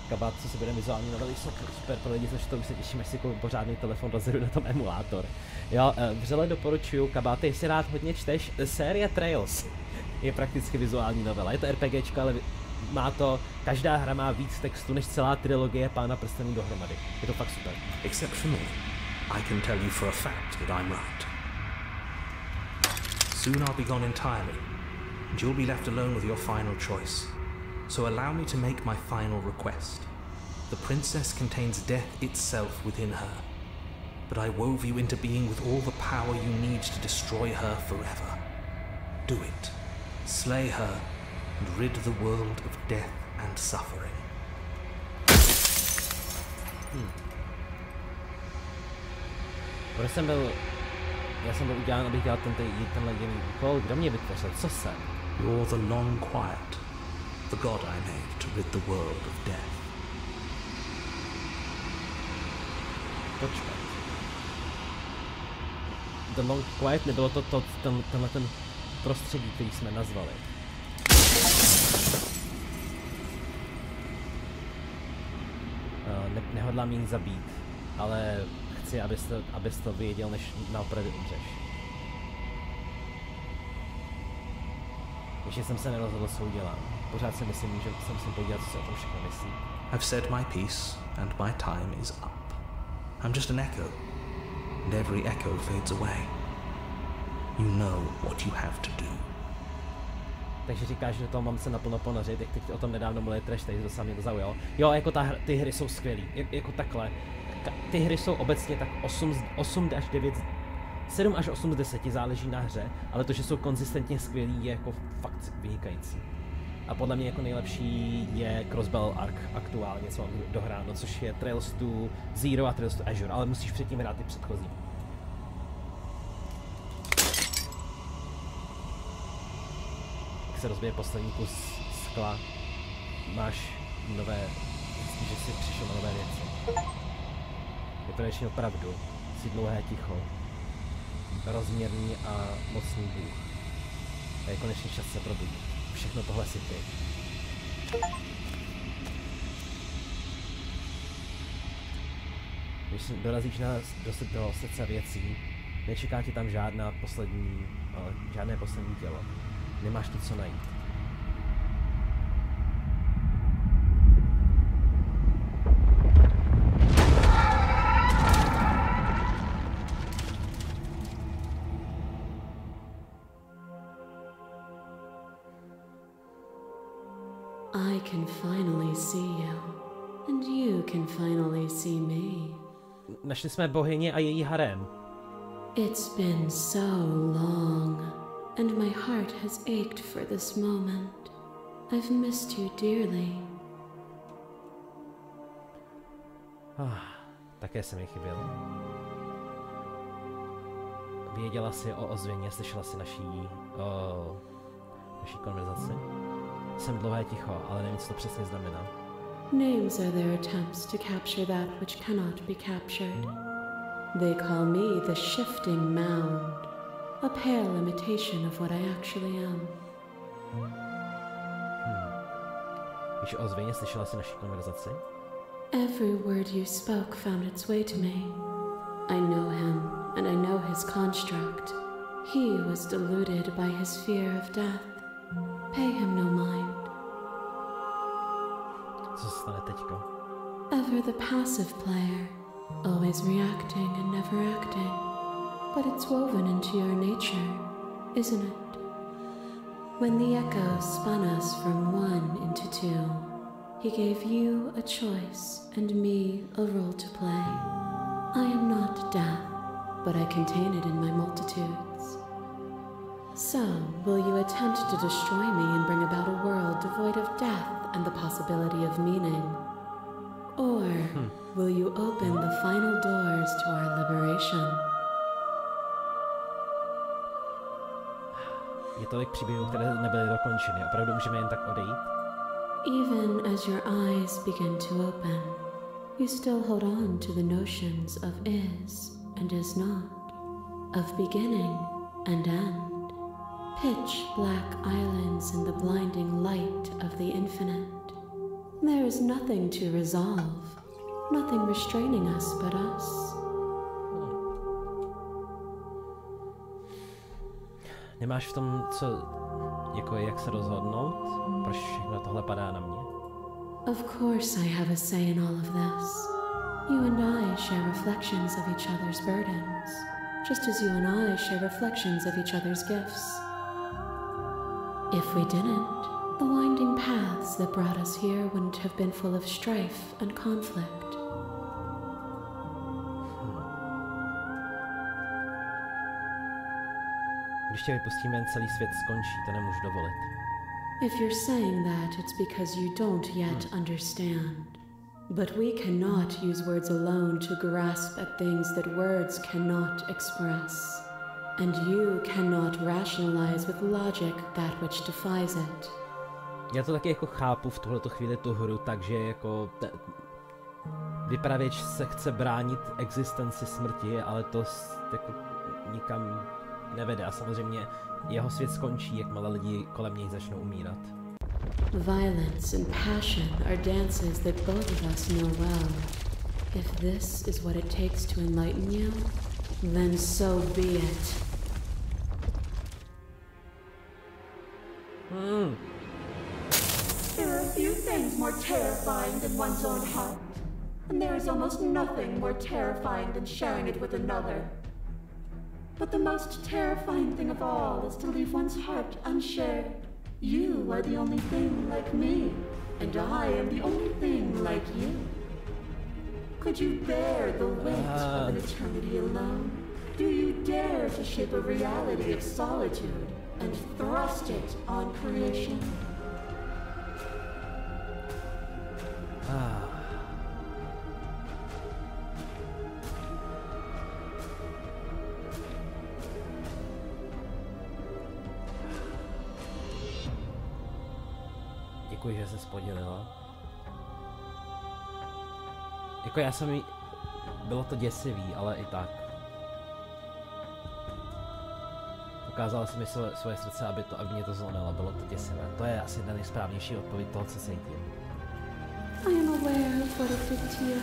Kabát, co se bude vizuální novely, jsou super pro lidi, což to už se těším, až si koupím pořádný telefon, rozjedu na tom emulátor. Jo, vřele doporučuju, Kabáty, jestli rád hodně čteš, série Trails je prakticky vizuální novela. Je to RPGčko, ale má to, každá hra má víc textu než celá trilogie Pána prstenů dohromady. Je to fakt super.
Except for me, I can tell you for a fact that I'm right. Soon I'll be gone entirely, and you'll be left alone with your final choice. So allow me to make my final request. The princess contains death itself within her, but I wove you into being with all the power you need to destroy her forever. Do it. Slay her, and rid the world of death and suffering.
Já jsem byl udělán, abych dělal tenhle jediný úkol. Kdo mě vytvořil? Co jsem?
You're the long quiet, the god I made to rid the world of death.
Počkat. The long quiet nebylo tenhle ten prostředí, který jsme nazvali. Nehodlám jí zabít, ale chci, abys to věděl, než naopravdu umřeš. Ještě jsem se nerozhodl, co udělám. Pořád si myslím, že jsem si podívat, co se o tom všechno myslí.
I've said my piece, and my time is up. I'm just an echo, and every echo fades away. You know what you have to do.
Takže říkáš, že to mám se naplno ponořit, jak teď o tom nedávno mluvili Trash, tady to sám mě to zaujalo. Jo, jako ty hry jsou skvělý, jako takhle. Ty hry jsou obecně tak 8 až 9, 7 až 8 z 10, záleží na hře, ale to, že jsou konzistentně skvělý, je jako fakt vynikající. A podle mě jako nejlepší je Crossbell Arc aktuálně, co mám dohráno, což je Trails to Zero a Trails to Azure, ale musíš předtím hrát ty předchozí. Jak se rozbije poslední kus skla, máš nové, že jsi přišel na nové věci. Je konečně opravdu, si dlouhé ticho, rozměrný a mocný bůh. A je konečně čas se probudit. Všechno tohle si ty. Když dorazíš do srdce věcí, nečeká ti tam žádné poslední tělo. Nemáš tu co najít.
I can finally see you, and you can finally see me.
Našli jsme bohyni a její harem.
It's been so long, and my heart has ached for this moment. I've missed you dearly.
Také se mi chybělo. Věděla jsi o ozvěně, slyšela jsi naší konverzaci? Jsem dlouhé ticho, ale nevím, co to přesně znamená.
Names are their attempts to capture that which cannot be captured. They call me the shifting mound, a pale imitation of what I actually am.
Víš o ozvěně, slyšela jsi naší konverzaci?
Every word you spoke found its way to me. I know him, and I know his construct. He was deluded by his fear of death. Pay him no mind.
Co se stane teďko?
Ever the passive player, always reacting and never acting. But it's woven into your nature, isn't it? When the echo spun us from one into two, he gave you a choice and me a role to play. I am not death, but I contain it in my multitudes. So, will you attempt to destroy me and bring about a world devoid of death and the possibility of meaning? Or will you open the final doors to our liberation?
Je tolik příběhů, které nebyly dokončeny. Opravdu můžeme jen tak odejít?
Even as your eyes begin to open, you still hold on to the notions of is and is not, of beginning and end, pitch black islands in the blinding light of the infinite. There is nothing to resolve, nothing restraining us but us.
Nemáš v tom, co, jako jak se rozhodnout? Proč všechno tohle padá na mě?
Of course I have a say in all of this. You and I share reflections of each other's burdens, just as you and I share reflections of each other's gifts. If we didn't, the winding paths that brought us here wouldn't have been full of strife and conflict.
Když tě vypustíme, jen celý svět skončí, to nemůžu dovolit.
If you're saying that, it's because you don't yet understand. But we cannot use words alone to grasp at things that words cannot express. And you cannot rationalize with logic that which defies it.
Já to taky jako chápu v tuhleto chvíli tu hru, takže jako vypravěč se chce bránit existenci smrti, ale to jako nikam nevede a samozřejmě jeho svět skončí, jakmile lidi kolem něj začnou umírat.
Violence and passion are dances that both of us know well. If this is what it takes to enlighten you, then so be it.
There are few things more terrifying than one's own heart, and there is almost nothing more terrifying than sharing it with another. But the most terrifying thing of all is to leave one's heart unshared. You are the only thing like me, and I am the only thing like you. Could you bear the weight of an eternity alone? Do you dare to shape a reality of solitude and thrust it on creation?
Děkuji, že se podělila. Jako já jsem jí... Bylo to děsivý, ale i tak. Ukázala jsem mi svoje srdce, aby mě to zlomilo. Bylo to děsivé. To je asi nejsprávnější odpověď toho, co cítím.
I am aware of what it did to you,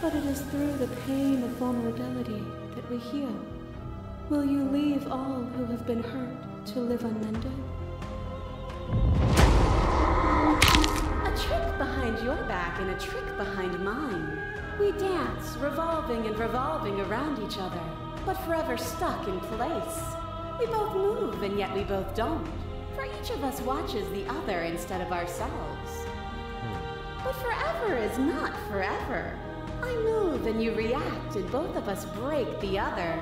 but it is through the pain of vulnerability that we heal. Will you leave all who have been hurt to live unmended?
A trick behind your back and a trick behind mine. We dance, revolving and revolving around each other, but forever stuck in place. We both move and yet we both don't, for each of us watches the other instead of ourselves. But forever is not forever. I move and you react and both of us break the other.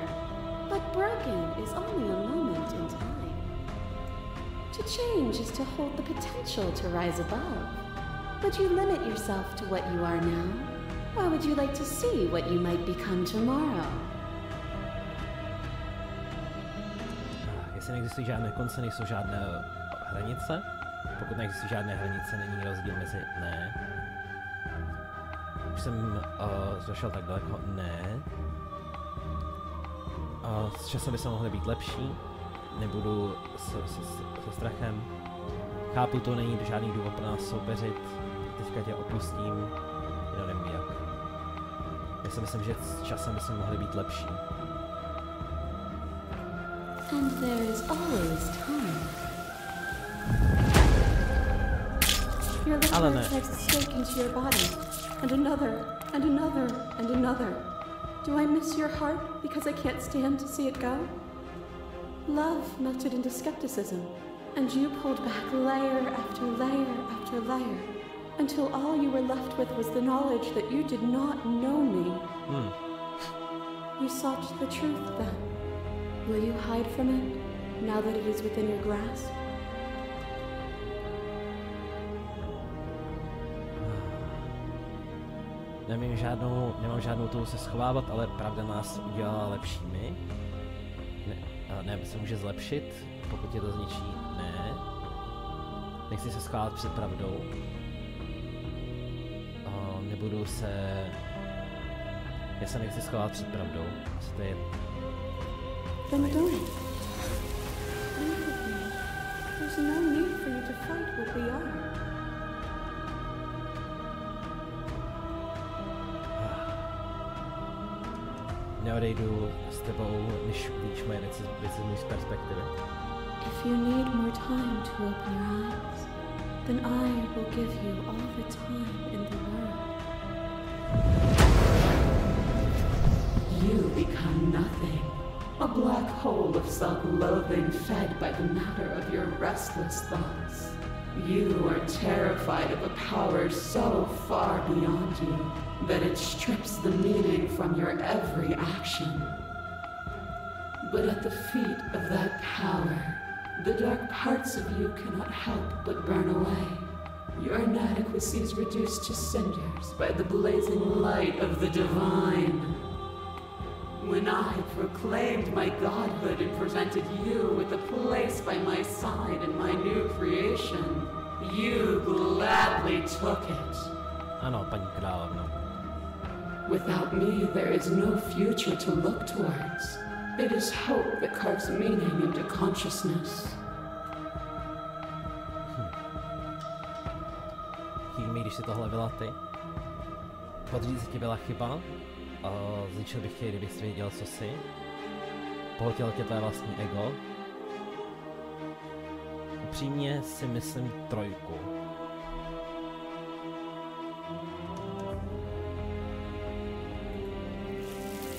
But broken is only a moment in time. To change is to hold the potential to rise above. Would you limit yourself to what you are now? Or would you like to see what you might become tomorrow?
Jestli neexistují žádné konce, nejsou žádné hranice. Pokud neexistují žádné hranice, není rozdíl mezi ne. Už jsem zašel tak daleko, ne. S časem by se mohly být lepší. Nebudu se strachem. Chápu, to není žádný důvod pro nás soupeřit. Teďka tě opustím, jenom nevím jak. Já si myslím, že s časem by se mohly být lepší.
And there is always time. Your little heart takes a stake into your body, and another, and another, and another. Do I miss your heart because I can't stand to see it go? Love melted into skepticism, and you pulled back layer after layer after layer, until all you were left with was the knowledge that you did not know me. You sought the truth then. Will you hide from it, now that it is within your grasp?
Nemám žádnou touhu se schovávat, ale pravda nás udělala lepšími. Ne, se může zlepšit, pokud je to zničí. Ne. Nechci se schovávat před pravdou. Nebudu se... Já se nechci schovávat před pravdou. Asi to je...
Then don't. There's no need for you to fight what we are.
Neodejdu s tebou, než uvidíš moje věci z perspektivy.
If you need more time to open your eyes, then I will give you all the time in the world.
You become nothing. A black hole of self-loathing fed by the matter of your restless thoughts. You are terrified of a power so far beyond you that it strips the meaning from your every action. But at the feet of that power, the dark parts of you cannot help but burn away. Your inadequacy is reduced to cinders by the blazing light of the divine. When I proclaimed my godhood and presented you with a place by my side in my new creation, you gladly took it.
Ano, paní královno.
Without me, there is no future to look towards. It is hope that carves meaning into consciousness.
Chybí, když si tohle byla ty. Podříct ti byla chyba. Zničil bych tě, kdybych věděl, co jsi. Pohltil tě tvé vlastní ego. Upřímně si myslím trojku.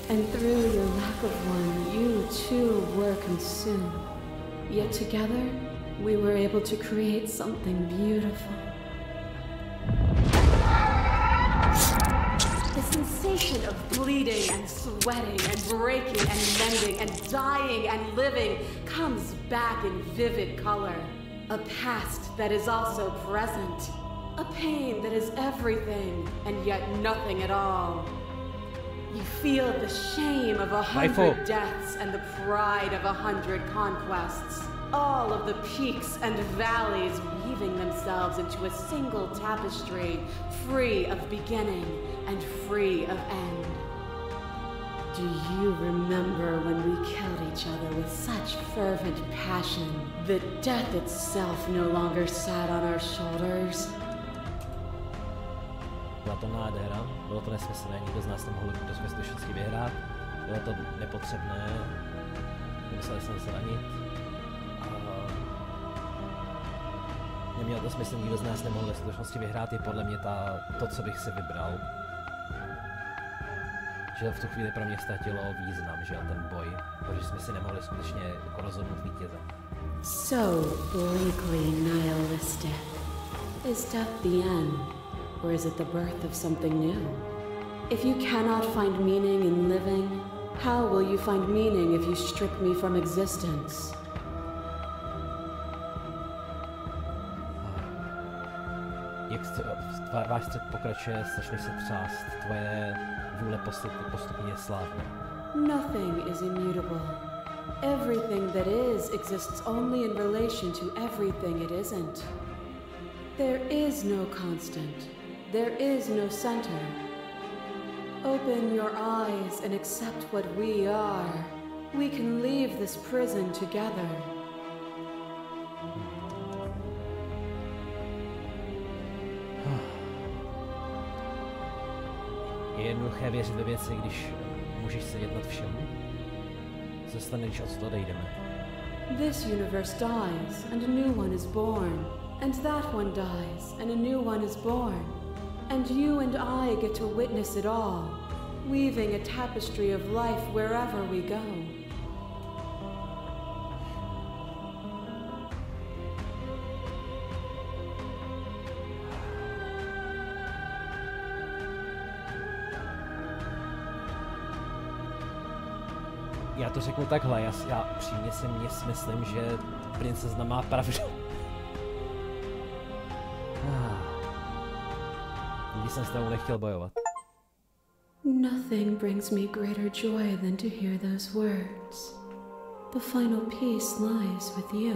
And through your lack of one, you too were consumed. Yet together, we were able to create something beautiful.
The sensation of bleeding and sweating and breaking and mending and dying and living comes back in vivid color. A past that is also present. A pain that is everything and yet nothing at all. You feel the shame of 100 deaths and the pride of 100 conquests. All of the peaks and valleys weaving themselves into a single tapestry, free of beginning and free of end. Do you remember when we killed each other with such fervent passion that death itself no longer sat on our shoulders?
Byla to nádhera, bylo to nesmyslné, nikdo z nás nemohl do své skutečnosti vyhrát, bylo to nepotřebné, nemuseli jsme se ranit. Nemělo to smysl, nikdo z nás nemohl ve skutečnosti vyhrát, je podle mě to, co bych si vybral. Že v tu chvíli pro mě ztratilo význam, že ten boj, protože jsme si nemohli skutečně rozhodnout vítěze.
So bleakly nihilistic. Is death the end, or is it the birth of something new? If you cannot find meaning in living, how will you find meaning if you strip me from existence?
Jak váš střed pokračuje, začne se třást, tvoje vůle postupně slávne.
Nothing is immutable. Everything that is exists only in relation to everything it isn't. There is no constant. There is no center. Open your eyes and accept what we are. We can leave this prison together.
Je jednoduché věřit ve věci, když můžeš sedět nad všem. Co stane, když odsud odejdeme?
This universe dies and a new one is born. And that one dies and a new one is born. And you and I get to witness it all, weaving a tapestry of life wherever we go.
Já to řeknu takhle, já upřímně si myslím, že princezna má pravdu. Nikdy jsem s tebou nechtěl bojovat.
Nothing brings me greater joy than to hear those words. The final peace lies with you.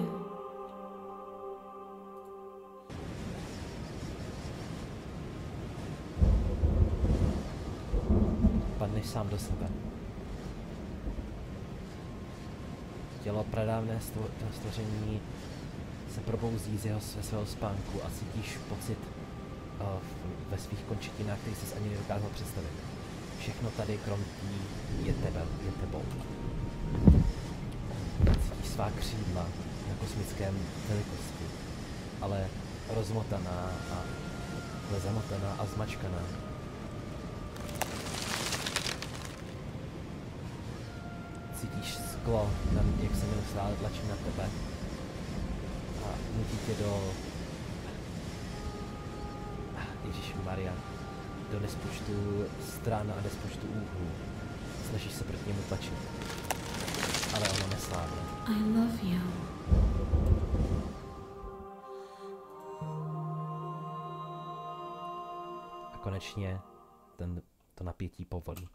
Padneš sám do sebe. Tělo pradávné stvoření se probouzí ze svého spánku a cítíš pocit ve svých končetinách, který jsi ani nedokázal představit. Všechno tady krom tý je tebou. Cítíš svá křídla na kosmickém velikosti, ale rozmotaná a zamotaná a zmačkaná. Cítíš sklo, jak se neustále tlačí na tebe a nutí tě do Ježišmarja, do nespočtu stran a nespočtu úhlů. Snažíš se proti němu tlačit, ale ono neslávne.
I love you.
A konečně to napětí povolí.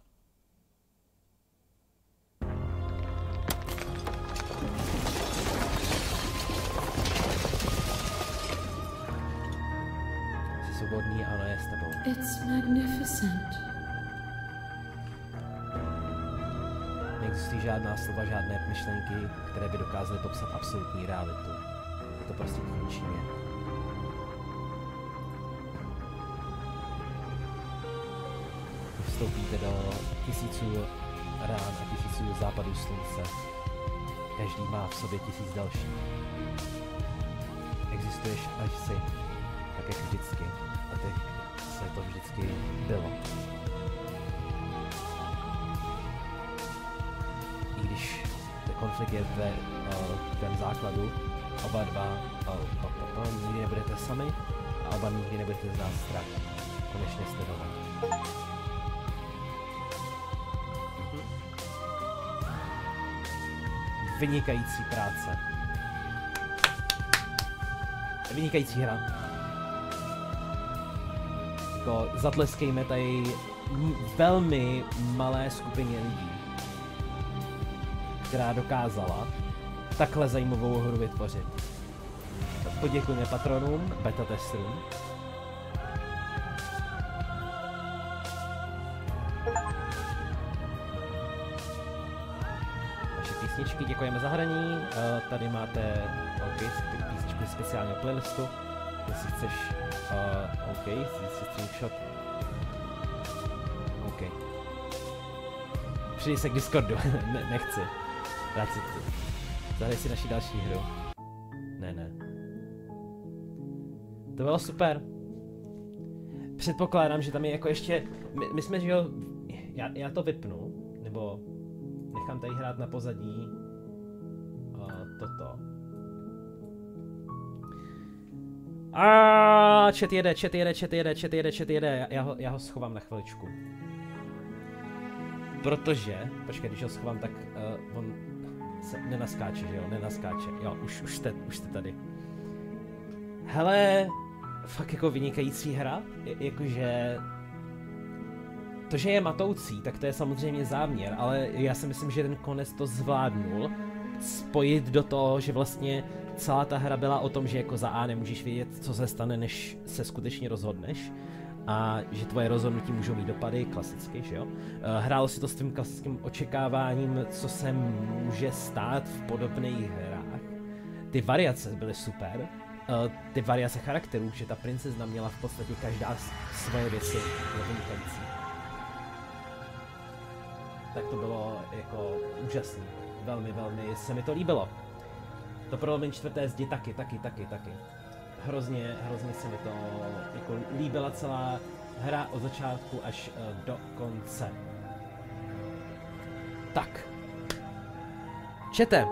Svobodný a ona je s tebou.
It's magnificent.
Neexistují žádná slova, žádné myšlenky, které by dokázaly popsat absolutní realitu. Je to prostě tím, čím je. Vstoupíte do tisíců rán a tisíců západů slunce. Každý má v sobě 1000 dalších. Existuješ až si, tak jak vždycky. A teď se to vždycky bylo. I když ten konflikt je v tvém základu, oba dva nikdy nebudete sami a oba nikdy nebudete znát strach. Konečně jste doma. Vynikající práce. Vynikající hra. Jako zatleskejme tady velmi malé skupině lidí, která dokázala takhle zajímavou hru vytvořit. Poděkujeme patronům, beta testerům. Naše písničky, děkujeme za hraní. Tady máte písničku speciálního playlistu. Jestli chceš, screenshot. OK. Přijdi se k Discordu, nechci. Rád si to. Zahraj si naši další hru. Ne. To bylo super. Předpokládám, že tam je jako ještě, my jsme, že jo, já to vypnu, nebo nechám tady hrát na pozadí toto. Chat jede, já ho schovám na chviličku. Protože, počkej, když ho schovám, tak on se nenaskáče, že jo, nenaskáče. Jo, už jste tady. Hele, fakt jako vynikající hra, jakože to, že je matoucí, tak to je samozřejmě záměr, ale já si myslím, že ten konec to zvládnul spojit do toho, že vlastně celá ta hra byla o tom, že jako za A nemůžeš vědět, co se stane, než se skutečně rozhodneš a že tvoje rozhodnutí můžou mít dopady, klasicky, že jo. Hrálo si to s tím klasickým očekáváním, co se může stát v podobných hrách. Ty variace byly super, ty variace charakterů, že ta princezna měla v podstatě každá svoje věci vynikající. Tak to bylo jako úžasné. Velmi se mi to líbilo. To prolomení 4. zdi taky. Hrozně se mi to jako líbila celá hra od začátku až do konce. Tak. Čete.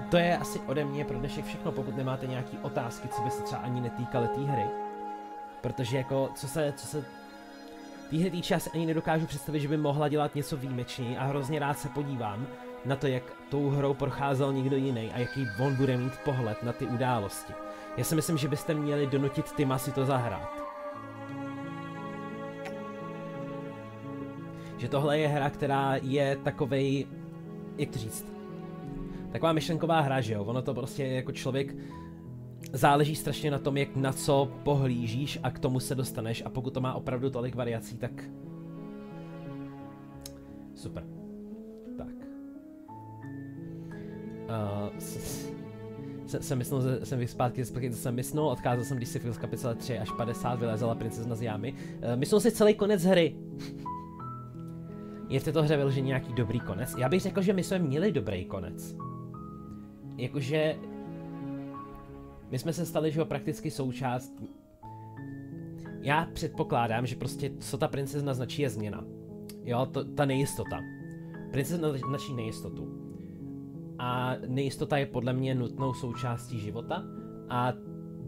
To je asi ode mě pro dnešek všechno, pokud nemáte nějaký otázky, co by se třeba ani netýkaly té hry. Protože jako, co se téhle týče, já si ani nedokážu představit, že by mohla dělat něco výjimečný a hrozně rád se podívám na to, jak tou hrou procházel někdo jiný a jaký on bude mít pohled na ty události. Já si myslím, že byste měli donutit Tima si to zahrát. Že tohle je hra, která je takovej, jak to říct, taková myšlenková hra, že jo? Ono to prostě jako člověk záleží strašně na tom, jak na co pohlížíš a k tomu se dostaneš a pokud to má opravdu tolik variací, tak super. Tak. Jsem zpátky jsem mysnul, odcházel jsem, když si v kapitole 3 až 50 vylezala princezna z jámy. Myslel si celý konec hry. Je v této hře vyložený nějaký dobrý konec? Já bych řekl, že my jsme měli dobrý konec. Jakože my jsme se stali, že jo, prakticky součást. Já předpokládám, že prostě co ta princezna značí je změna. Jo, ta nejistota. Princezna značí nejistotu. A nejistota je podle mě nutnou součástí života a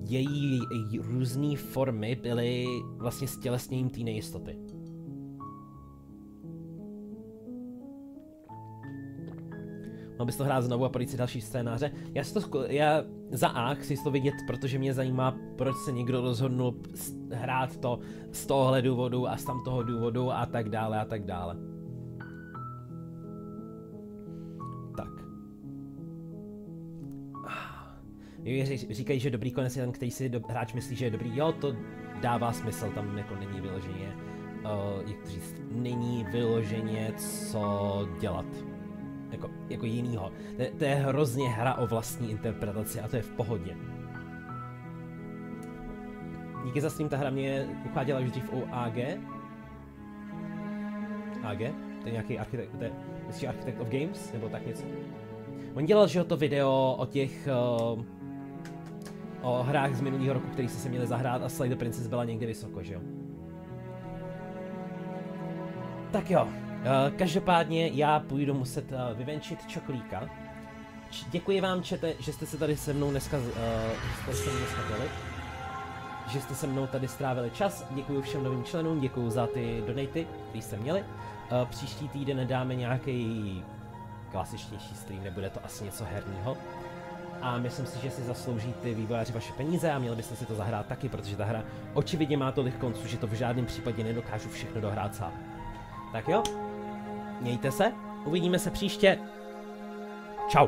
její různé formy byly vlastně stělesněním té nejistoty. Mohl bys to hrát znovu a projít si další scénáře. Já za A chci to vidět, protože mě zajímá, proč se někdo rozhodnul hrát to z tohohle důvodu a z tamtoho důvodu a tak dále a tak dále. Tak. Říkají, že dobrý konec je ten, který si hráč myslí, že je dobrý. Jo, to dává smysl, tam jako není vyloženě, jak to říct, není vyloženě co dělat. Jako jinýho. To je hrozně hra o vlastní interpretaci a to je v pohodě. Díky za stream, ta hra mě ucháděla už dřív u AG. AG? To je nějaký architekt, to je Architect of Games, nebo tak něco. On dělal, že to video o těch o hrách z minulého roku, který se měli zahrát a Slay the Princess byla někde vysoko, že jo? Tak jo. Každopádně já půjdu muset vyvenčit čoklíka. Děkuji vám, čete, že jste se tady se mnou dneska byli. Že jste se mnou tady strávili čas. Děkuji všem novým členům, děkuji za ty donaty, které jste měli. Příští týden dáme nějaký klasičtější stream, nebude to asi něco herního. A myslím si, že si zaslouží ty vývojáři vaše peníze a měli byste si to zahrát taky, protože ta hra očividně má tolik konců, že to v žádném případě nedokážu všechno dohrát sám. Tak jo, mějte se, uvidíme se příště. Čau.